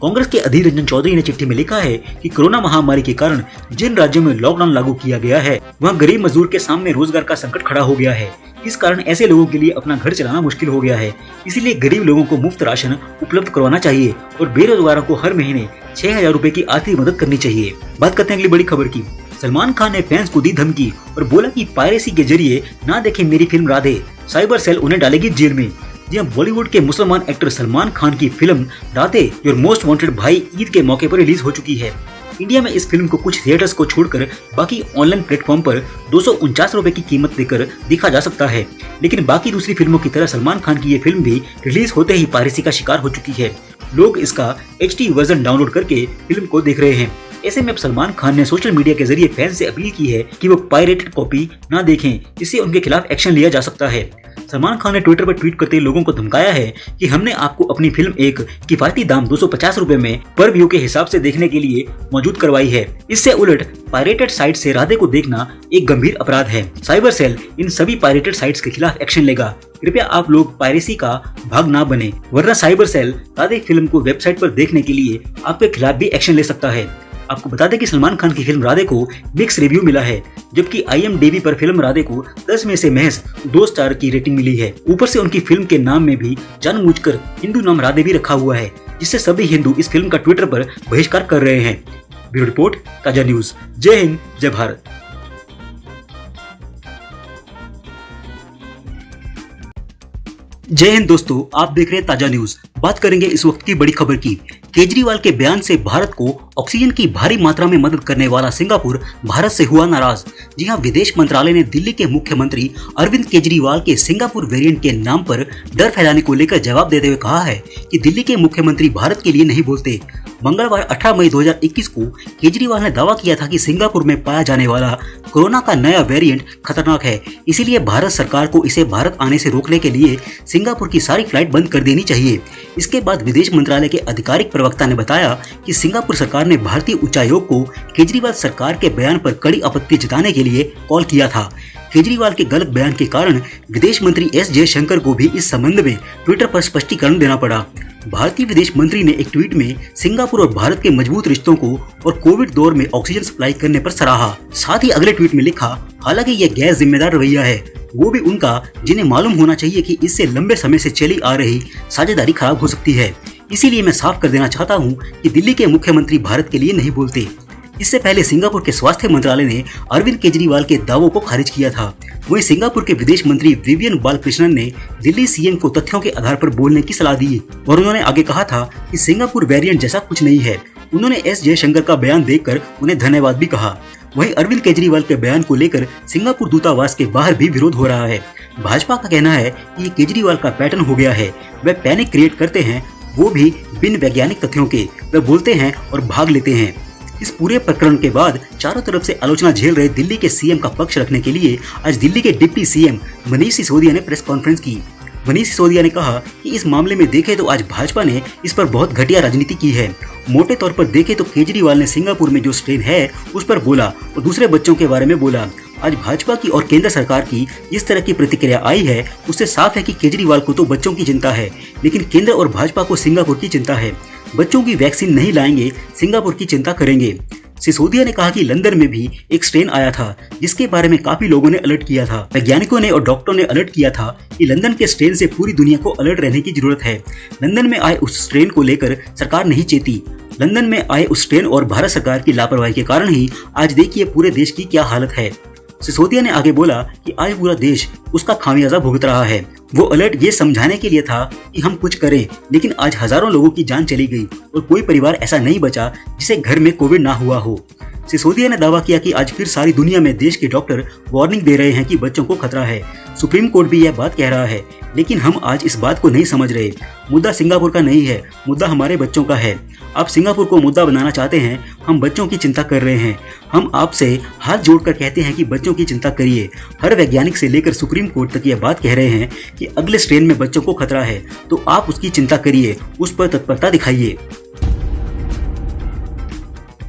कांग्रेस के अधीर रंजन चौधरी ने चिट्ठी में लिखा है कि कोरोना महामारी के कारण जिन राज्यों में लॉकडाउन लागू किया गया है वहाँ गरीब मजदूर के सामने रोजगार का संकट खड़ा हो गया है। इस कारण ऐसे लोगों के लिए अपना घर चलाना मुश्किल हो गया है। इसीलिए गरीब लोगों को मुफ्त राशन उपलब्ध करवाना चाहिए और बेरोजगारों को हर महीने 6,000 रुपए की आर्थिक मदद करनी चाहिए। बात करते हैं अगली बड़ी खबर की। सलमान खान ने फैंस को दी धमकी और बोला कि पायरेसी के जरिए ना देखें मेरी फिल्म राधे, साइबर सेल उन्हें डालेगी जेल में। जी हां, बॉलीवुड के मुसलमान एक्टर सलमान खान की film Radhe your most wanted भाई ईद के मौके पर रिलीज हो चुकी है। इंडिया में इस फिल्म को कुछ थिएटर्स को छोड़कर बाकी ऑनलाइन प्लेटफॉर्म पर 249 रुपए की कीमत देकर देखा जा सकता है। लेकिन बाकी दूसरी फिल्मों की तरह सलमान खान की ये फिल्म भी रिलीज होते ही पायरेसी का शिकार हो चुकी है। लोग इसका HD वर्जन डाउनलोड करके फिल्म को देख रहे हैं। ऐसे में अब सलमान खान ने सोशल मीडिया के जरिए फैंस से अपील की है कि वो पायरेटेड कॉपी ना देखें, इससे उनके खिलाफ एक्शन लिया जा सकता है। सलमान खान ने ट्विटर पर ट्वीट करते लोगों को धमकाया है कि हमने आपको अपनी फिल्म एक किफायती दाम 250 रुपए में पर व्यू के हिसाब से देखने के लिए मौजूद करवाई है। इससे उलट पायरेटेड साइट से राधे को देखना एक गंभीर अपराध है। साइबर सेल इन सभी पायरेटेड साइट्स के खिलाफ एक्शन लेगा। कृपया आप लोग पायरेसी का भाग ना बने, वरना साइबर सेल राधे फिल्म को वेबसाइट पर देखने के लिए आपके खिलाफ भी एक्शन ले सकता है। आपको बता दें कि सलमान खान की फिल्म राधे को मिक्स रिव्यू मिला है, जबकि IMDb पर फिल्म राधे को 10 में से महज 2 स्टार की रेटिंग मिली है। ऊपर से उनकी फिल्म के नाम में भी जानबूझकर हिंदू नाम राधे भी रखा हुआ है, जिससे सभी हिंदू इस फिल्म का ट्विटर पर बहिष्कार कर रहे हैं। ब्यूरो रिपोर्ट, ताजा न्यूज। जय हिंद, जय भारत। जय हिंद दोस्तों, आप देख रहे हैं ताजा न्यूज। बात करेंगे इस वक्त की बड़ी खबर की। केजरीवाल के बयान से भारत को ऑक्सीजन की भारी मात्रा में मदद करने वाला सिंगापुर भारत से हुआ नाराज। जी हां, विदेश मंत्रालय ने दिल्ली के मुख्यमंत्री अरविंद केजरीवाल के सिंगापुर वेरिएंट के नाम पर डर फैलाने को लेकर जवाब देते हुए कहा है कि दिल्ली के मुख्यमंत्री भारत के लिए नहीं बोलते। मंगलवार 18 मई 2021 को केजरीवाल ने दावा किया था कि सिंगापुर में पाया जाने वाला कोरोना का नया वेरिएंट खतरनाक है, इसीलिए भारत सरकार को इसे भारत आने से रोकने के लिए सिंगापुर की सारी फ्लाइट बंद कर देनी चाहिए। इसके बाद विदेश मंत्रालय के आधिकारिक प्रवक्ता ने बताया कि सिंगापुर सरकार ने भारतीय उच्चायोग को केजरीवाल सरकार के बयान पर कड़ी आपत्ति जताने के लिए कॉल किया था। केजरीवाल के गलत बयान के कारण विदेश मंत्री एस जयशंकर को भी इस संबंध में ट्विटर पर स्पष्टीकरण देना पड़ा। भारतीय विदेश मंत्री ने एक ट्वीट में सिंगापुर और भारत के मजबूत रिश्तों को और कोविड दौर में ऑक्सीजन सप्लाई करने पर सराहा। साथ ही अगले ट्वीट में लिखा, हालांकि यह गैर जिम्मेदार रवैया है, वो भी उनका जिन्हें मालूम होना चाहिए कि इससे लंबे समय से चली आ रही साझेदारी खराब हो सकती है। इसीलिए मैं साफ कर देना चाहता हूँ कि दिल्ली के मुख्यमंत्री भारत के लिए नहीं बोलते। इससे पहले सिंगापुर के स्वास्थ्य मंत्रालय ने अरविंद केजरीवाल के दावों को खारिज किया था। वहीं सिंगापुर के विदेश मंत्री विवियन बालकृष्णन ने दिल्ली सीएम को तथ्यों के आधार पर बोलने की सलाह दी और उन्होंने आगे कहा था कि सिंगापुर वेरिएंट जैसा कुछ नहीं है। उन्होंने एस जयशंकर का बयान देखकर उन्हें धन्यवाद भी कहा। वहीं अरविंद केजरीवाल के बयान को लेकर सिंगापुर दूतावास के बाहर भी विरोध हो रहा है। भाजपा का कहना है कि ये केजरीवाल का पैटर्न हो गया है, वे पैनिक क्रिएट करते हैं, वो भी बिन वैज्ञानिक तथ्यों के, वे बोलते हैं और भाग लेते हैं। इस पूरे प्रकरण के बाद चारों तरफ से आलोचना झेल रहे दिल्ली के सीएम का पक्ष रखने के लिए आज दिल्ली के डिप्टी सीएम मनीष सिसोदिया ने प्रेस कॉन्फ्रेंस की। मनीष सिसोदिया ने कहा कि इस मामले में देखें तो आज भाजपा ने इस पर बहुत घटिया राजनीति की है। मोटे तौर पर देखें तो केजरीवाल ने सिंगापुर में जो स्ट्रेन है उस पर बोला और दूसरे बच्चों के बारे में बोला। आज भाजपा की और केंद्र सरकार की जिस तरह की प्रतिक्रिया आई है उससे साफ है कि केजरीवाल को तो बच्चों की चिंता है, लेकिन केंद्र और भाजपा को सिंगापुर की चिंता है। बच्चों की वैक्सीन नहीं लाएंगे, सिंगापुर की चिंता करेंगे। सिसोदिया ने कहा कि लंदन में भी एक स्ट्रेन आया था जिसके बारे में काफी लोगों ने अलर्ट किया था। वैज्ञानिकों ने और डॉक्टरों ने अलर्ट किया था कि लंदन के स्ट्रेन से पूरी दुनिया को अलर्ट रहने की जरूरत है। लंदन में आए उस स्ट्रेन को लेकर सरकार नहीं चेती। लंदन में आए उस स्ट्रेन और भारत सरकार की लापरवाही के कारण ही आज देखिए पूरे देश की क्या हालत है। सिसोदिया ने आगे बोला कि आज पूरा देश उसका खामियाजा भुगत रहा है। वो अलर्ट ये समझाने के लिए था कि हम कुछ करें, लेकिन आज हजारों लोगों की जान चली गई और कोई परिवार ऐसा नहीं बचा जिसे घर में कोविड ना हुआ हो। सिसोदिया ने दावा किया कि आज फिर सारी दुनिया में देश के डॉक्टर वार्निंग दे रहे हैं कि बच्चों को खतरा है। सुप्रीम कोर्ट भी यह बात कह रहा है, लेकिन हम आज इस बात को नहीं समझ रहे। मुद्दा सिंगापुर का नहीं है, मुद्दा हमारे बच्चों का है। आप सिंगापुर को मुद्दा बनाना चाहते हैं, हम बच्चों की चिंता कर रहे हैं। हम आपसे हाथ जोड़कर कहते हैं कि बच्चों की चिंता करिए। हर वैज्ञानिक से लेकर सुप्रीम कोर्ट तक यह बात कह रहे हैं कि अगले स्ट्रेन में बच्चों को खतरा है, तो आप उसकी चिंता करिए, उस पर तत्परता दिखाइए।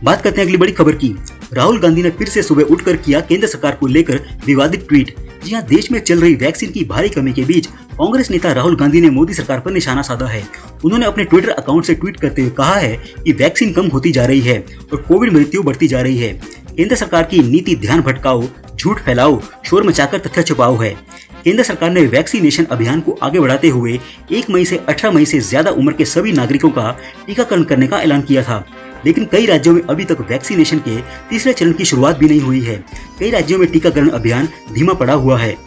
बात करते हैं अगली बड़ी खबर की। राहुल गांधी ने फिर से सुबह उठकर किया केंद्र सरकार को लेकर विवादित ट्वीट। जी हां, देश में चल रही वैक्सीन की भारी कमी के बीच कांग्रेस नेता राहुल गांधी ने मोदी सरकार पर निशाना साधा है। उन्होंने अपने ट्विटर अकाउंट से ट्वीट करते हुए कहा है कि वैक्सीन कम होती जा रही है और कोविड मृत्यु बढ़ती जा रही है। केंद्र सरकार की नीति ध्यान भटकाओ, झूठ फैलाओ, शोर मचाकर तथ्य छुपाओ है। केंद्र सरकार ने वैक्सीनेशन अभियान को आगे बढ़ाते हुए 1 मई से 18 मई से ज्यादा उम्र के सभी नागरिकों का टीकाकरण करने का ऐलान किया था, लेकिन कई राज्यों में अभी तक वैक्सीनेशन के तीसरे चरण की शुरुआत भी नहीं हुई है। कई राज्यों में टीकाकरण अभियान धीमा पड़ा हुआ है।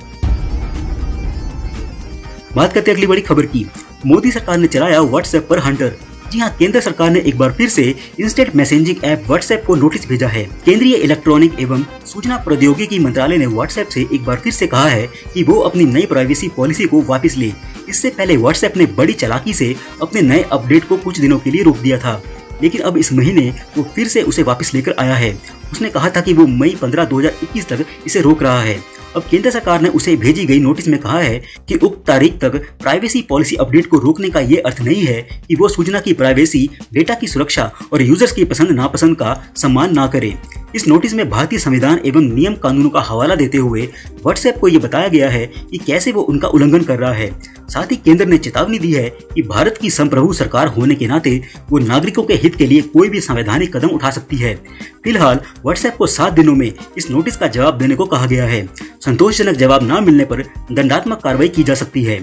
बात करते हैं अगली बड़ी खबर की। मोदी सरकार ने चलाया व्हाट्सएप पर हंटर। जी हां, केंद्र सरकार ने एक बार फिर से इंस्टेंट मैसेजिंग ऐप व्हाट्सएप को नोटिस भेजा है। केंद्रीय इलेक्ट्रॉनिक एवं सूचना प्रौद्योगिकी मंत्रालय ने व्हाट्सएप से एक बार फिर से कहा है कि वो अपनी नई प्राइवेसी पॉलिसी को वापस ले। इससे पहले व्हाट्सएप ने बड़ी चालाकी से अपने नए अपडेट को कुछ दिनों के लिए रोक दिया था, लेकिन अब इस महीने वो फिर से उसे वापस लेकर आया है। उसने कहा था कि वो मई 15, 2021 तक इसे रोक रहा है। अब केंद्र सरकार ने उसे भेजी गई नोटिस में कहा है कि उक्त तारीख तक प्राइवेसी पॉलिसी अपडेट को रोकने का ये अर्थ नहीं है कि वो सूचना की प्राइवेसी, डेटा की सुरक्षा और यूजर्स की पसंद नापसंद का सम्मान ना करे। इस नोटिस में भारतीय संविधान एवं नियम कानूनों का हवाला देते हुए व्हाट्सएप को ये बताया गया है कि कैसे वो उनका उल्लंघन कर रहा है। साथ ही केंद्र ने चेतावनी दी है कि भारत की संप्रभु सरकार होने के नाते वो नागरिकों के हित के लिए कोई भी संवैधानिक कदम उठा सकती है। फिलहाल व्हाट्सएप को 7 दिनों में इस नोटिस का जवाब देने को कहा गया है। संतोषजनक जवाब न मिलने पर दंडात्मक कार्रवाई की जा सकती है।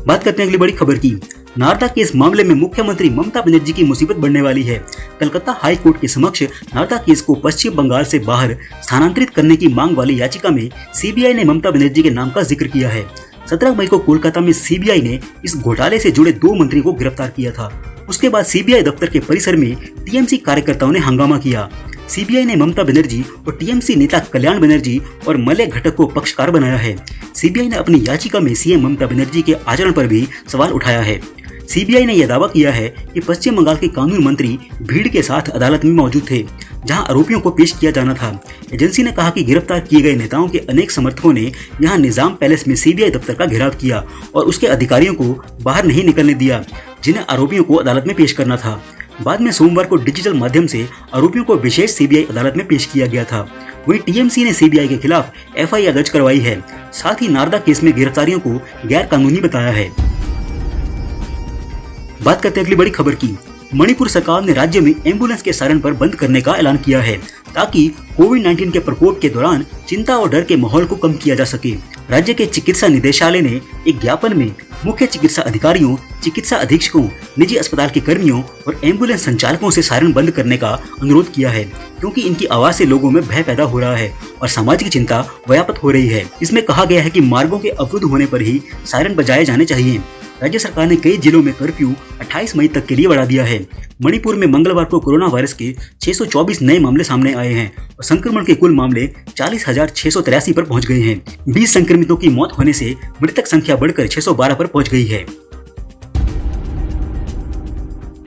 बात करते हैं अगली बड़ी खबर की। नारदा केस मामले में मुख्यमंत्री ममता बनर्जी की मुसीबत बढ़ने वाली है। कलकत्ता हाई कोर्ट के समक्ष नारदा केस को पश्चिम बंगाल से बाहर स्थानांतरित करने की मांग वाली याचिका में सीबीआई ने ममता बनर्जी के नाम का जिक्र किया है। 17 मई को कोलकाता में सीबीआई ने इस घोटाले से जुड़े 2 मंत्रियों को गिरफ्तार किया था। उसके बाद सीबीआई दफ्तर के परिसर में टीएमसी कार्यकर्ताओं ने हंगामा किया। सीबीआई ने ममता बनर्जी और टीएमसी नेता कल्याण बनर्जी और मलय घटक को पक्षकार बनाया है। सीबीआई ने अपनी याचिका में सीएम ममता बनर्जी के आचरण पर भी सवाल उठाया है। सीबीआई ने यह दावा किया है कि पश्चिम बंगाल के कानून मंत्री भीड़ के साथ अदालत में मौजूद थे, जहां आरोपियों को पेश किया जाना था। एजेंसी ने कहा कि गिरफ्तार किए गए नेताओं के अनेक समर्थकों ने यहां निजाम पैलेस में सीबीआई दफ्तर का घेराव किया और उसके अधिकारियों को बाहर नहीं निकलने दिया, जिन्हें आरोपियों को अदालत में पेश करना था। बाद में सोमवार को डिजिटल माध्यम से आरोपियों को विशेष सीबीआई अदालत में पेश किया गया था। वहीं टीएमसी ने सीबीआई के खिलाफ एफआईआर दर्ज करवाई है। साथ ही नारदा केस में गिरफ्तारियों को गैर कानूनी बताया है। बात करते हैं अगली बड़ी खबर की। मणिपुर सरकार ने राज्य में एम्बुलेंस के सायरन पर बंद करने का ऐलान किया है ताकि कोविड-19 के प्रकोप के दौरान चिंता और डर के माहौल को कम किया जा सके। राज्य के चिकित्सा निदेशालय ने एक ज्ञापन में मुख्य चिकित्सा अधिकारियों, चिकित्सा अधीक्षकों, निजी अस्पताल के कर्मियों और एम्बुलेंस संचालकों से सायरन बंद करने का अनुरोध किया है, क्योंकि इनकी आवाज से लोगों में भय पैदा हो रहा है और सामाजिक चिंता व्याप्त हो रही है। इसमें कहा गया है कि मार्गों के अवरुद्ध होने पर ही सायरन बजाए जाने चाहिए। राज्य सरकार ने कई जिलों में कर्फ्यू 28 मई तक के लिए बढ़ा दिया है। मणिपुर में मंगलवार को कोरोना वायरस के 624 नए मामले सामने आए हैं और संक्रमण के कुल मामले 40,683 पर पहुंच गए हैं। 20 संक्रमितों की मौत होने से मृतक संख्या बढ़कर 612 पर पहुंच गई है।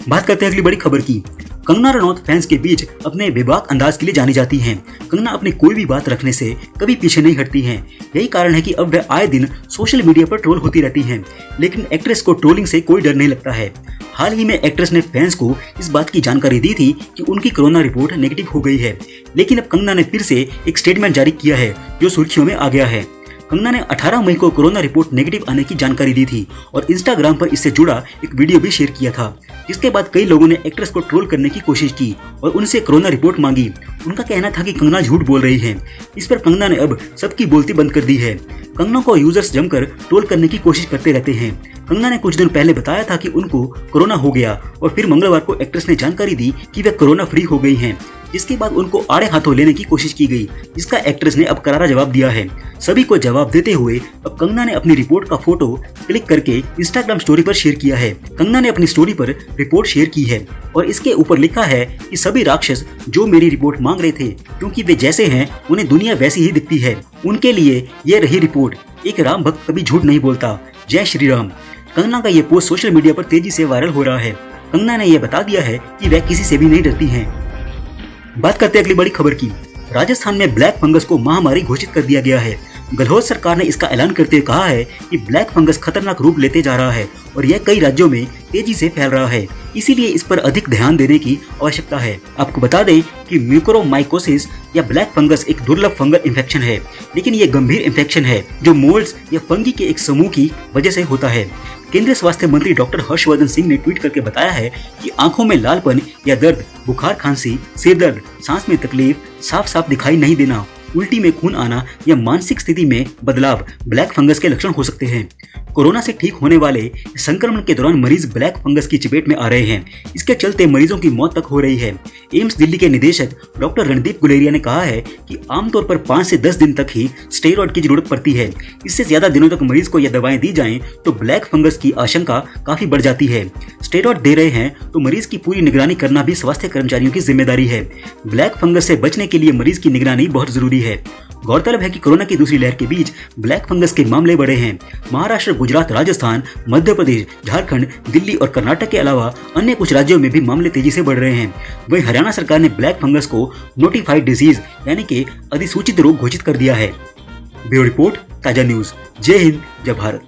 बात करते हैं अगली बड़ी खबर की। कंगना रनौत फैंस के बीच अपने बेबाक अंदाज के लिए जानी जाती हैं। कंगना अपनी कोई भी बात रखने से कभी पीछे नहीं हटती हैं। यही कारण है कि अब वह आए दिन सोशल मीडिया पर ट्रोल होती रहती हैं। लेकिन एक्ट्रेस को ट्रोलिंग से कोई डर नहीं लगता है। हाल ही में एक्ट्रेस ने फैंस को इस बात की जानकारी दी थी कि उनकी कोरोना रिपोर्ट नेगेटिव हो गई है। लेकिन अब कंगना ने फिर से एक स्टेटमेंट जारी किया है जो सुर्खियों में आ गया है। कंगना ने 18 मई को कोरोना रिपोर्ट नेगेटिव आने की जानकारी दी थी और इंस्टाग्राम पर इससे जुड़ा एक वीडियो भी शेयर किया था, जिसके बाद कई लोगों ने एक्ट्रेस को ट्रोल करने की कोशिश की और उनसे कोरोना रिपोर्ट मांगी। उनका कहना था कि कंगना झूठ बोल रही है। इस पर कंगना ने अब सबकी बोलती बंद कर दी है। कंगना को यूजर्स जमकर ट्रोल करने की कोशिश करते रहते हैं। कंगना ने कुछ दिन पहले बताया था कि उनको कोरोना हो गया और फिर मंगलवार को एक्ट्रेस ने जानकारी दी कि वे कोरोना फ्री हो गई हैं, जिसके बाद उनको आड़े हाथों लेने की कोशिश की गई, जिसका एक्ट्रेस ने अब करारा जवाब दिया है। सभी को जवाब देते हुए अब कंगना ने अपनी रिपोर्ट का फोटो क्लिक करके इंस्टाग्राम स्टोरी पर शेयर किया है। कंगना ने अपनी स्टोरी पर रिपोर्ट शेयर की है और इसके ऊपर लिखा है कि सभी राक्षस जो मेरी रिपोर्ट मांग रहे थे, क्योंकि वे जैसे हैं उन्हें दुनिया वैसी ही दिखती है, उनके लिए ये रही रिपोर्ट। एक राम भक्त कभी झूठ नहीं बोलता। जय श्री राम। कंगना का ये पोस्ट सोशल मीडिया पर तेजी से वायरल हो रहा है। कंगना ने यह बता दिया है कि वह किसी से भी नहीं डरती हैं। बात करते हैं अगली बड़ी खबर की। राजस्थान में ब्लैक फंगस को महामारी घोषित कर दिया गया है। गहलोत सरकार ने इसका ऐलान करते हुए कहा है कि ब्लैक फंगस खतरनाक रूप लेते जा रहा है और यह कई राज्यों में तेजी से फैल रहा है, इसीलिए इस पर अधिक ध्यान देने की आवश्यकता है। आपको बता दें कि म्यूकोरमाइकोसिस या ब्लैक फंगस एक दुर्लभ फंगल इन्फेक्शन है, लेकिन यह गंभीर इन्फेक्शन है जो मोल्ड्स या फंगी के एक समूह की वजह से होता है। केंद्रीय स्वास्थ्य मंत्री डॉक्टर हर्षवर्धन सिंह ने ट्वीट करके बताया है कि आंखों में लालपन या दर्द, बुखार, खांसी, सिर दर्द, सांस में तकलीफ, साफ साफ दिखाई नहीं देना, उल्टी में खून आना या मानसिक स्थिति में बदलाव ब्लैक फंगस के लक्षण हो सकते हैं। कोरोना से ठीक होने वाले संक्रमण के दौरान मरीज ब्लैक फंगस की चपेट में आ रहे हैं। इसके चलते मरीजों की मौत तक हो रही है। एम्स दिल्ली के निदेशक डॉक्टर रणदीप गुलेरिया ने कहा है कि आमतौर पर 5 से 10 दिन तक ही स्टेरॉइड की जरूरत पड़ती है। इससे ज्यादा दिनों तक मरीज को यह दवाएं दी जाएं तो ब्लैक फंगस की आशंका काफी बढ़ जाती है। स्टेरॉइड दे रहे हैं तो मरीज की पूरी निगरानी करना भी स्वास्थ्य कर्मचारियों की जिम्मेदारी है। ब्लैक फंगस से बचने के लिए मरीज की निगरानी बहुत जरूरी है। गौरतलब है कि कोरोना की दूसरी लहर के बीच ब्लैक फंगस के मामले बढ़े हैं। महाराष्ट्र, गुजरात, राजस्थान, मध्य प्रदेश, झारखंड, दिल्ली और कर्नाटक के अलावा अन्य कुछ राज्यों में भी मामले तेजी से बढ़ रहे हैं। वहीं हरियाणा सरकार ने ब्लैक फंगस को नोटिफाइड डिजीज यानी कि अधिसूचित रोग घोषित कर दिया है। ब्यूरो रिपोर्ट, ताजा न्यूज। जय हिंद, जय भारत।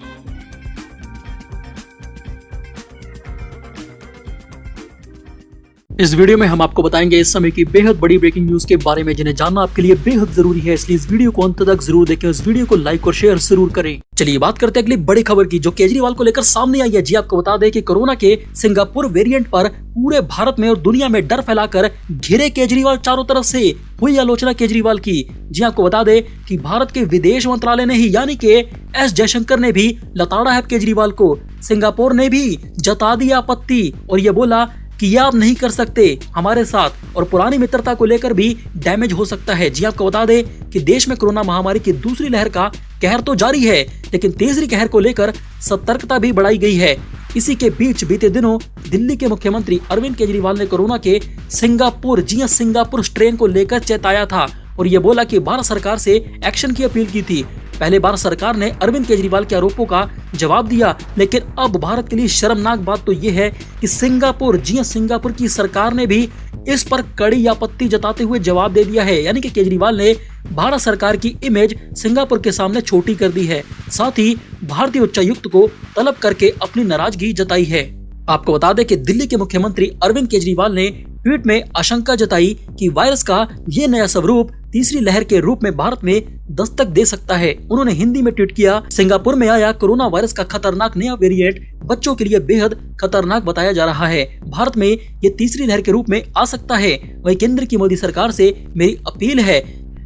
इस वीडियो में हम आपको बताएंगे इस समय की बेहद बड़ी ब्रेकिंग न्यूज के बारे में, जिन्हें जानना आपके लिए बेहद जरूरी है, इसलिए इस वीडियो को अंत तक जरूर देखें। इस वीडियो को लाइक और शेयर जरूर करें। चलिए बात करते हैं अगली बड़ी खबर की, जो केजरीवाल को लेकर सामने आई है। जी आपको बता दें कि कोरोना के सिंगापुर वेरिएंट पर पूरे भारत में और दुनिया में डर फैलाकर घिरे केजरीवाल चारों तरफ से हुई आलोचना केजरीवाल की। जी आपको बता दें कि भारत के विदेश मंत्रालय ने ही यानी कि एस जयशंकर ने भी लताड़ा है केजरीवाल को। सिंगापुर ने भी जता दी आपत्ति और ये बोला कि ये आप नहीं कर सकते हमारे साथ, और पुरानी मित्रता को लेकर भी डैमेज हो सकता है। जी आपको बता दें कि देश में कोरोना महामारी की दूसरी लहर का कहर तो जारी है, लेकिन तीसरी कहर को लेकर सतर्कता भी बढ़ाई गई है। इसी के बीच बीते दिनों दिल्ली के मुख्यमंत्री अरविंद केजरीवाल ने कोरोना के सिंगापुर स्ट्रेन को लेकर चेताया था और ये बोला कि भारत सरकार से एक्शन की अपील की थी। पहले भारत सरकार ने अरविंद केजरीवाल के आरोपों का जवाब दिया, लेकिन अब भारत के लिए शर्मनाक बात तो ये है कि सिंगापुर की सरकार ने भी इस पर कड़ी आपत्ति जताते हुए जवाब दे दिया है। यानी कि केजरीवाल ने भारत सरकार की इमेज सिंगापुर के सामने छोटी कर दी है। साथ ही भारतीय उच्चायुक्त को तलब करके अपनी नाराजगी जताई है। आपको बता दें कि दिल्ली के मुख्यमंत्री अरविंद केजरीवाल ने ट्वीट में आशंका जताई कि वायरस का ये नया स्वरूप तीसरी लहर के रूप में भारत में दस्तक दे सकता है। उन्होंने हिंदी में ट्वीट किया, सिंगापुर में आया कोरोना वायरस का खतरनाक नया वेरिएंट बच्चों के लिए बेहद खतरनाक बताया जा रहा है। भारत में ये तीसरी लहर के रूप में आ सकता है। वहीं केंद्र की मोदी सरकार से मेरी अपील है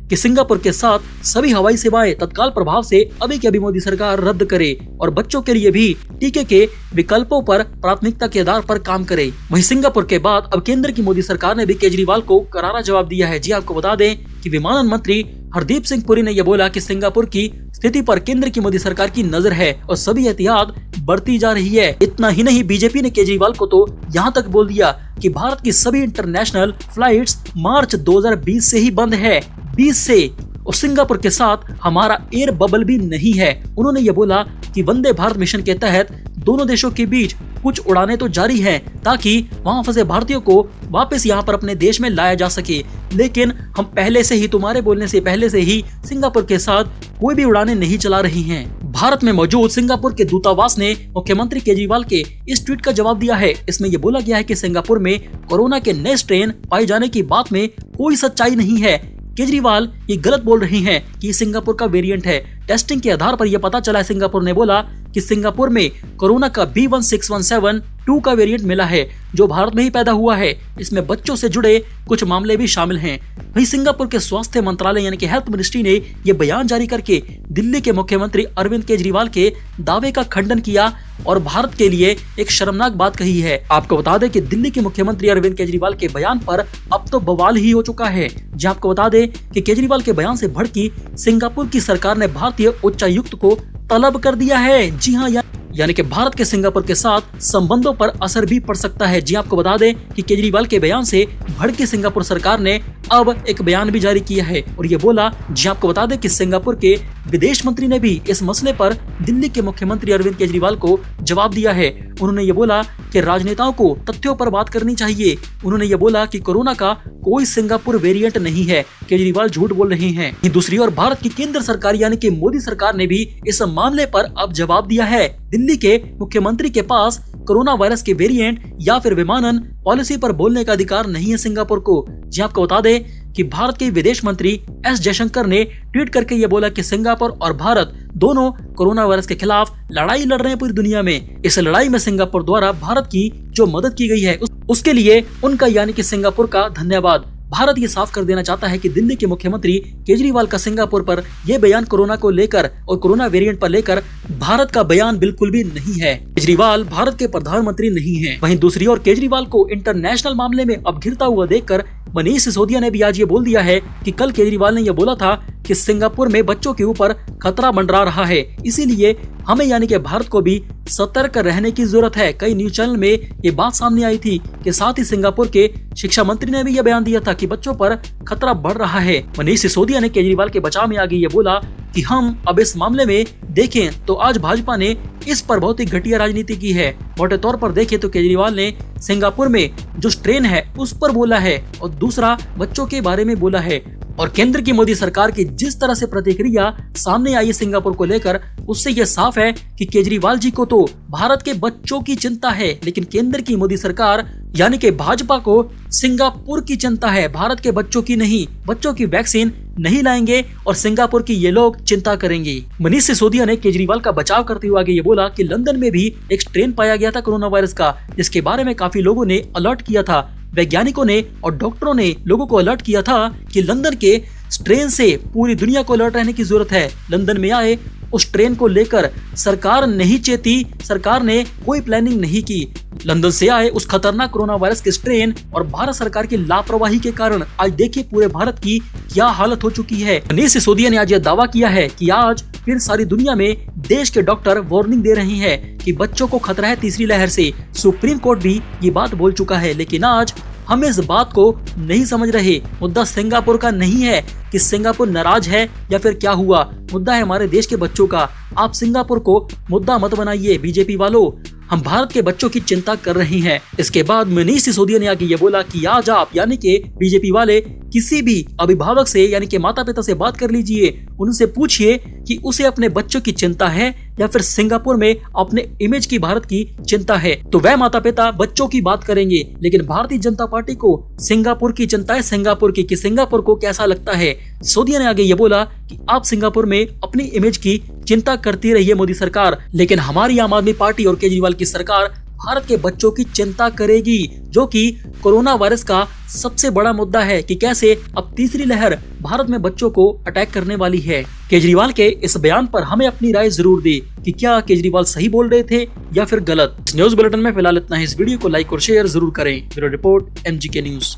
कि सिंगापुर के साथ सभी हवाई सेवाएं तत्काल प्रभाव से अभी के अभी मोदी सरकार रद्द करे और बच्चों के लिए भी टीके के विकल्पों पर प्राथमिकता के आधार पर काम करे। वहीं सिंगापुर के बाद अब केंद्र की मोदी सरकार ने भी केजरीवाल को करारा जवाब दिया है। जी आपको बता दें कि विमानन मंत्री हरदीप सिंह पुरी ने यह बोला कि सिंगापुर की स्थिति पर केंद्र की मोदी सरकार की नजर है और सभी एहतियात बढ़ती जा रही है। इतना ही नहीं, बीजेपी ने केजरीवाल को तो यहाँ तक बोल दिया कि भारत की सभी इंटरनेशनल फ्लाइट्स मार्च 2020 से ही बंद है, 20 से, और सिंगापुर के साथ हमारा एयर बबल भी नहीं है। उन्होंने ये बोला कि वंदे भारत मिशन के तहत दोनों देशों के बीच कुछ उड़ानें तो जारी हैं ताकि वहां फंसे भारतीयों को वापस यहां पर अपने देश में लाया जा सके, लेकिन हम पहले से ही, तुम्हारे बोलने से पहले से ही सिंगापुर के साथ कोई भी उड़ानें नहीं चला रही हैं। भारत में मौजूद सिंगापुर के दूतावास ने मुख्यमंत्री केजरीवाल के इस ट्वीट का जवाब दिया है। इसमें यह बोला गया है कि सिंगापुर में कोरोना के नए स्ट्रेन पाए जाने की बात में कोई सच्चाई नहीं है। केजरीवाल ये गलत बोल रही हैं कि सिंगापुर का वेरिएंट है। टेस्टिंग के आधार पर यह पता चला है, सिंगापुर ने बोला कि सिंगापुर में कोरोना का B16172 का वेरिएंट मिला है जो भारत में ही पैदा हुआ है। इसमें बच्चों से जुड़े कुछ मामले भी शामिल हैं। वहीं सिंगापुर के स्वास्थ्य मंत्रालय यानी कि हेल्थ मिनिस्ट्री ने यह बयान जारी करके दिल्ली के मुख्यमंत्री अरविंद केजरीवाल के दावे का खंडन किया और भारत के लिए एक शर्मनाक बात कही है। आपको बता दें कि दिल्ली के मुख्यमंत्री अरविंद केजरीवाल के बयान पर अब तो बवाल ही हो चुका है। जी आपको बता दें कि केजरीवाल के बयान से भड़की सिंगापुर की सरकार ने भारतीय उच्चायुक्त को तलब कर दिया है। जी हाँ, यानी कि भारत के सिंगापुर के साथ संबंधों पर असर भी पड़ सकता है। जी आपको बता दें कि केजरीवाल के बयान से भड़की सिंगापुर सरकार ने अब एक बयान भी जारी किया है और ये बोला, जी आपको बता दें कि सिंगापुर के विदेश मंत्री ने भी इस मसले पर दिल्ली के मुख्यमंत्री अरविंद केजरीवाल को जवाब दिया है। उन्होंने ये बोला कि राजनेताओं को तथ्यों पर बात करनी चाहिए। उन्होंने ये बोला कि कोरोना का कोई सिंगापुर वेरिएंट नहीं है, केजरीवाल झूठ बोल रहे हैं। दूसरी ओर भारत की केंद्र सरकार यानी कि मोदी सरकार ने भी इस मामले पर अब जवाब दिया है। दिल्ली के मुख्यमंत्री के पास कोरोना वायरस के वेरिएंट या फिर विमानन पॉलिसी पर बोलने का अधिकार नहीं है सिंगापुर को। जी आपको बता दें कि भारत के विदेश मंत्री एस जयशंकर ने ट्वीट करके ये बोला कि सिंगापुर और भारत दोनों कोरोना वायरस के खिलाफ लड़ाई लड़ रहे हैं पूरी दुनिया में। इस लड़ाई में सिंगापुर द्वारा भारत की जो मदद की गई है उसके लिए उनका यानी कि सिंगापुर का धन्यवाद। भारत ये साफ कर देना चाहता है कि दिल्ली के मुख्यमंत्री केजरीवाल का सिंगापुर पर यह बयान कोरोना को लेकर और कोरोना वेरिएंट पर लेकर भारत का बयान बिल्कुल भी नहीं है। केजरीवाल भारत के प्रधानमंत्री नहीं हैं। वहीं दूसरी ओर केजरीवाल को इंटरनेशनल मामले में अब घिरता हुआ देखकर मनीष सिसोदिया ने भी आज ये बोल दिया है कि कल केजरीवाल ने यह बोला था कि सिंगापुर में बच्चों के ऊपर खतरा मंडरा रहा है, इसीलिए हमें यानी कि भारत को भी सतर्क रहने की जरूरत है। कई न्यूज चैनल में ये बात सामने आई थी कि साथ ही सिंगापुर के शिक्षा मंत्री ने भी यह बयान दिया था कि बच्चों पर खतरा बढ़ रहा है। मनीष सिसोदिया ने केजरीवाल के बचाव में आगे ये बोला कि हम अब इस मामले में देखें तो आज भाजपा ने इस पर बहुत ही घटिया राजनीति की है। मोटे तौर पर देखें तो केजरीवाल ने सिंगापुर में जो स्ट्रेन है उस पर बोला है और दूसरा बच्चों के बारे में बोला है। और केंद्र की मोदी सरकार की जिस तरह से प्रतिक्रिया सामने आई है सिंगापुर को लेकर, उससे यह साफ है कि केजरीवाल जी को तो भारत के बच्चों की चिंता है, लेकिन केंद्र की मोदी सरकार यानी कि भाजपा को सिंगापुर की चिंता है, भारत के बच्चों की नहीं। बच्चों की वैक्सीन नहीं लाएंगे और सिंगापुर की ये लोग चिंता करेंगे। मनीष सिसोदिया ने केजरीवाल का बचाव करते हुए आगे ये बोला कि लंदन में भी एक स्ट्रेन पाया गया था कोरोना वायरस का, जिसके बारे में काफी लोगों ने अलर्ट किया था। वैज्ञानिकों ने और डॉक्टरों ने लोगों को अलर्ट किया था कि लंदन के स्ट्रेन से पूरी दुनिया को अलर्ट रहने की जरूरत है। लंदन में आए उस ट्रेन को लेकर सरकार नहीं चेती, सरकार ने कोई प्लानिंग नहीं की। लंदन से आए उस खतरनाक कोरोना वायरस के स्ट्रेन और भारत सरकार की लापरवाही के कारण आज देखिए पूरे भारत की क्या हालत हो चुकी है। मनीष सिसोदिया ने आज यह दावा किया है कि आज फिर सारी दुनिया में देश के डॉक्टर वार्निंग दे रहे हैं कि बच्चों को खतरा है तीसरी लहर से। सुप्रीम कोर्ट भी ये बात बोल चुका है, लेकिन आज हम इस बात को नहीं समझ रहे। मुद्दा सिंगापुर का नहीं है कि सिंगापुर नाराज है या फिर क्या हुआ, मुद्दा है हमारे देश के बच्चों का। आप सिंगापुर को मुद्दा मत बनाइए बीजेपी वालों। हम भारत के बच्चों की चिंता कर रही हैं। इसके बाद मनीष सिसोदिया ने आगे ये बोला कि आज आप यानी कि बीजेपी वाले किसी भी अभिभावक से यानी कि माता पिता से बात कर लीजिए, उनसे पूछिए कि उसे अपने बच्चों की चिंता है या फिर सिंगापुर में अपने इमेज की भारत की चिंता है, तो वह माता पिता बच्चों की बात करेंगे। लेकिन भारतीय जनता पार्टी को सिंगापुर की चिंता है, सिंगापुर की कि सिंगापुर को कैसा लगता है। सिसोदिया ने आगे ये बोला कि आप सिंगापुर में अपनी इमेज की चिंता करती रही है मोदी सरकार, लेकिन हमारी आम आदमी पार्टी और केजरीवाल की सरकार भारत के बच्चों की चिंता करेगी, जो कि कोरोना वायरस का सबसे बड़ा मुद्दा है कि कैसे अब तीसरी लहर भारत में बच्चों को अटैक करने वाली है। केजरीवाल के इस बयान पर हमें अपनी राय जरूर दे कि क्या केजरीवाल सही बोल रहे थे या फिर गलत। इस न्यूज बुलेटिन में फिलहाल इतना ही। इस वीडियो को लाइक और शेयर जरूर करें। Bureau report MGK news.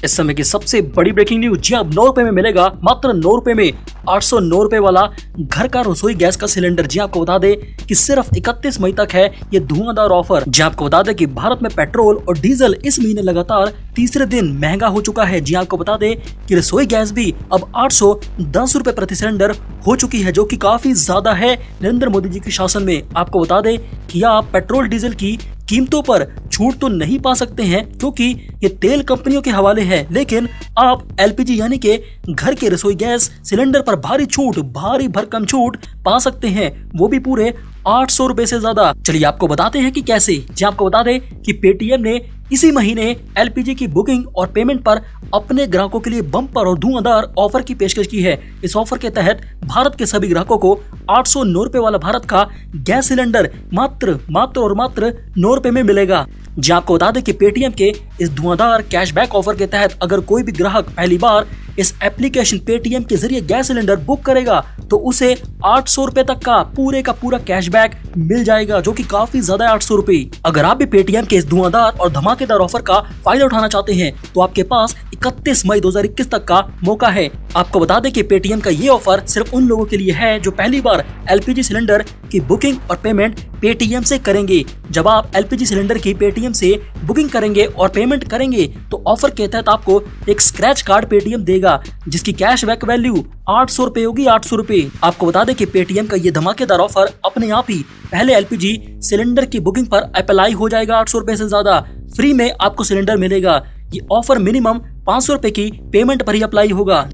इस समय की सबसे बड़ी ब्रेकिंग न्यूज। जी अब 9 रुपए में मिलेगा, मात्र 9 रुपए में 809 रुपए वाला घर का रसोई गैस का सिलेंडर। जी आपको बता दें कि सिर्फ 31 मई तक है ये धुआंधार ऑफर। जी आपको बता दें कि भारत में पेट्रोल और डीजल इस महीने लगातार तीसरे दिन महंगा हो चुका है। जी आपको बता दें कि रसोई गैस भी अब 810 रुपए प्रति सिलेंडर हो चुकी है, जो कि काफी ज्यादा है नरेंद्र मोदी जी के शासन में। आपको बता दें कि आप पेट्रोल डीजल की कीमतों पर छूट तो नहीं पा सकते हैं क्योंकि ये तेल कंपनियों के हवाले है, लेकिन आप LPG यानी कि घर के रसोई गैस सिलेंडर पर भारी छूट, भारी भरकम छूट पा सकते हैं, वो भी पूरे 800 रुपए से ज्यादा। चलिए आपको बताते हैं कि कैसे। जी आपको बता दें कि पेटीएम ने इसी महीने LPG की बुकिंग और पेमेंट पर अपने ग्राहकों के लिए बम्पर और धुआंधार ऑफर की पेशकश की है। इस ऑफर के तहत भारत के सभी ग्राहकों को 809 रुपए वाला भारत का गैस सिलेंडर मात्र 9 रुपए में मिलेगा। जी आपको बता दें कि पेटीएम के इस धुआंधार कैशबैक ऑफर के तहत अगर कोई भी ग्राहक पहली बार इस एप्लीकेशन पेटीएम के जरिए गैस सिलेंडर बुक करेगा तो उसे 800 रुपए तक का पूरा कैशबैक मिल जाएगा, जो कि काफी ज्यादा है 800 रुपए। अगर आप भी पेटीएम के इस धुआंधार और धमाकेदार ऑफर का फायदा उठाना चाहते हैं तो आपके पास 31 मई 2021 तक का मौका है। आपको बता दें कि पेटीएम का ये ऑफर सिर्फ उन लोगों के लिए है जो पहली बार LPG सिलेंडर की बुकिंग और पेमेंट पेटीएम से करेंगे। जब आप LPG सिलेंडर की पेटीएम से बुकिंग करेंगे और पेमेंट करेंगे तो ऑफर के तहत आपको एक स्क्रैच कार्ड पेटीएम देगा, जिसकी कैशबैक वैल्यू 800 रुपए होगी, 800 रुपए। आपको बता दें कि पेटीएम का ये धमाकेदार ऑफर अपने आप ही पहले LPG सिलेंडर की बुकिंग पर अप्लाई हो जाएगा। 800 रुपए से ज्यादा फ्री में आपको सिलेंडर मिलेगा। ये ऑफर मिनिमम 500 रुपए की पेमेंट पर ही अप्लाई होगा।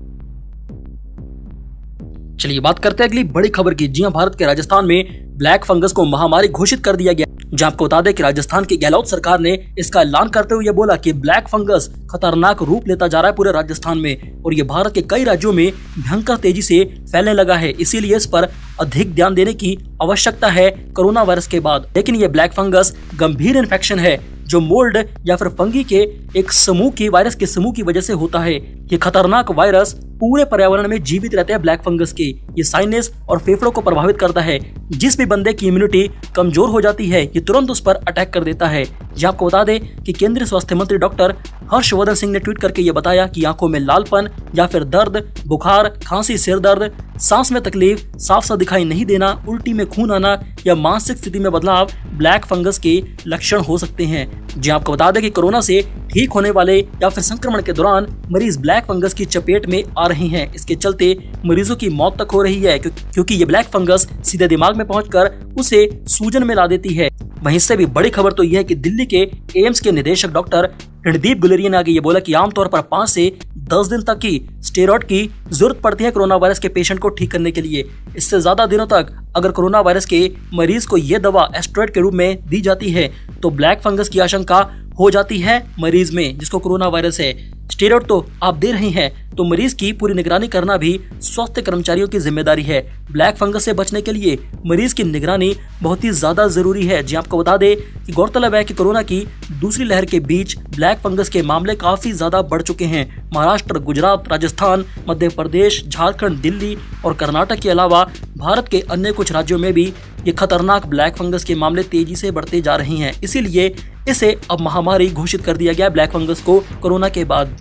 चलिए बात करते हैं अगली बड़ी खबर की। जी भारत के राजस्थान में ब्लैक फंगस को महामारी घोषित कर दिया गया। जहां आपको बता दें कि राजस्थान की गहलोत सरकार ने इसका ऐलान करते हुए बोला कि ब्लैक फंगस खतरनाक रूप लेता जा रहा है पूरे राजस्थान में, और ये भारत के कई राज्यों में भयंकर तेजी से फैलने लगा है। इसीलिए इस पर अधिक ध्यान देने की आवश्यकता है कोरोना वायरस के बाद। लेकिन ये ब्लैक फंगस गंभीर इन्फेक्शन है जो मोल्ड या फिर फंगी के एक समूह की वायरस के समूह की वजह से होता है। ये खतरनाक वायरस पूरे पर्यावरण में जीवित रहते हैं ब्लैक फंगस के। ये साइनस और फेफड़ों को प्रभावित करता है। जिस भी बंदे की इम्यूनिटी कमजोर हो जाती है ये तुरंत उस पर अटैक कर देता है। जी आपको बता दें कि केंद्रीय स्वास्थ्य मंत्री डॉक्टर हर्षवर्धन सिंह ने ट्वीट करके ये बताया कि आंखों में लालपन या फिर दर्द, बुखार, खांसी, सिर दर्द, सांस में तकलीफ, साफ सा दिखाई नहीं देना, उल्टी में खून आना या मानसिक स्थिति में बदलाव ब्लैक फंगस के लक्षण हो सकते हैं। जी आपको बता दें कि कोरोना से ठीक होने वाले या फिर संक्रमण के दौरान मरीज ब्लैक फंगस की चपेट में आ रहे हैं। इसके चलते मरीजों की मौत तक हो रही है क्योंकि ये ब्लैक फंगस सीधे दिमाग में पहुंचकर उसे सूजन में ला देती है। वहीं इससे भी बड़ी खबर तो यह है कि दिल्ली के एम्स के निदेशक डॉक्टर रणदीप गुलेरिया ने आगे ये बोला कि आमतौर पर 5 से 10 दिन तक की स्टेरॉइड की जरूरत पड़ती है कोरोना वायरस के पेशेंट को ठीक करने के लिए। इससे ज्यादा दिनों तक अगर कोरोना वायरस के मरीज को यह दवा एस्टेरॉइड के रूप में दी जाती है तो ब्लैक फंगस की आशंका हो जाती है मरीज में जिसको कोरोना वायरस है। स्टेरॉइड तो आप दे रहे हैं तो मरीज की पूरी निगरानी करना भी स्वास्थ्य कर्मचारियों की जिम्मेदारी है। ब्लैक फंगस से बचने के लिए मरीज की निगरानी बहुत ही ज्यादा जरूरी है। जी आपको बता दें कि गौरतलब है कि कोरोना की दूसरी लहर के बीच ब्लैक फंगस के मामले काफी ज्यादा बढ़ चुके हैं। महाराष्ट्र, गुजरात, राजस्थान, मध्य प्रदेश, झारखंड, दिल्ली और कर्नाटक के अलावा भारत के अन्य कुछ राज्यों में भी ये खतरनाक ब्लैक फंगस के मामले तेजी से बढ़ते जा रहे हैं। इसीलिए इसे अब महामारी घोषित कर दिया गया ब्लैक फंगस को कोरोना के बाद।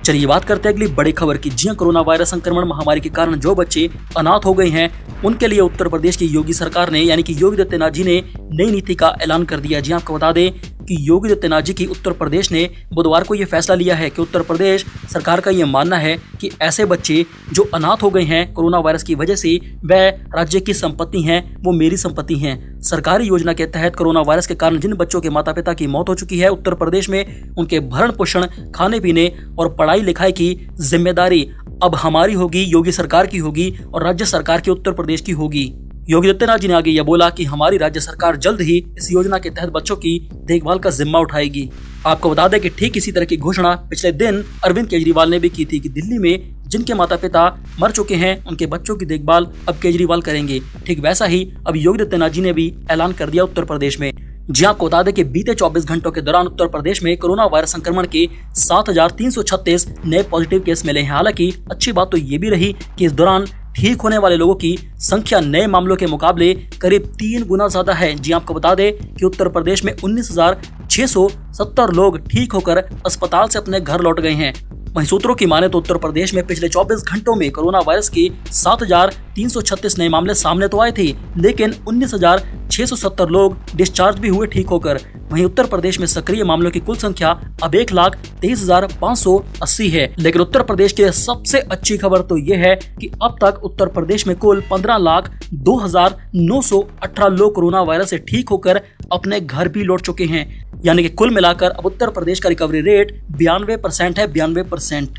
चलिए बात करते हैं अगली बड़ी खबर की। जी कोरोना वायरस संक्रमण महामारी के कारण जो बच्चे अनाथ हो गए हैं उनके लिए उत्तर प्रदेश की योगी सरकार ने यानी कि योगी आदित्यनाथ जी ने नई नीति का ऐलान कर दिया। जी आपको बता दें क्योंकि योगी आदित्यनाथ जी की उत्तर प्रदेश ने बुधवार को ये फैसला लिया है कि उत्तर प्रदेश सरकार का ये मानना है कि ऐसे बच्चे जो अनाथ हो गए हैं कोरोना वायरस की वजह से, वह राज्य की संपत्ति हैं, वो मेरी संपत्ति हैं। सरकारी योजना के तहत कोरोना वायरस के कारण जिन बच्चों के माता पिता की मौत हो चुकी है उत्तर प्रदेश में, उनके भरण पोषण, खाने पीने और पढ़ाई लिखाई की जिम्मेदारी अब हमारी होगी, योगी सरकार की होगी और राज्य सरकार की उत्तर प्रदेश की होगी। योगी आदित्यनाथ जी ने आगे यह बोला कि हमारी राज्य सरकार जल्द ही इस योजना के तहत बच्चों की देखभाल का जिम्मा उठाएगी। आपको बता दें कि ठीक इसी तरह की घोषणा पिछले दिन अरविंद केजरीवाल ने भी की थी कि दिल्ली में जिनके माता पिता मर चुके हैं उनके बच्चों की देखभाल अब केजरीवाल करेंगे। ठीक वैसा ही अब योगी आदित्यनाथ जी ने भी ऐलान कर दिया उत्तर प्रदेश में। जी आपको बता दें कि बीते 24 घंटों के दौरान उत्तर प्रदेश में कोरोना वायरस संक्रमण के 7,336 नए पॉजिटिव केस मिले हैं। हालांकि अच्छी बात तो ये भी रही कि इस दौरान ठीक होने वाले लोगों की संख्या नए मामलों के मुकाबले करीब 3 गुना ज्यादा है। जी आपको बता दें कि उत्तर प्रदेश में 19,670 लोग ठीक होकर अस्पताल से अपने घर लौट गए हैं। वहीं सूत्रों की माने तो उत्तर प्रदेश में पिछले 24 घंटों में कोरोना वायरस के 7,336 नए मामले सामने तो आए थे, लेकिन 19,670 लोग डिस्चार्ज भी हुए ठीक होकर। वहीं उत्तर प्रदेश में सक्रिय मामलों की कुल संख्या अब 1,23,580 है। लेकिन उत्तर प्रदेश की सबसे अच्छी खबर तो ये है कि अब तक उत्तर प्रदेश में कुल 15,02,918 लोग कोरोना वायरस से ठीक होकर अपने घर भी लौट चुके हैं। यानी कि कुल मिलाकर अब उत्तर प्रदेश का रिकवरी रेट 92% है, 92%।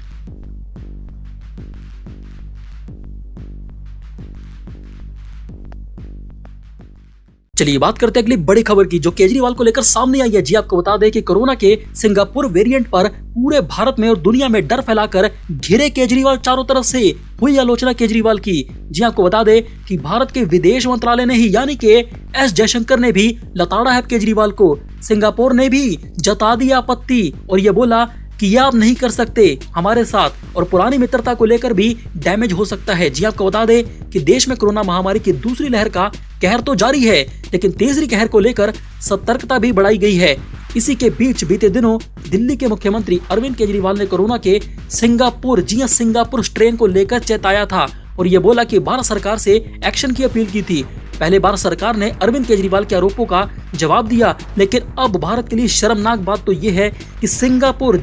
चलिए बात करते हैं अगली बड़ी खबर की जो केजरीवाल को लेकर सामने आई है। जी आपको बता दें कि कोरोना के सिंगापुर वेरिएंट पर पूरे भारत में और दुनिया में डर फैलाकर घिरे केजरीवाल चारों तरफ से हुई आलोचना केजरीवाल की। जी आपको बता दें कि भारत के विदेश मंत्रालय ने ही यानी कि एस जयशंकर ने भी लताड़ा है केजरीवाल को। सिंगापुर ने भी जता दी आपत्ति और ये बोला कि ये आप नहीं कर सकते हमारे साथ, और पुरानी मित्रता को लेकर भी डैमेज हो सकता है। जी आपको बता दें कि देश में कोरोना महामारी की दूसरी लहर का कहर तो जारी है, लेकिन तीसरी कहर को लेकर सतर्कता भी बढ़ाई गई है। इसी के बीच बीते दिनों दिल्ली के मुख्यमंत्री अरविंद केजरीवाल ने कोरोना के सिंगापुर स्ट्रेन को लेकर चेताया था और ये बोला कि भारत सरकार से एक्शन की अपील की थी। पहले भारत सरकार ने अरविंद केजरीवाल के आरोपों का जवाब दिया, लेकिन अब भारत के लिए शर्मनाक बात तो ये है कि सिंगापुर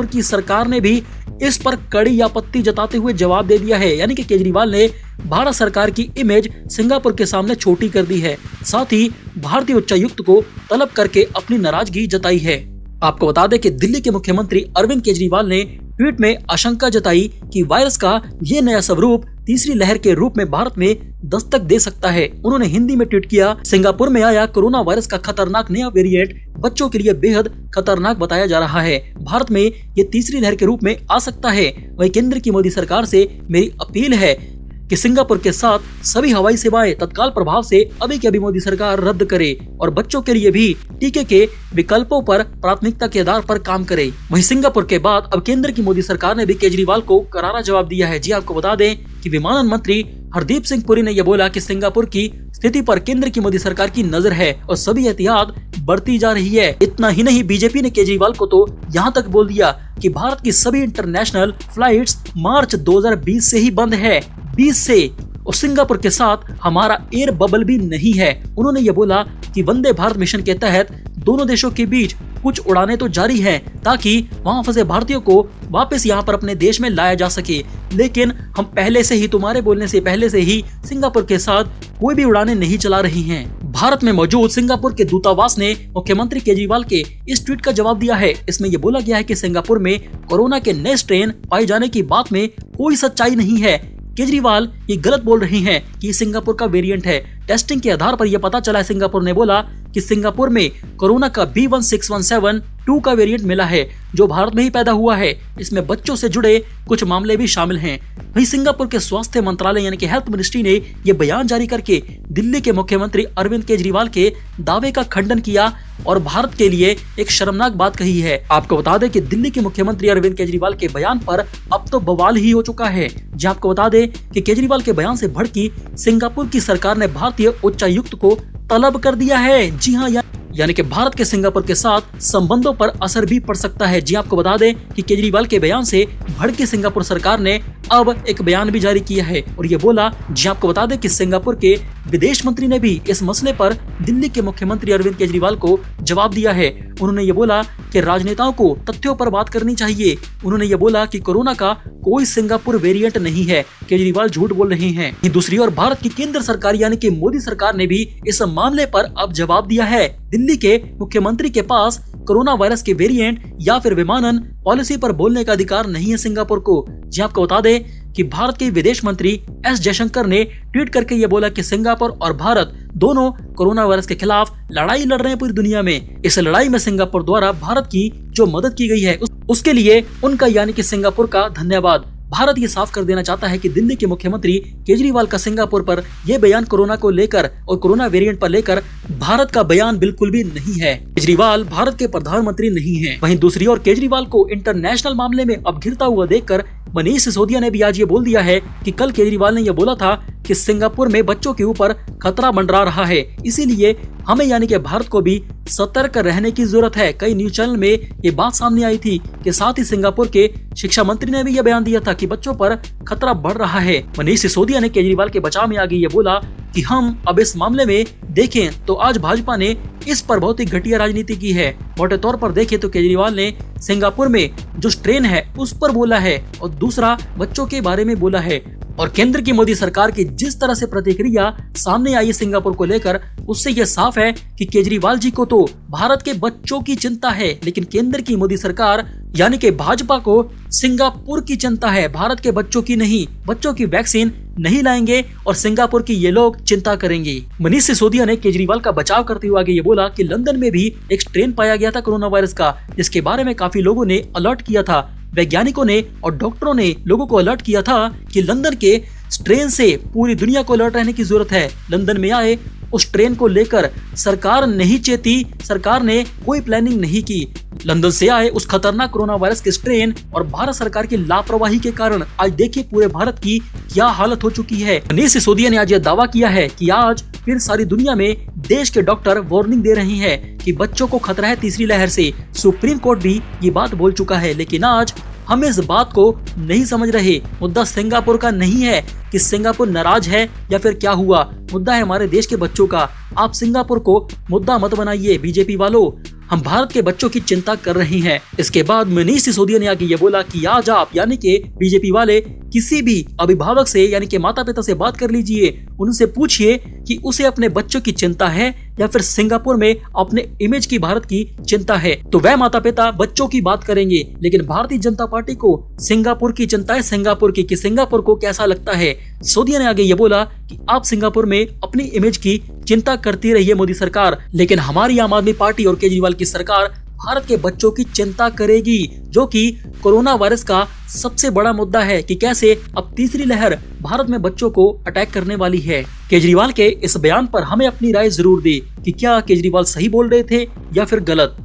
की सरकार ने भी इस पर कड़ी आपत्ति जताते हुए जवाब दे दिया है। यानी कि केजरीवाल ने भारत सरकार की इमेज सिंगापुर के सामने छोटी कर दी है। साथ ही भारतीय उच्चायुक्त को तलब करके अपनी नाराजगी जताई है। आपको बता दें कि दिल्ली के मुख्यमंत्री अरविंद केजरीवाल ने ट्वीट में आशंका जताई कि वायरस का ये नया स्वरूप तीसरी लहर के रूप में भारत में दस्तक दे सकता है। उन्होंने हिंदी में ट्वीट किया, सिंगापुर में आया कोरोना वायरस का खतरनाक नया वेरिएंट बच्चों के लिए बेहद खतरनाक बताया जा रहा है। भारत में ये तीसरी लहर के रूप में आ सकता है। वहीं केंद्र की मोदी सरकार से मेरी अपील है कि सिंगापुर के साथ सभी हवाई सेवाएं तत्काल प्रभाव से अभी की अभी मोदी सरकार रद्द करे और बच्चों के लिए भी टीके के विकल्पों पर प्राथमिकता के आधार पर काम करे। वहीं सिंगापुर के बाद अब केंद्र की मोदी सरकार ने भी केजरीवाल को करारा जवाब दिया है। जी आपको बता दें कि विमानन मंत्री हरदीप सिंह पुरी ने यह बोला कि सिंगापुर की स्थिति पर केंद्र की मोदी सरकार की नजर है और सभी एहतियात बढ़ती जा रही है। इतना ही नहीं, बीजेपी ने केजरीवाल को तो यहाँ तक बोल दिया कि भारत की सभी इंटरनेशनल फ्लाइट्स मार्च 2020 से ही बंद है, 20 से, और सिंगापुर के साथ हमारा एयर बबल भी नहीं है। उन्होंने ये बोला कि वंदे भारत मिशन के तहत दोनों देशों के बीच कुछ उड़ानें तो जारी हैं ताकि वहां फंसे भारतीयों को वापस यहां पर अपने देश में लाया जा सके, लेकिन हम पहले से ही, तुम्हारे बोलने से पहले से ही सिंगापुर के साथ कोई भी उड़ानें नहीं चला रही हैं। भारत में मौजूद सिंगापुर के दूतावास ने मुख्यमंत्री केजरीवाल के इस ट्वीट का जवाब दिया है। इसमें यह बोला गया है कि सिंगापुर में कोरोना के नए स्ट्रेन पाए जाने की बात में कोई सच्चाई नहीं है। केजरीवाल ये गलत बोल रहे हैं कि सिंगापुर का वेरिएंट है। टेस्टिंग के आधार पर यह पता चला है, सिंगापुर ने बोला कि सिंगापुर में कोरोना का B16172 का वेरिएंट मिला है जो भारत में ही पैदा हुआ है। इसमें बच्चों से जुड़े कुछ मामले भी शामिल हैं। वहीं सिंगापुर के स्वास्थ्य मंत्रालय यानी कि हेल्थ मिनिस्ट्री ने यह बयान जारी करके दिल्ली के मुख्यमंत्री अरविंद केजरीवाल के दावे का खंडन किया और भारत के लिए एक शर्मनाक बात कही है। आपको बता दें कि दिल्ली के मुख्यमंत्री अरविंद केजरीवाल के बयान पर अब तो बवाल ही हो चुका है। जी आपको बता दें कि केजरीवाल के बयान से भड़की सिंगापुर की सरकार ने भारतीय उच्चायुक्त को तलब कर दिया है। जी हाँ, यानी कि भारत के सिंगापुर के साथ संबंधों पर असर भी पड़ सकता है। जी आपको बता दें कि केजरीवाल के बयान से भड़की सिंगापुर सरकार ने अब एक बयान भी जारी किया है और ये बोला, जी आपको बता दें कि सिंगापुर के विदेश मंत्री ने भी इस मसले पर दिल्ली के मुख्यमंत्री अरविंद केजरीवाल को जवाब दिया है। उन्होंने ये बोला कि राजनेताओं को तथ्यों पर बात करनी चाहिए। उन्होंने ये बोला कि कोरोना का कोई सिंगापुर वेरिएंट नहीं है, केजरीवाल झूठ बोल रहे हैं। दूसरी ओर भारत की केंद्र सरकार यानी कि मोदी सरकार ने भी इस मामले पर अब जवाब दिया है। दिल्ली के मुख्यमंत्री के पास कोरोना वायरस के वेरिएंट या फिर विमानन पॉलिसी पर बोलने का अधिकार नहीं है सिंगापुर को। जी आपको बता दें कि भारत के विदेश मंत्री एस जयशंकर ने ट्वीट करके ये बोला कि सिंगापुर और भारत दोनों कोरोना वायरस के खिलाफ लड़ाई लड़ रहे हैं पूरी दुनिया में। इस लड़ाई में सिंगापुर द्वारा भारत की जो मदद की गई है उसके लिए उनका यानी कि सिंगापुर का धन्यवाद। भारत ये साफ कर देना चाहता है कि दिल्ली के मुख्यमंत्री केजरीवाल का सिंगापुर पर यह बयान कोरोना को लेकर और कोरोना वेरिएंट पर लेकर भारत का बयान बिल्कुल भी नहीं है। केजरीवाल भारत के प्रधानमंत्री नहीं हैं। वहीं दूसरी ओर केजरीवाल को इंटरनेशनल मामले में अब घिरता हुआ देखकर मनीष सिसोदिया ने भी आज ये बोल दिया है कि कल केजरीवाल ने यह बोला था कि सिंगापुर में बच्चों के ऊपर खतरा मंडरा रहा है, इसीलिए हमें यानी कि भारत को भी सतर्क रहने की जरूरत है। कई न्यूज चैनल में ये बात सामने आई थी कि साथ ही सिंगापुर के शिक्षा मंत्री ने भी यह बयान दिया था कि बच्चों पर खतरा बढ़ रहा है। मनीष सिसोदिया ने केजरीवाल के बचाव में आगे ये बोला कि हम अब इस मामले में देखें तो आज भाजपा ने इस पर बहुत ही घटिया राजनीति की है। मोटे तौर पर देखें तो केजरीवाल ने सिंगापुर में जो स्ट्रेन है उस पर बोला है और दूसरा बच्चों के बारे में बोला है। और केंद्र की मोदी सरकार की जिस तरह से प्रतिक्रिया सामने आई है सिंगापुर को लेकर, उससे यह साफ है कि केजरीवाल जी को तो भारत के बच्चों की चिंता है, लेकिन केंद्र की मोदी सरकार यानी कि भाजपा को सिंगापुर की चिंता है, भारत के बच्चों की नहीं। बच्चों की वैक्सीन नहीं लाएंगे और सिंगापुर की ये लोग चिंता करेंगे। मनीष सिसोदिया ने केजरीवाल का बचाव करते हुए आगे ये बोला कि लंदन में भी एक स्ट्रेन पाया गया था कोरोना वायरस का, जिसके बारे में काफी लोगों ने अलर्ट किया था। वैज्ञानिकों ने और डॉक्टरों ने लोगों को अलर्ट किया था कि लंदन के स्ट्रेन से पूरी दुनिया को अलर्ट रहने की जरूरत है। लंदन में आए उस ट्रेन को लेकर सरकार नहीं चेती, सरकार ने कोई प्लानिंग नहीं की। लंदन से आए उस खतरनाक कोरोना वायरस के स्ट्रेन और भारत सरकार की लापरवाही के कारण आज देखिए पूरे भारत की क्या हालत हो चुकी है। मनीष सिसोदिया ने आज यह दावा किया है कि आज फिर सारी दुनिया में देश के डॉक्टर वार्निंग दे रहे हैं कि बच्चों को खतरा है तीसरी लहर से। सुप्रीम कोर्ट भी ये बात बोल चुका है, लेकिन आज हम इस बात को नहीं समझ रहे। मुद्दा सिंगापुर का नहीं है कि सिंगापुर नाराज है या फिर क्या हुआ, मुद्दा है हमारे देश के बच्चों का। आप सिंगापुर को मुद्दा मत बनाइए बीजेपी वालों, हम भारत के बच्चों की चिंता कर रहे हैं। इसके बाद मनीष सिसोदिया ने आगे ये बोला कि आज आप यानी कि बीजेपी वाले किसी भी अभिभावक से यानी कि माता पिता से बात कर लीजिए, उनसे पूछिए कि उसे अपने बच्चों की चिंता है या फिर सिंगापुर में अपने इमेज की भारत की चिंता है, तो वह माता पिता बच्चों की बात करेंगे। लेकिन भारतीय जनता पार्टी को सिंगापुर की चिंता है, सिंगापुर की कि सिंगापुर को कैसा लगता है। सिसोदिया ने आगे ये बोला कि आप सिंगापुर में अपनी इमेज की चिंता करती रही है मोदी सरकार, लेकिन हमारी आम आदमी पार्टी और केजरीवाल की सरकार भारत के बच्चों की चिंता करेगी, जो कि कोरोना वायरस का सबसे बड़ा मुद्दा है कि कैसे अब तीसरी लहर भारत में बच्चों को अटैक करने वाली है। केजरीवाल के इस बयान पर हमें अपनी राय जरूर दी कि क्या केजरीवाल सही बोल रहे थे या फिर गलत।